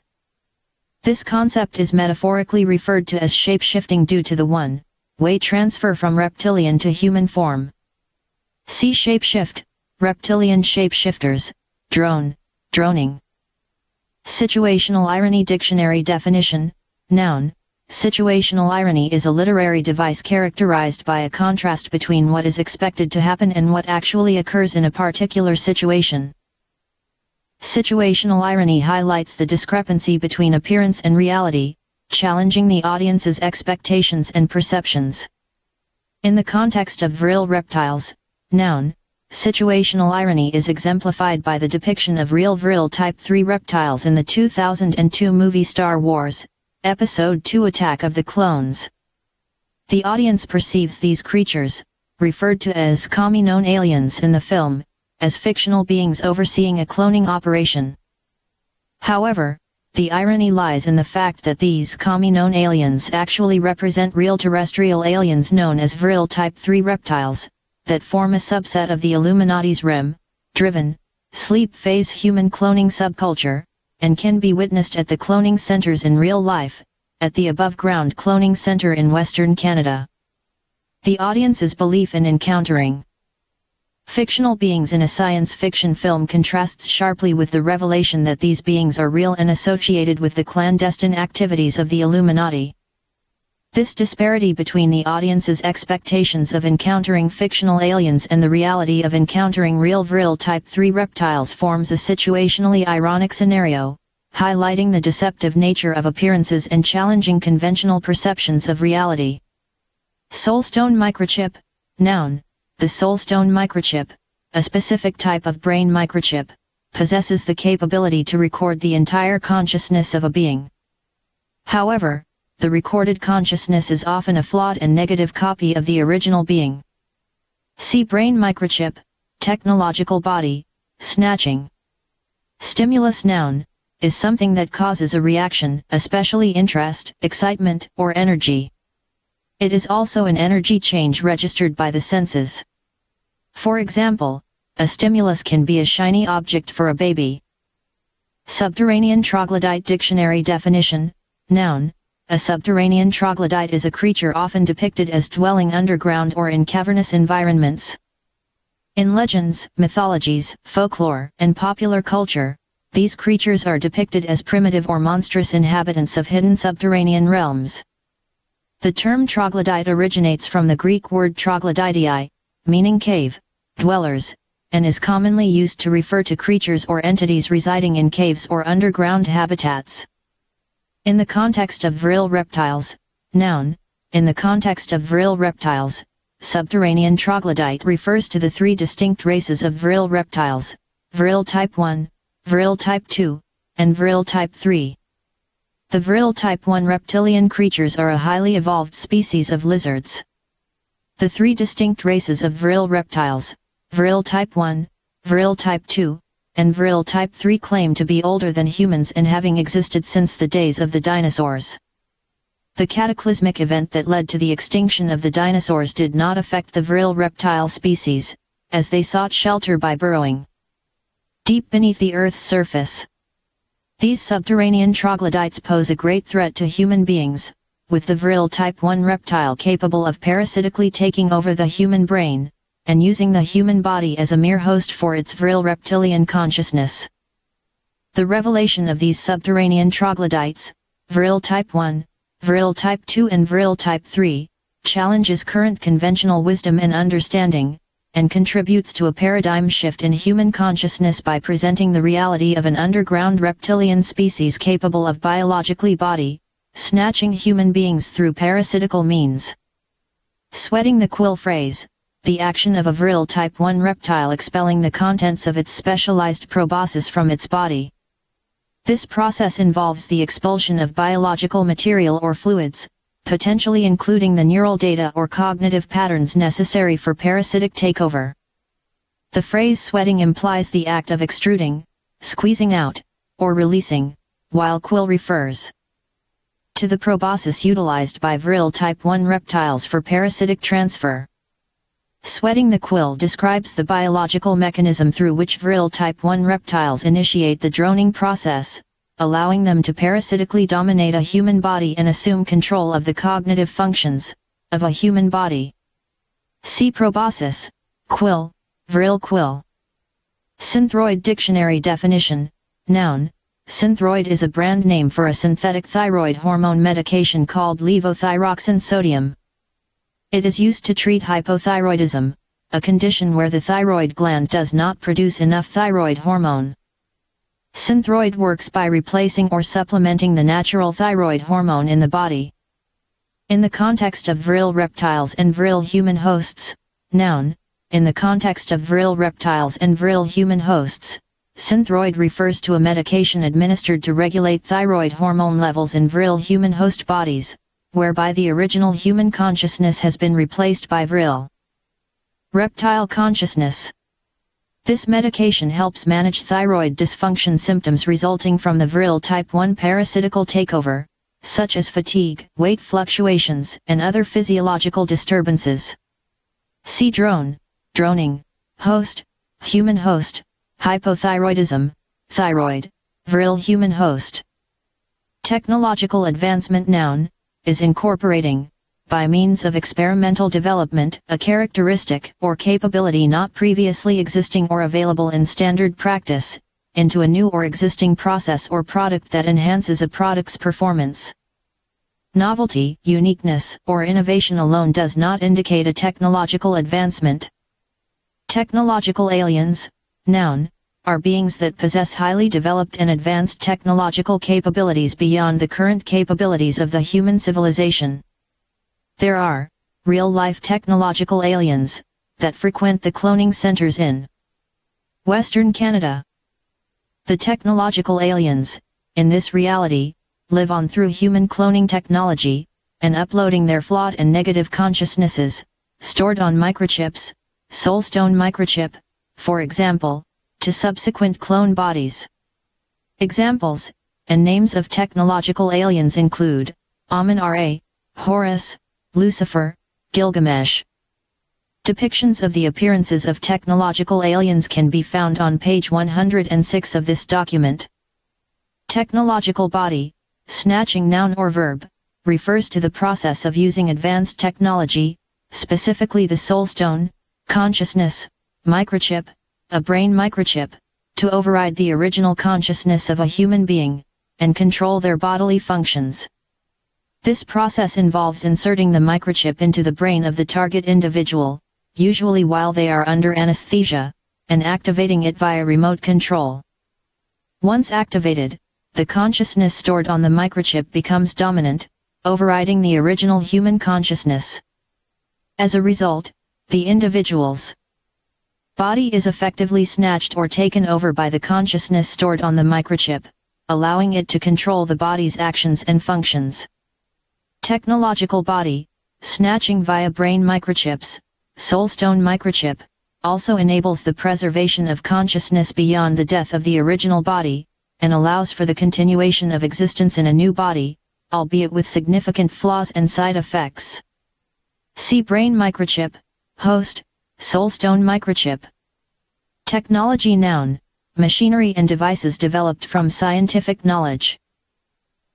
This concept is metaphorically referred to as shapeshifting due to the one-way transfer from reptilian to human form. See shapeshift, reptilian shapeshifters, droning. Situational irony dictionary definition, noun, situational irony is a literary device characterized by a contrast between what is expected to happen and what actually occurs in a particular situation. Situational irony highlights the discrepancy between appearance and reality, challenging the audience's expectations and perceptions. In the context of Vril reptiles, noun, situational irony is exemplified by the depiction of real Vril Type 3 reptiles in the 2002 movie Star Wars, Episode 2 Attack of the Clones. The audience perceives these creatures, referred to as commie-known aliens in the film, as fictional beings overseeing a cloning operation. However, the irony lies in the fact that these commie-known aliens actually represent real terrestrial aliens known as Vril Type 3 reptiles, that form a subset of the Illuminati's REM-driven, sleep phase human cloning subculture, and can be witnessed at the cloning centers in real life, at the above-ground cloning center in Western Canada. The audience's belief in encountering fictional beings in a science fiction film contrasts sharply with the revelation that these beings are real and associated with the clandestine activities of the Illuminati. This disparity between the audience's expectations of encountering fictional aliens and the reality of encountering real Vril Type 3 reptiles forms a situationally ironic scenario, highlighting the deceptive nature of appearances and challenging conventional perceptions of reality. Soulstone microchip, noun. The soulstone microchip, a specific type of brain microchip, possesses the capability to record the entire consciousness of a being. However, the recorded consciousness is often a flawed and negative copy of the original being. See brain microchip, technological body, snatching. Stimulus, noun, is something that causes a reaction, especially interest, excitement, or energy. It is also an energy change registered by the senses. For example, a stimulus can be a shiny object for a baby. Subterranean troglodyte dictionary definition, noun. A subterranean troglodyte is a creature often depicted as dwelling underground or in cavernous environments. In legends, mythologies, folklore, and popular culture, these creatures are depicted as primitive or monstrous inhabitants of hidden subterranean realms. The term troglodyte originates from the Greek word troglodytei, meaning cave dwellers, and is commonly used to refer to creatures or entities residing in caves or underground habitats. In the context of Vril reptiles, noun. In the context of Vril reptiles, subterranean troglodyte refers to the three distinct races of Vril reptiles: Vril type 1, Vril type 2, and Vril type 3. The Vril type 1 reptilian creatures are a highly evolved species of lizards. The three distinct races of Vril reptiles, Vril type 1, Vril type 2, and Vril type 3, claim to be older than humans and having existed since the days of the dinosaurs. The cataclysmic event that led to the extinction of the dinosaurs did not affect the Vril reptile species, as they sought shelter by burrowing deep beneath the Earth's surface. These subterranean troglodytes pose a great threat to human beings, with the Vril type 1 reptile capable of parasitically taking over the human brain, and using the human body as a mere host for its Vril reptilian consciousness. The revelation of these subterranean troglodytes, Vril type 1, Vril type 2 and Vril type 3, challenges current conventional wisdom and understanding, and contributes to a paradigm shift in human consciousness by presenting the reality of an underground reptilian species capable of biologically body-snatching human beings through parasitical means. Sweating the quill phrase, the action of a Vril type 1 reptile expelling the contents of its specialized proboscis from its body. This process involves the expulsion of biological material or fluids, potentially including the neural data or cognitive patterns necessary for parasitic takeover. The phrase sweating implies the act of extruding, squeezing out, or releasing, while quill refers to the proboscis utilized by Vril type 1 reptiles for parasitic transfer. Sweating the quill describes the biological mechanism through which Vril type 1 reptiles initiate the droning process, allowing them to parasitically dominate a human body and assume control of the cognitive functions of a human body. See proboscis, quill, Vril quill. Synthroid dictionary definition, noun. Synthroid is a brand name for a synthetic thyroid hormone medication called levothyroxine sodium. It is used to treat hypothyroidism, a condition where the thyroid gland does not produce enough thyroid hormone. Synthroid works by replacing or supplementing the natural thyroid hormone in the body. In the context of Vril reptiles and Vril human hosts, noun. In the context of Vril reptiles and Vril human hosts, Synthroid refers to a medication administered to regulate thyroid hormone levels in Vril human host bodies, whereby the original human consciousness has been replaced by Vril reptile consciousness. This medication helps manage thyroid dysfunction symptoms resulting from the Vril type 1 parasitical takeover, such as fatigue, weight fluctuations, and other physiological disturbances. See droning, host, human host, hypothyroidism, thyroid, Vril human host. Technological advancement, noun, is incorporating, by means of experimental development, a characteristic or capability not previously existing or available in standard practice, into a new or existing process or product that enhances a product's performance. Novelty, uniqueness, or innovation alone does not indicate a technological advancement. Technological aliens, noun, are beings that possess highly developed and advanced technological capabilities beyond the current capabilities of the human civilization. There are real-life technological aliens that frequent the cloning centers in Western Canada. The technological aliens, in this reality, live on through human cloning technology, and uploading their flawed and negative consciousnesses, stored on microchips, soulstone microchip, for example, to subsequent clone bodies. Examples, and names of technological aliens include Amun-Ra, Horus, Lucifer, Gilgamesh. Depictions of the appearances of technological aliens can be found on page 106 of this document. Technological body, snatching noun or verb, refers to the process of using advanced technology, specifically the soulstone, consciousness, microchip, a brain microchip, to override the original consciousness of a human being, and control their bodily functions. This process involves inserting the microchip into the brain of the target individual, usually while they are under anesthesia, and activating it via remote control. Once activated, the consciousness stored on the microchip becomes dominant, overriding the original human consciousness. As a result, the individual's body is effectively snatched or taken over by the consciousness stored on the microchip, allowing it to control the body's actions and functions. Technological body, snatching via brain microchips, soulstone microchip, also enables the preservation of consciousness beyond the death of the original body, and allows for the continuation of existence in a new body, albeit with significant flaws and side effects. See brain microchip, host, soulstone microchip. Technology noun, machinery and devices developed from scientific knowledge.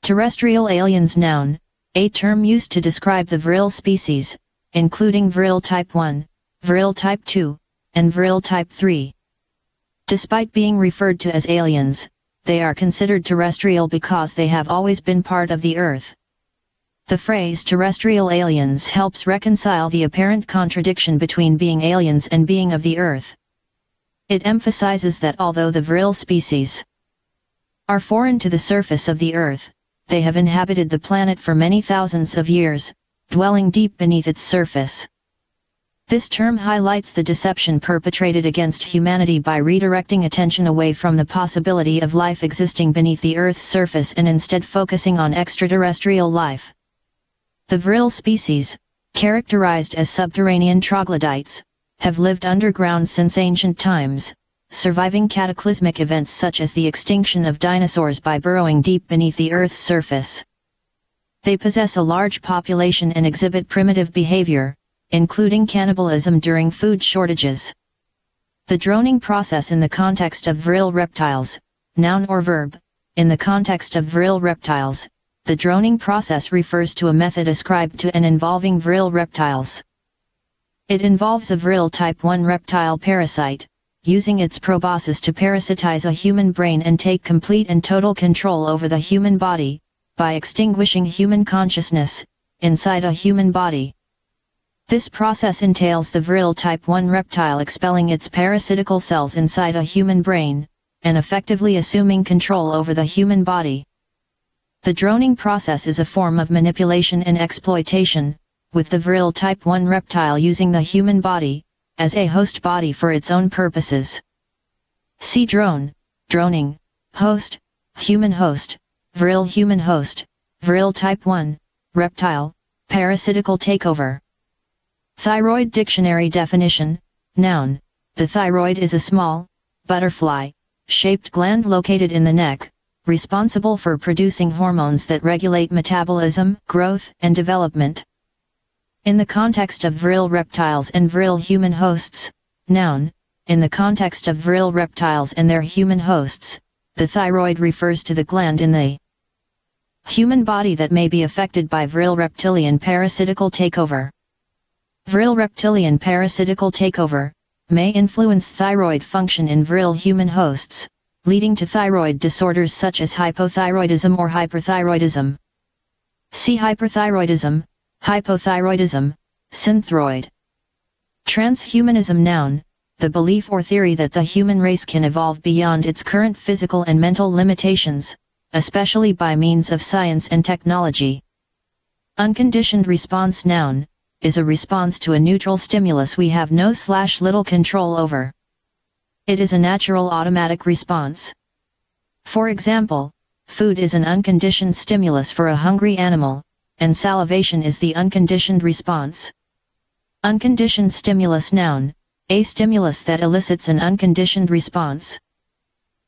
Terrestrial aliens noun, a term used to describe the Vril species, including Vril type 1, Vril type 2, and Vril type 3. Despite being referred to as aliens, they are considered terrestrial because they have always been part of the Earth. The phrase terrestrial aliens helps reconcile the apparent contradiction between being aliens and being of the Earth. It emphasizes that although the Vril species are foreign to the surface of the Earth, they have inhabited the planet for many thousands of years, dwelling deep beneath its surface. This term highlights the deception perpetrated against humanity by redirecting attention away from the possibility of life existing beneath the Earth's surface and instead focusing on extraterrestrial life. The Vril species, characterized as subterranean troglodytes, have lived underground since ancient times, surviving cataclysmic events such as the extinction of dinosaurs by burrowing deep beneath the Earth's surface. They possess a large population and exhibit primitive behavior, including cannibalism during food shortages. The droning process in the context of Vril reptiles, noun or verb, in the context of Vril reptiles, the droning process refers to a method ascribed to and involving Vril reptiles. It involves a Vril type 1 reptile parasite, using its proboscis to parasitize a human brain and take complete and total control over the human body, by extinguishing human consciousness, inside a human body. This process entails the Vril type 1 reptile expelling its parasitical cells inside a human brain, and effectively assuming control over the human body. The droning process is a form of manipulation and exploitation, with the Vril type 1 reptile using the human body, as a host body for its own purposes. See drone, droning, host, human host, Vril human host, Vril type 1, reptile, parasitical takeover. Thyroid dictionary definition, noun, the thyroid is a small, butterfly-shaped gland located in the neck, responsible for producing hormones that regulate metabolism, growth, and development. In the context of Vril reptiles and Vril human hosts, noun, in the context of Vril reptiles and their human hosts, the thyroid refers to the gland in the human body that may be affected by Vril reptilian parasitical takeover. Vril reptilian parasitical takeover may influence thyroid function in Vril human hosts, leading to thyroid disorders such as hypothyroidism or hyperthyroidism. See hyperthyroidism, hypothyroidism, synthroid. Transhumanism noun, the belief or theory that the human race can evolve beyond its current physical and mental limitations, especially by means of science and technology. Unconditioned response noun is a response to a neutral stimulus we have no/little control over. It is a natural automatic response. For example, food is an unconditioned stimulus for a hungry animal, and salivation is the unconditioned response. Unconditioned stimulus noun, a stimulus that elicits an unconditioned response.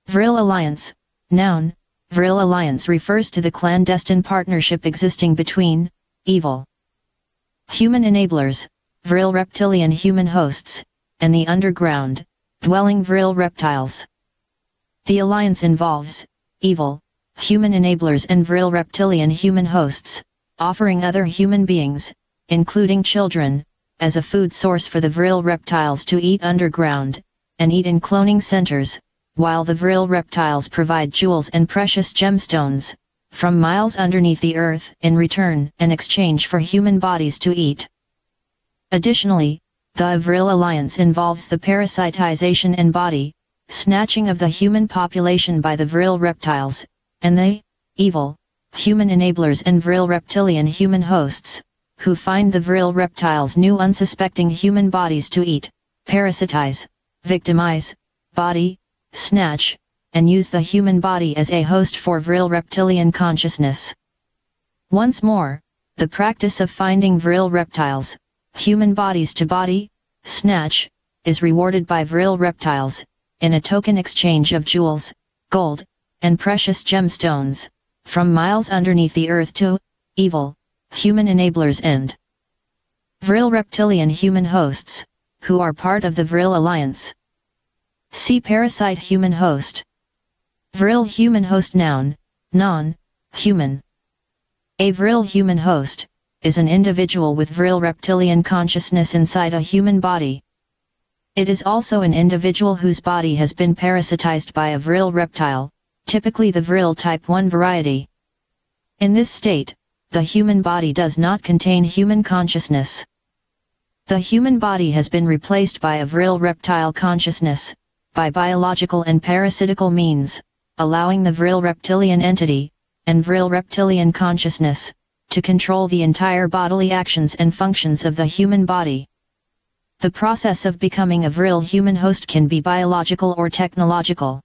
Vril alliance, noun, Vril alliance refers to the clandestine partnership existing between evil human enablers, Vril reptilian human hosts, and the underground dwelling Vril reptiles. The alliance involves evil human enablers and Vril reptilian human hosts, offering other human beings, including children, as a food source for the Vril reptiles to eat underground, and eat in cloning centers, while the Vril reptiles provide jewels and precious gemstones, from miles underneath the earth in return and exchange for human bodies to eat. Additionally, the Vril alliance involves the parasitization and body-snatching of the human population by the Vril reptiles, and the evil human enablers and Vril reptilian human hosts, who find the Vril reptiles new unsuspecting human bodies to eat, parasitize, victimize, body-snatch, and use the human body as a host for Vril reptilian consciousness. Once more, the practice of finding Vril reptiles, human bodies to body-snatch, is rewarded by Vril reptiles, in a token exchange of jewels, gold, and precious gemstones, from miles underneath the earth to evil human enablers and Vril reptilian human hosts, who are part of the Vril alliance. See parasite human host. Vril human host noun, non-human. A Vril human host is an individual with Vril reptilian consciousness inside a human body. It is also an individual whose body has been parasitized by a Vril reptile, typically the Vril type 1 variety. In this state, the human body does not contain human consciousness. The human body has been replaced by a Vril reptile consciousness, by biological and parasitical means, allowing the Vril reptilian entity, and Vril reptilian consciousness, to control the entire bodily actions and functions of the human body. The process of becoming a Vril human host can be biological or technological.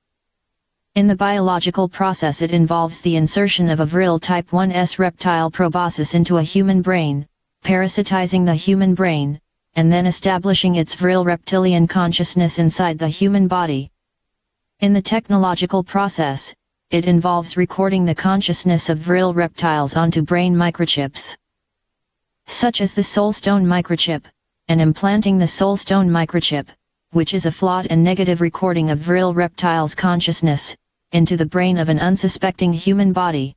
In the biological process, it involves the insertion of a Vril type 1s reptile proboscis into a human brain, parasitizing the human brain, and then establishing its Vril reptilian consciousness inside the human body. In the technological process, it involves recording the consciousness of Vril reptiles onto brain microchips, such as the Soulstone microchip, and implanting the Soulstone microchip, which is a flawed and negative recording of Vril reptiles' consciousness, into the brain of an unsuspecting human body.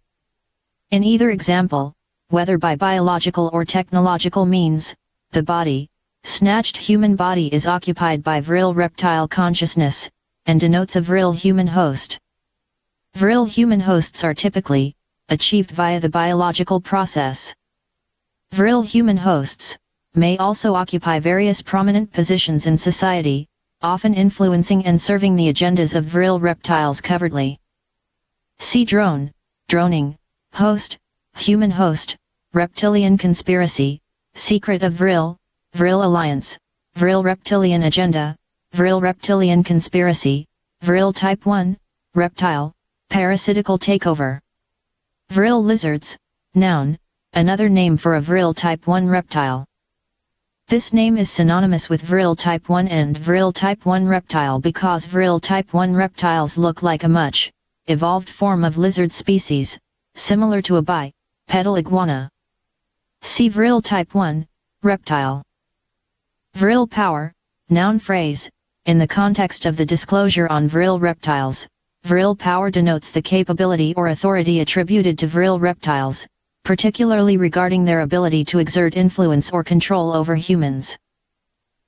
In either example, whether by biological or technological means, the body-snatched human body is occupied by Vril reptile consciousness, and denotes a Vril human host. Vril human hosts are typically achieved via the biological process. Vril human hosts may also occupy various prominent positions in society, often influencing and serving the agendas of Vril reptiles covertly. See drone, droning, host, human host, reptilian conspiracy, secret of Vril, Vril alliance, Vril reptilian agenda, Vril reptilian conspiracy, Vril type 1, reptile, parasitical takeover. Vril lizards, noun, another name for a Vril type 1 reptile. This name is synonymous with Vril type 1 and Vril type 1 reptile because Vril type 1 reptiles look like a much evolved form of lizard species, similar to a bipedal iguana. See Vril type 1, reptile. Vril power, noun phrase, in the context of the disclosure on Vril reptiles, Vril power denotes the capability or authority attributed to Vril reptiles, particularly regarding their ability to exert influence or control over humans.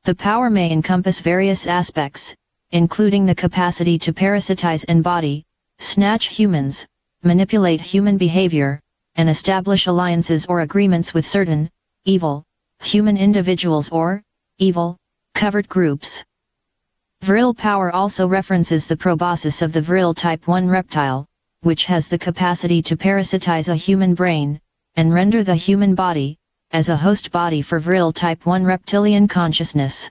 The power may encompass various aspects, including the capacity to parasitize and body-snatch humans, manipulate human behavior, and establish alliances or agreements with certain evil human individuals or evil covered groups. Vril power also references the proboscis of the Vril type 1 reptile, which has the capacity to parasitize a human brain, and render the human body, as a host body for Vril type 1 reptilian consciousness.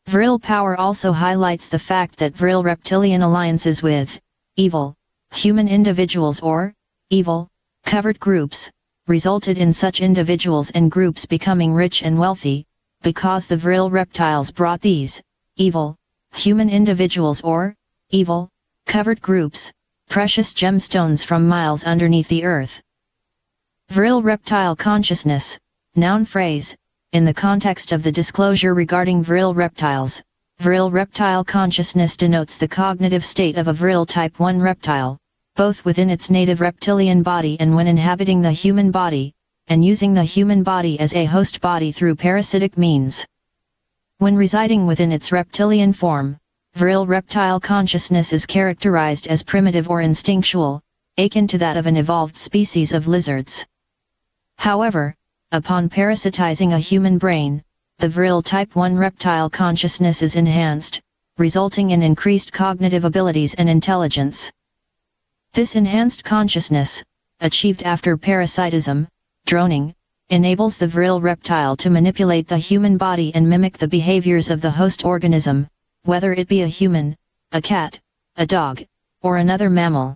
Vril power also highlights the fact that Vril reptilian alliances with evil human individuals or evil covert groups resulted in such individuals and groups becoming rich and wealthy, because the Vril reptiles brought these evil human individuals or evil covert groups precious gemstones from miles underneath the earth. Vril reptile consciousness, noun phrase. In the context of the disclosure regarding Vril reptiles, Vril reptile consciousness denotes the cognitive state of a Vril type 1 reptile, both within its native reptilian body and when inhabiting the human body, and using the human body as a host body through parasitic means. When residing within its reptilian form, Vril reptile consciousness is characterized as primitive or instinctual, akin to that of an evolved species of lizards. However, upon parasitizing a human brain, the Vril type 1 reptile consciousness is enhanced, resulting in increased cognitive abilities and intelligence. This enhanced consciousness, achieved after parasitism, droning, enables the Vril reptile to manipulate the human body and mimic the behaviors of the host organism, whether it be a human, a cat, a dog, or another mammal.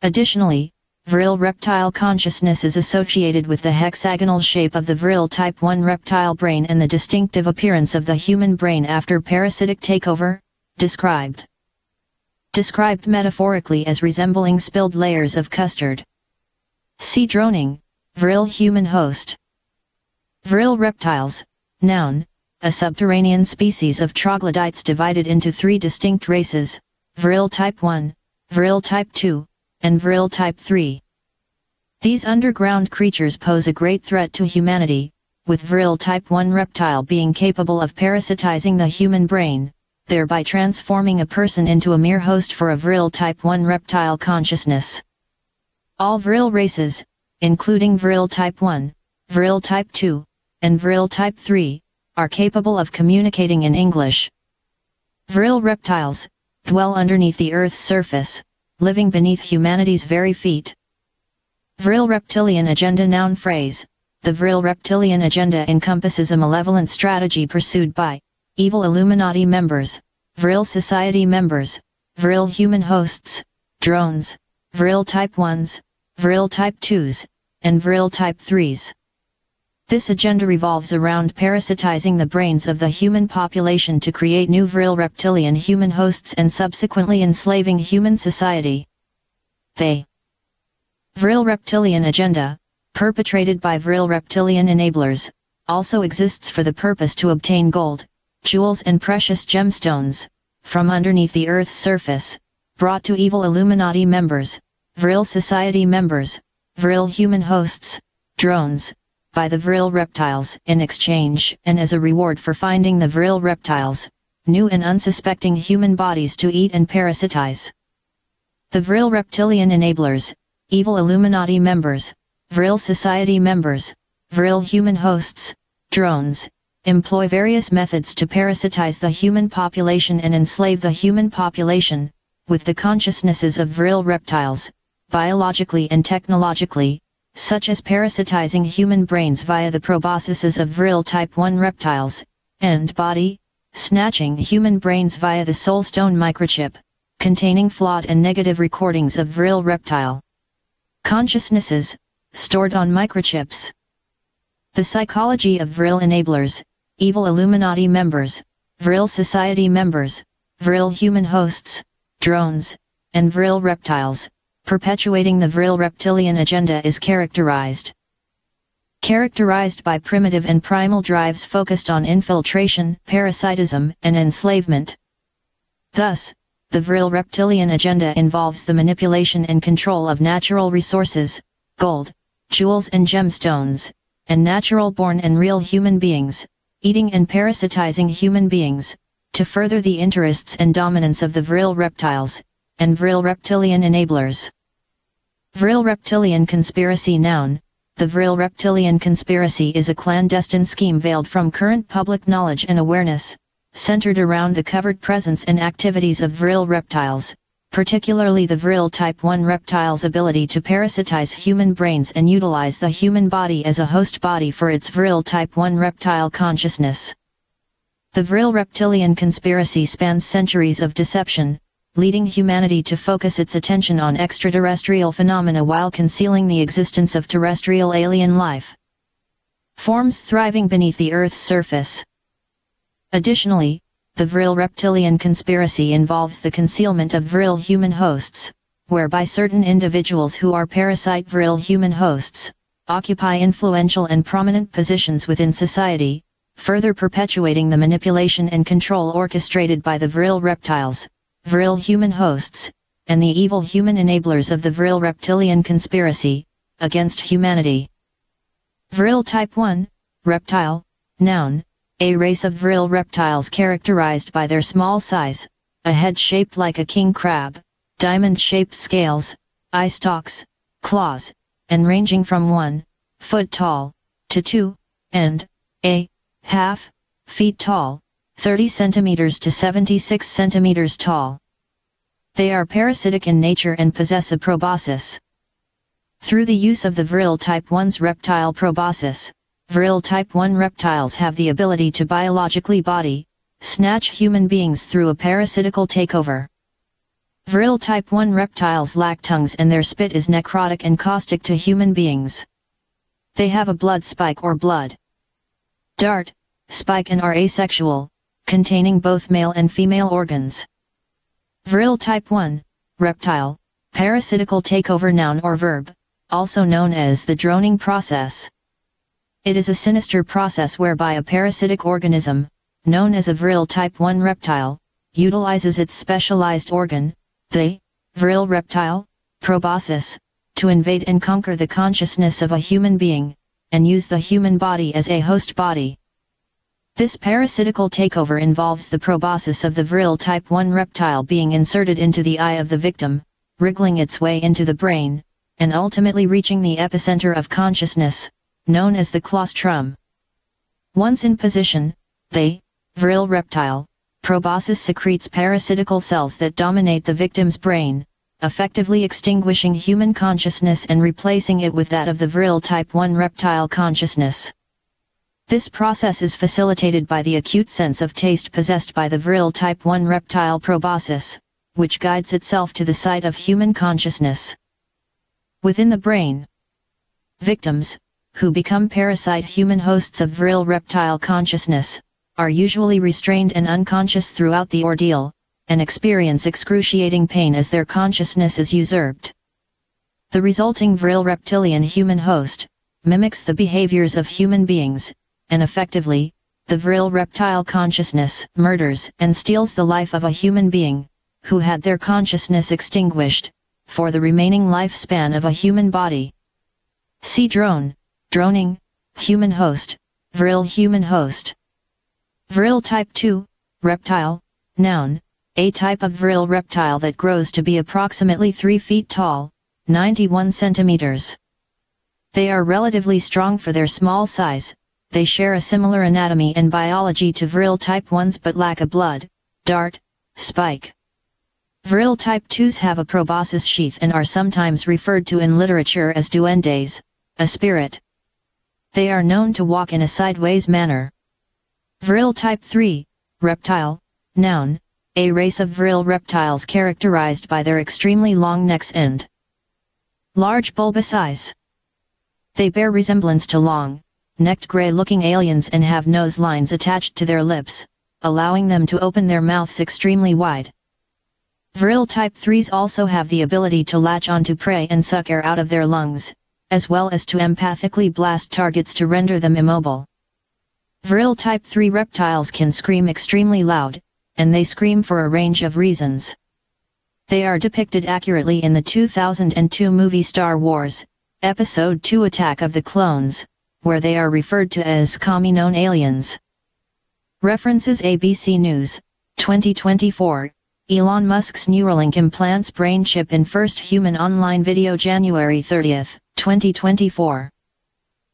Additionally, Vril reptile consciousness is associated with the hexagonal shape of the Vril type 1 reptile brain and the distinctive appearance of the human brain after parasitic takeover, described metaphorically as resembling spilled layers of custard. See droning, Vril human host. Vril reptiles, noun, a subterranean species of troglodytes divided into three distinct races, Vril type 1, Vril type 2, and Vril type 3. These underground creatures pose a great threat to humanity, with Vril type 1 reptile being capable of parasitizing the human brain, thereby transforming a person into a mere host for a Vril type 1 reptile consciousness. All Vril races, including Vril type 1, Vril type 2, and Vril type 3, are capable of communicating in English. Vril reptiles dwell underneath the Earth's surface, living beneath humanity's very feet. Vril reptilian agenda noun phrase. The Vril reptilian agenda encompasses a malevolent strategy pursued by evil Illuminati members, Vril society members, Vril human hosts, drones, Vril type 1s, Vril type 2s, and Vril type 3s. This agenda revolves around parasitizing the brains of the human population to create new Vril reptilian human hosts and subsequently enslaving human society. The Vril reptilian agenda, perpetrated by Vril reptilian enablers, also exists for the purpose to obtain gold, jewels and precious gemstones, from underneath the Earth's surface, brought to evil Illuminati members, Vril society members, Vril human hosts, drones, by the Vril reptiles in exchange and as a reward for finding the Vril reptiles, new and unsuspecting human bodies to eat and parasitize. The Vril reptilian enablers, evil Illuminati members, Vril society members, Vril human hosts, drones, employ various methods to parasitize the human population and enslave the human population, with the consciousnesses of Vril reptiles, biologically and technologically, such as parasitizing human brains via the proboscises of Vril type 1 reptiles, and body-snatching human brains via the soulstone microchip, containing flawed and negative recordings of Vril reptile consciousnesses, stored on microchips. The psychology of Vril enablers, evil Illuminati members, Vril society members, Vril human hosts, drones, and Vril reptiles, perpetuating the Vril reptilian agenda is characterized by primitive and primal drives focused on infiltration, parasitism, and enslavement. Thus, the Vril reptilian agenda involves the manipulation and control of natural resources, gold, jewels and gemstones, and natural-born and real human beings, eating and parasitizing human beings, to further the interests and dominance of the Vril reptiles, and Vril reptilian enablers. Vril reptilian conspiracy noun. The Vril reptilian conspiracy is a clandestine scheme veiled from current public knowledge and awareness, centered around the covert presence and activities of Vril reptiles, particularly the Vril Type 1 reptile's ability to parasitize human brains and utilize the human body as a host body for its Vril Type 1 reptile consciousness. The Vril reptilian conspiracy spans centuries of deception, leading humanity to focus its attention on extraterrestrial phenomena while concealing the existence of terrestrial alien life forms thriving beneath the Earth's surface. Additionally, the Vril reptilian conspiracy involves the concealment of Vril human hosts, whereby certain individuals who are parasite Vril human hosts occupy influential and prominent positions within society, further perpetuating the manipulation and control orchestrated by the Vril reptiles, Vril human hosts, and the evil human enablers of the Vril reptilian conspiracy against humanity. Vril Type 1, reptile, noun, a race of Vril reptiles characterized by their small size, a head shaped like a king crab, diamond-shaped scales, eye stalks, claws, and ranging from 1 foot tall to 2 and a half feet tall, 30 centimeters to 76 centimeters tall. They are parasitic in nature and possess a proboscis. Through the use of the Vril Type 1's reptile proboscis, Vril Type 1 reptiles have the ability to biologically body-snatch human beings through a parasitical takeover. Vril Type 1 reptiles lack tongues and their spit is necrotic and caustic to human beings. They have a blood spike or blood dart spike and are asexual, containing both male and female organs. Vril Type 1, reptile, parasitical takeover noun or verb, also known as the droning process. It is a sinister process whereby a parasitic organism, known as a Vril Type 1 reptile, utilizes its specialized organ, the Vril reptile proboscis, to invade and conquer the consciousness of a human being, and use the human body as a host body. This parasitical takeover involves the proboscis of the Vril Type 1 reptile being inserted into the eye of the victim, wriggling its way into the brain, and ultimately reaching the epicenter of consciousness, known as the claustrum. Once in position, the Vril reptile proboscis secretes parasitical cells that dominate the victim's brain, effectively extinguishing human consciousness and replacing it with that of the Vril Type 1 reptile consciousness. This process is facilitated by the acute sense of taste possessed by the Vril Type 1 reptile proboscis, which guides itself to the site of human consciousness. Within the brain, victims, who become parasite human hosts of Vril reptile consciousness, are usually restrained and unconscious throughout the ordeal, and experience excruciating pain as their consciousness is usurped. The resulting Vril reptilian human host mimics the behaviors of human beings, and effectively, the Vril reptile consciousness murders and steals the life of a human being, who had their consciousness extinguished, for the remaining lifespan of a human body. See drone, droning, human host, Vril human host. Vril Type 2, reptile, noun, a type of Vril reptile that grows to be approximately 3 feet tall, 91 centimeters. They are relatively strong for their small size. They share a similar anatomy and biology to Vril Type 1s but lack a blood dart spike. Vril Type 2s have a proboscis sheath and are sometimes referred to in literature as duendes, a spirit. They are known to walk in a sideways manner. Vril Type 3, reptile, noun, a race of Vril reptiles characterized by their extremely long necks and large bulbous eyes. They bear resemblance to long-necked gray-looking aliens and have nose lines attached to their lips, allowing them to open their mouths extremely wide. Vril Type 3s also have the ability to latch onto prey and suck air out of their lungs, as well as to empathically blast targets to render them immobile. Vril Type 3 reptiles can scream extremely loud, and they scream for a range of reasons. They are depicted accurately in the 2002 movie Star Wars, Episode 2 Attack of the Clones, where they are referred to as commie-known aliens. References ABC News, 2024. Elon Musk's Neuralink implants brain chip in first human online video January 30, 2024.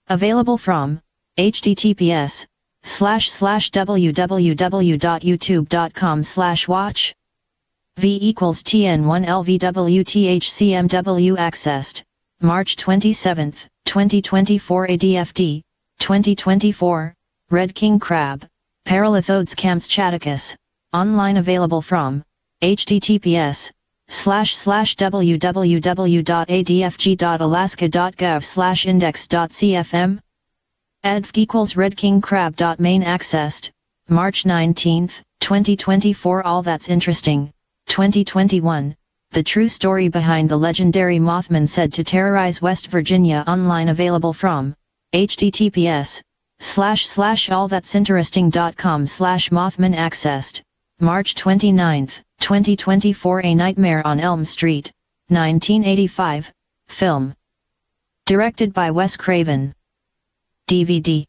Available from https www.youtube.com/watch. V equals TN1 LVWTHCMW accessed. March 27, 2024 ADFD, 2024, Red King Crab, Paralithodes Kamchaticus, online available from, https://www.adfg.alaska.gov/index.cfm. edv equals Red King Crab. Main accessed, March 19, 2024 All That's Interesting, 2021. The true story behind the legendary Mothman said to terrorize West Virginia online available from https://allthat'sinteresting.com/Mothman accessed, March 29, 2024 A Nightmare on Elm Street, 1985, film. Directed by Wes Craven. DVD.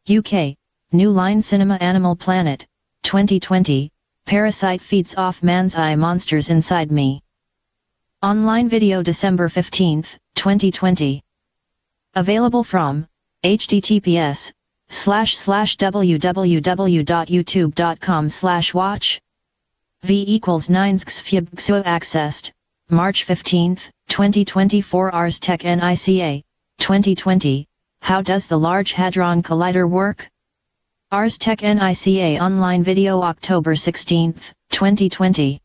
UK, New Line Cinema Animal Planet, 2020. Parasite feeds off man's eye monsters inside me. Online video December 15, 2020. Available from https://www.youtube.com/watch. V equals 9xfybxo accessed, March 15, 2024 Ars Tech NICA, 2020. How does the Large Hadron Collider work? Ars Tech NICA online video October 16, 2020.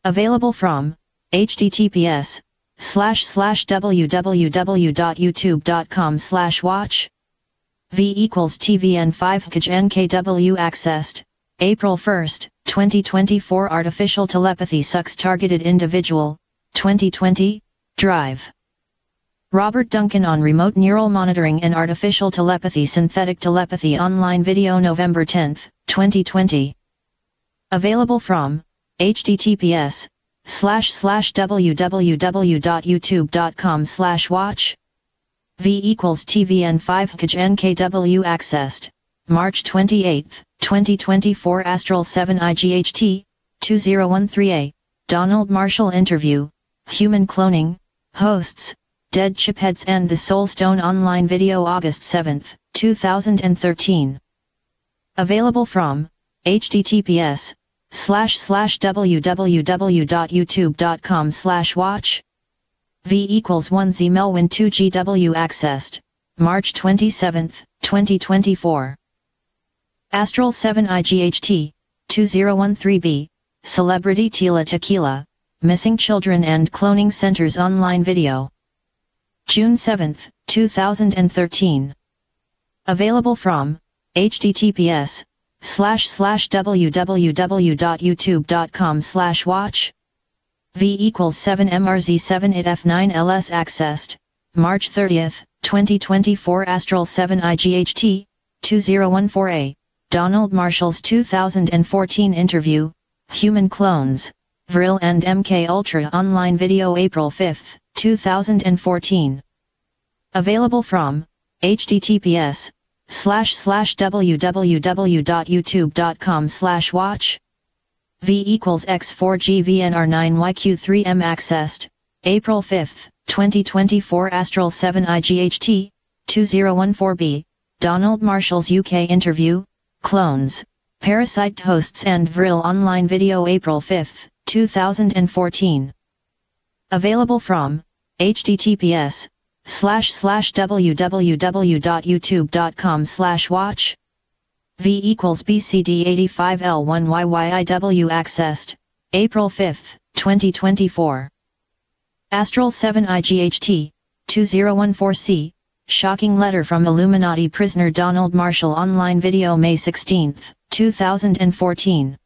Available from https://www.youtube.com/watch. V equals TVN5 NKW accessed, April 1, 2024 Artificial Telepathy Sucks Targeted Individual, 2020, Drive. Robert Duncan on Remote Neural Monitoring and Artificial Telepathy Synthetic Telepathy online video November 10, 2020. Available from https://www.youtube.com/watch. V equals TVN5 NKW accessed, March 28, 2024 Astral 7 IGHT, 2013A, Donald Marshall interview, Human Cloning, Hosts, Dead Chipheads and the Soulstone online video August 7, 2013. Available from https://www.youtube.com/watch. V equals 1Z Melwin 2GW accessed, March 27, 2024. Astral 7 IGHT, 2013B, Celebrity Tila Tequila, Missing Children and Cloning Centers online video. June 7, 2013. Available from https://www.youtube.com/watch. V equals 7MRZ78F9LS accessed, March 30, 2024 Astral 7 IGHT, 2014A, Donald Marshall's 2014 interview, Human Clones, Vril and MK Ultra online video April 5, 2014. Available from https://www.youtube.com/watch. V equals X4GVNR9YQ3M accessed, April 5, 2024 Astral 7 IGHT, 2014B, Donald Marshall's UK interview, Clones, Parasite Hosts and Vril online video April 5, 2014. Available from https://www.youtube.com/watch. V equals BCD85L1YYIW accessed, April 5, 2024. Astral 7 IGHT, 2014C, Shocking Letter from Illuminati Prisoner Donald Marshall online video May 16, 2014.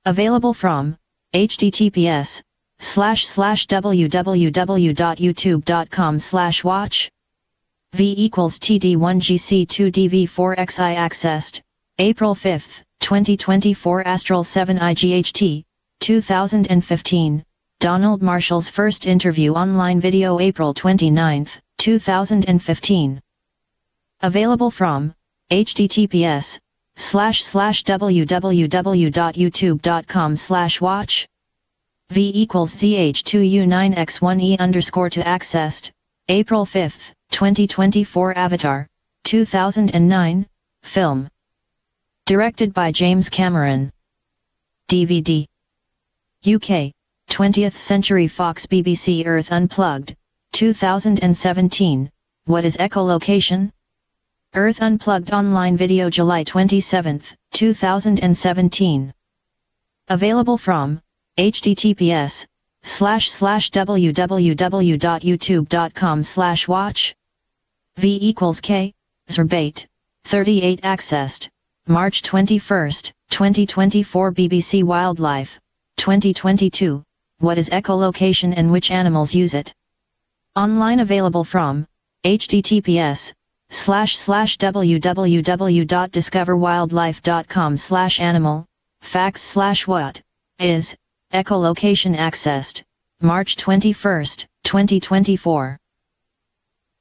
Available from https://www.youtube.com/watch. V equals TD1GC2DV4XI accessed, April 5, 2024 Astral 7 IGHT, 2015, Donald Marshall's first interview online video April 29, 2015. Available from https://www.youtube.com/watch. V equals ZH2U9X1E_2 accessed, April 5, 2024 Avatar, 2009, Film. Directed by James Cameron. DVD. UK, 20th Century Fox BBC Earth Unplugged, 2017, What is Echolocation? Earth Unplugged online video July 27, 2017. Available from https://www.youtube.com/watch. V = K, Zerbait, 38 accessed, March 21, 2024 BBC Wildlife, 2022, What is echolocation and which animals use it? Online available from https://www.discoverwildlife.com/animal, facts/what is echolocation accessed, March 21, 2024.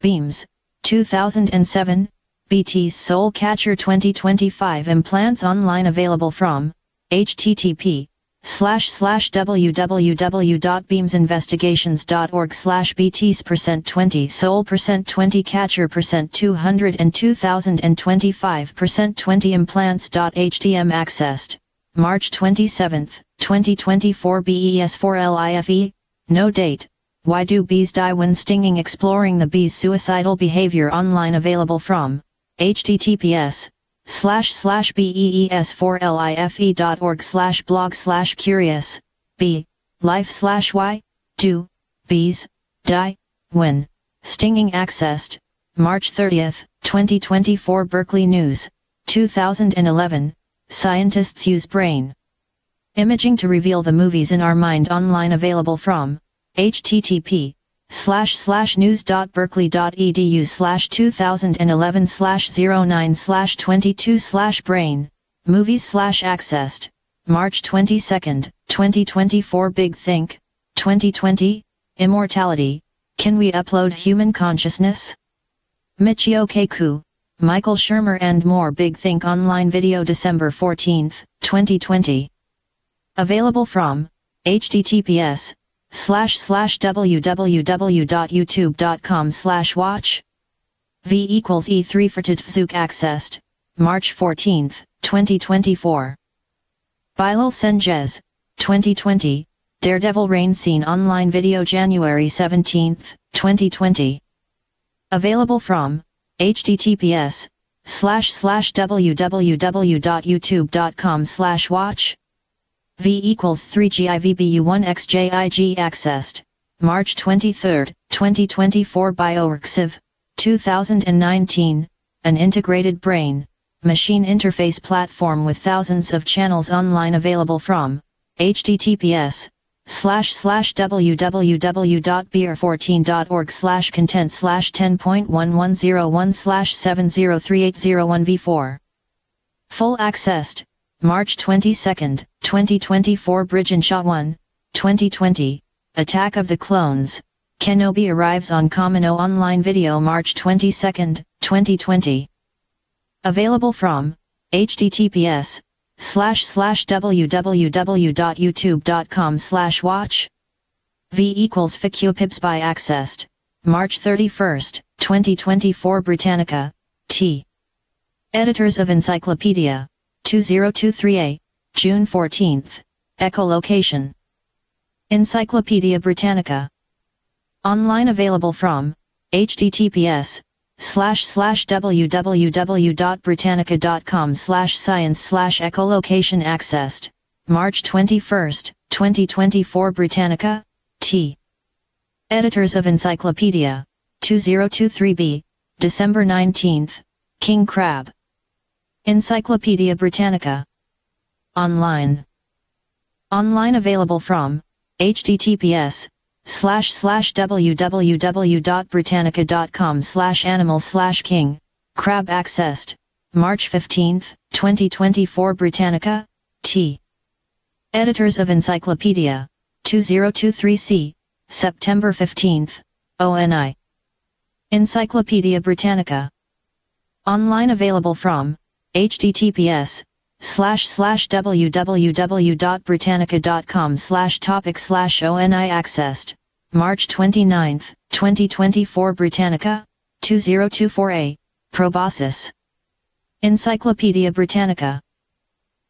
Beams, 2007, BT's Soul Catcher 2025 implants online available from http://www.beamsinvestigations.org/bts% 20 catcher 200 and 2025 20 implants.htm accessed, March 27, 2024 BES4LIFE, no date. Why do bees die when stinging? Exploring the bee's suicidal behavior online available from https://bees4life.org/blog/curious, bee, life/why, do, bees, die, when, stinging accessed, March 30, 2024 Berkeley News, 2011, scientists use brain imaging to reveal the movies in our mind online available from http://news.berkeley.edu/2011/09/22/brain, movies/accessed, March 22, 2024 Big Think, 2020, Immortality, Can We Upload Human Consciousness? Michio Kaku, Michael Shermer and more. Big Think online video December 14, 2020. Available from https://www.youtube.com/watch. V = E3 for Ttvzuk accessed, March 14, 2024. Bilal Senjez, 2020, Daredevil rain scene online video January 17, 2020. Available from https://www.youtube.com/watch. V = 3GIVBU1XJIG accessed, March 23, 2024 BioRxiv, 2019, an integrated brain, machine interface platform with thousands of channels online available from https://www.beer14.org/content/10.1101/703801v4. Full accessed, March 22, 2024 Bridgenshaw 1, 2020, Attack of the Clones, Kenobi arrives on Kamino online video March 22, 2020. Available from https://www.youtube.com/watch. V = Ficupips by accessed, March 31, 2024 Britannica, T. Editors of Encyclopedia, 2023a, June 14, Echolocation. Encyclopedia Britannica. Online available from https://www.britannica.com/science/echolocation accessed, March 21, 2024 Britannica, T. Editors of Encyclopedia, 2023b, December 19, King Crab. Encyclopedia Britannica. Online. Online available from https://www.britannica.com/animal/king, crab accessed, March 15, 2024 Britannica, T. Editors of Encyclopedia, 2023c, September 15, ONI. Encyclopedia Britannica. Online available from https://www.britannica.com/topic/ONI accessed, March 29, 2024 Britannica, 2024a, Proboscis. Encyclopaedia Britannica.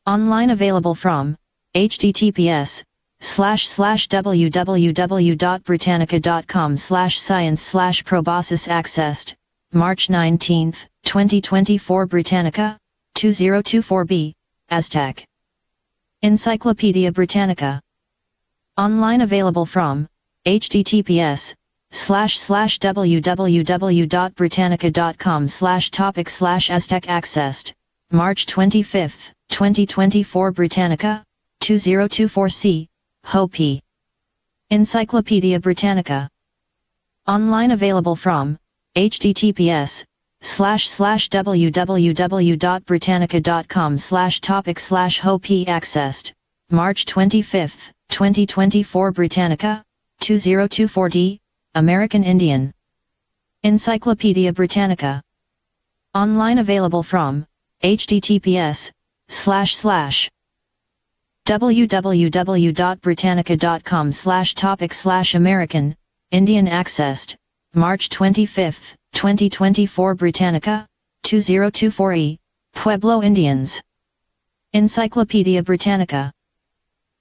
Online available from https://www.britannica.com/science/proboscis accessed, March 19, 2024 Britannica, 2024b, Aztec. Encyclopaedia Britannica. Online available from https://www.britannica.com/topic/Aztec accessed, March 25, 2024 Britannica, 2024c, Hopi. Encyclopaedia Britannica. Online available from https://www.britannica.com/topic/Hopi accessed, March 25, 2024 Britannica, 2024d, American Indian. Encyclopaedia Britannica. Online available from https://www.britannica.com/topic/American, Indian accessed, March 25, 2024 Britannica, 2024e, Pueblo Indians. Encyclopaedia Britannica.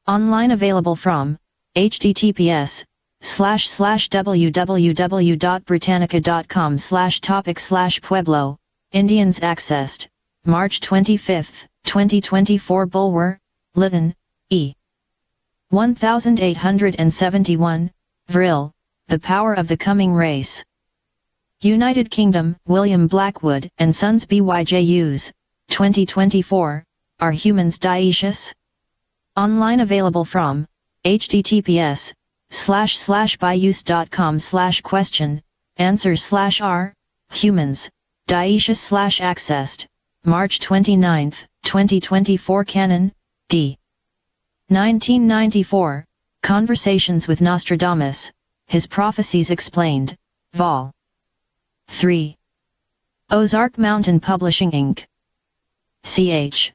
Online available from https://www.britannica.com/topic/Pueblo, Indians accessed, March 25, 2024 Bulwer, Lytton, E. 1871, Vril, The Power of the Coming Race. United Kingdom, William Blackwood and Sons BYJUs, 2024, Are Humans Dioecious? Online available from https://byuse.com/question, answer/r, humans, dioecious/accessed, March 29, 2024 Canon, D. 1994, Conversations with Nostradamus, His Prophecies Explained, Vol. 3. Ozark Mountain Publishing Inc. Ch.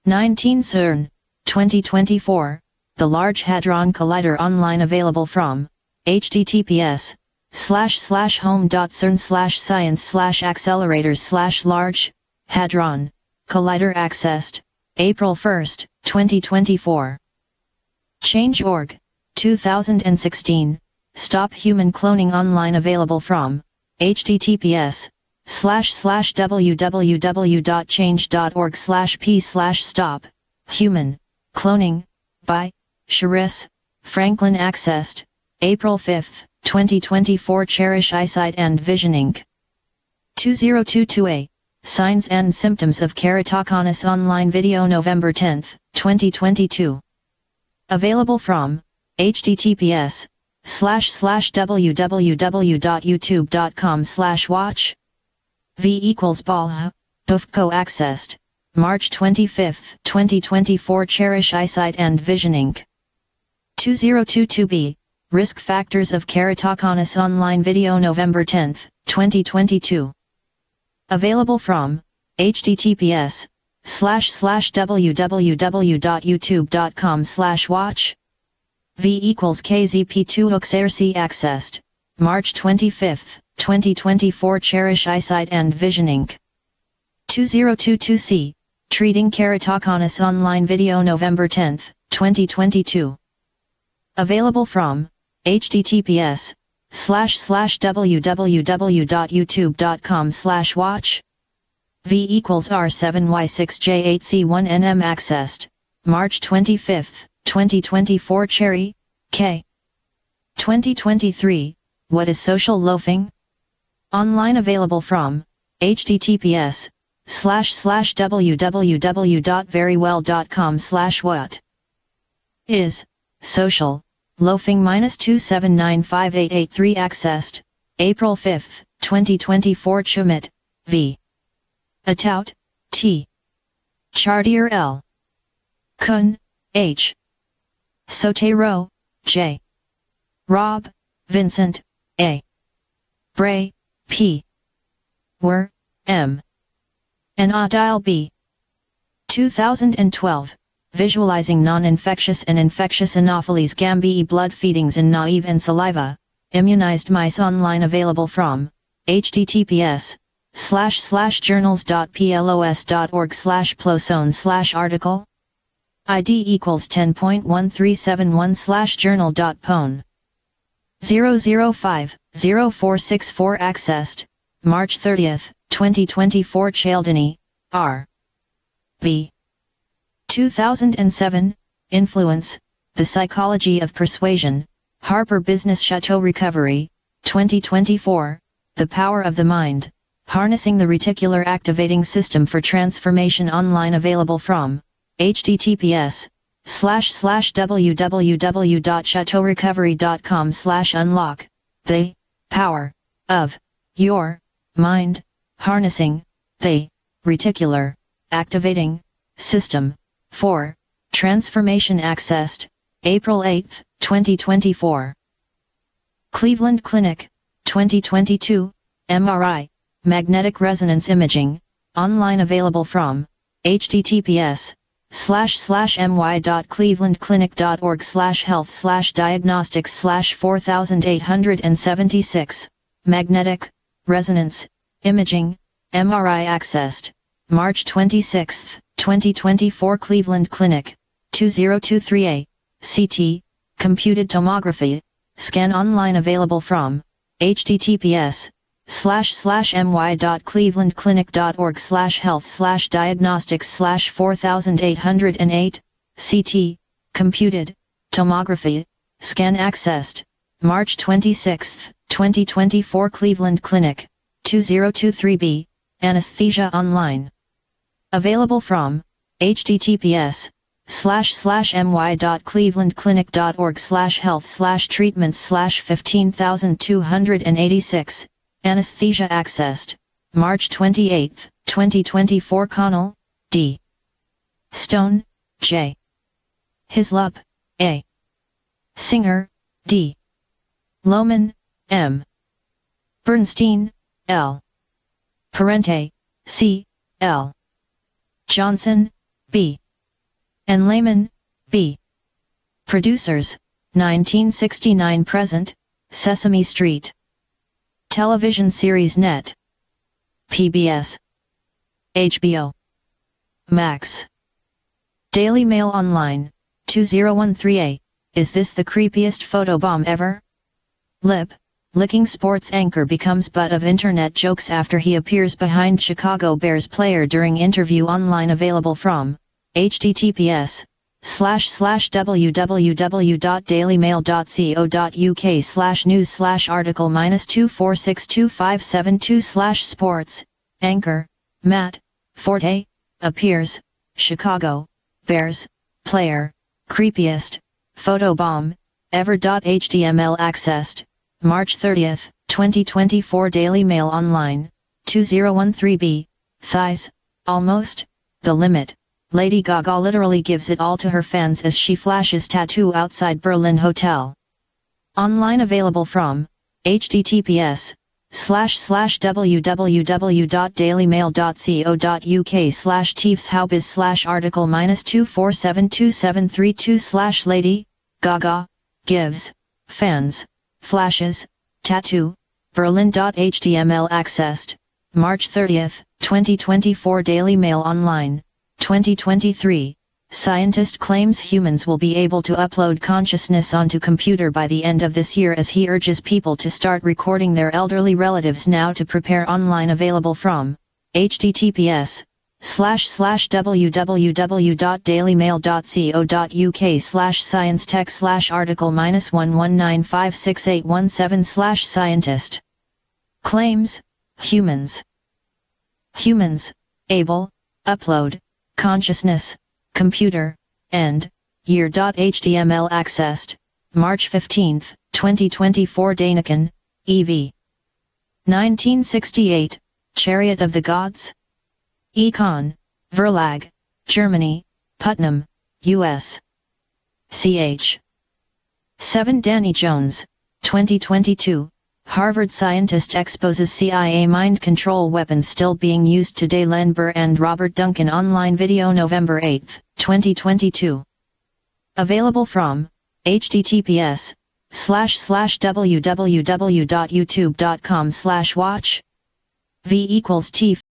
19 CERN, 2024, The Large Hadron Collider online available from https://home.cern/science/accelerators/large, hadron, collider accessed, April 1, 2024. Change.org, 2016, Stop Human Cloning online available from https://www.change.org/p/stop, human, cloning, by Charis, Franklin accessed, April 5, 2024 Cherish Eyesight and Vision Inc. 2022a, Signs and Symptoms of Keratoconus online video November 10, 2022. Available from https://www.youtube.com/watch v=ball Bufco accessed, March 25, 2024 Cherish Eyesight and Vision Inc. 2022b, Risk Factors of Keratoconus online video November 10, 2022. Available from https://www.youtube.com/watch v=kzp2 Uxairc accessed, March 25, 2024 Cherish Eyesight and Vision Inc. 2022c, Treating Keratoconus online video November 10, 2022. Available from https://www.youtube.com/watch v=r7y6j8c1nm accessed, March 25, 2024 Cherry, K. 2023, What is Social Loafing? Online available from https://www.verywell.com/what is social loafing -2795883 accessed, April 5, 2024 Chumit, V. Atout, T. Chartier L. Kun, H. Sotero, J. Rob, Vincent, A. Bray, P. Wer, M. and Adile B. 2012, Visualizing Non-Infectious and Infectious Anopheles Gambii Blood Feedings in Naive and Saliva, Immunized Mice online available from, https://www.youtube.com/watch //journals.plos.org/plosone/article ID equals 10.1371/journal.pwn 005-0464 accessed, March 30, 2024 Chaldini, R. B. 2007, Influence, The Psychology of Persuasion, Harper Business Chateau Recovery, 2024, The Power of the Mind, Harnessing the Reticular Activating System for Transformation online available from https://www.chateaurecovery.com/unlock, The Power of Your Mind, Harnessing the Reticular Activating System for Transformation accessed, April 8, 2024. Cleveland Clinic, 2022, MRI, Magnetic Resonance Imaging, online available from https://my.clevelandclinic.org/health/diagnostics/4876, Magnetic Resonance Imaging, MRI accessed, March 26, 2024 Cleveland Clinic, 2023A, CT, Computed Tomography, Scan online available from https://my.clevelandclinic.org/health/diagnostics/4808, CT, Computed Tomography, Scan accessed, March 26, 2024 Cleveland Clinic, 2023B, Anesthesia online. Available from https://my.clevelandclinic.org/health/treatments/15286, Anesthesia accessed, March 28, 2024 Connell, D. Stone, J. Hislop, A. Singer, D. Lohman, M. Bernstein, L. Parente, C. L. Johnson, B. and Lehman, B. Producers, 1969 present, Sesame Street. Television series Net. PBS. HBO. Max. Daily Mail Online, 2013A, Is this the creepiest photobomb ever? Licking sports anchor becomes butt of internet jokes after he appears behind Chicago Bears player during interview online available from https://www.dailymail.co.uk/news/article -2462572/sports, anchor, Matt Forte, appears, Chicago Bears player, creepiest photobomb ever. HTML accessed, March 30, 2024 Daily Mail Online, 2013b, Thighs, Almost, The Limit. Lady Gaga literally gives it all to her fans as she flashes tattoo outside Berlin hotel. Online available from https://www.dailymail.co.uk/tiefshowbiz/article -2472732/Lady Gaga gives fans flashes tattoo Berlin. HTML accessed, March 30, 2024 Daily Mail Online, 2023. Scientist claims humans will be able to upload consciousness onto computer by the end of this year as he urges people to start recording their elderly relatives now to prepare. Online available from https://www.dailymail.co.uk/science-tech/article -119568117/scientist claims humans able upload consciousness computer and year. HTML accessed, March 15, 2024 Daniken, EV. 1968, Chariot of the Gods? Econ, Verlag, Germany, Putnam, U.S. Ch. 7 Danny Jones, 2022, Harvard scientist exposes CIA mind control weapons still being used today. Len Burr and Robert Duncan online video November 8, 2022. Available from https://www.youtube.com/watch V equals T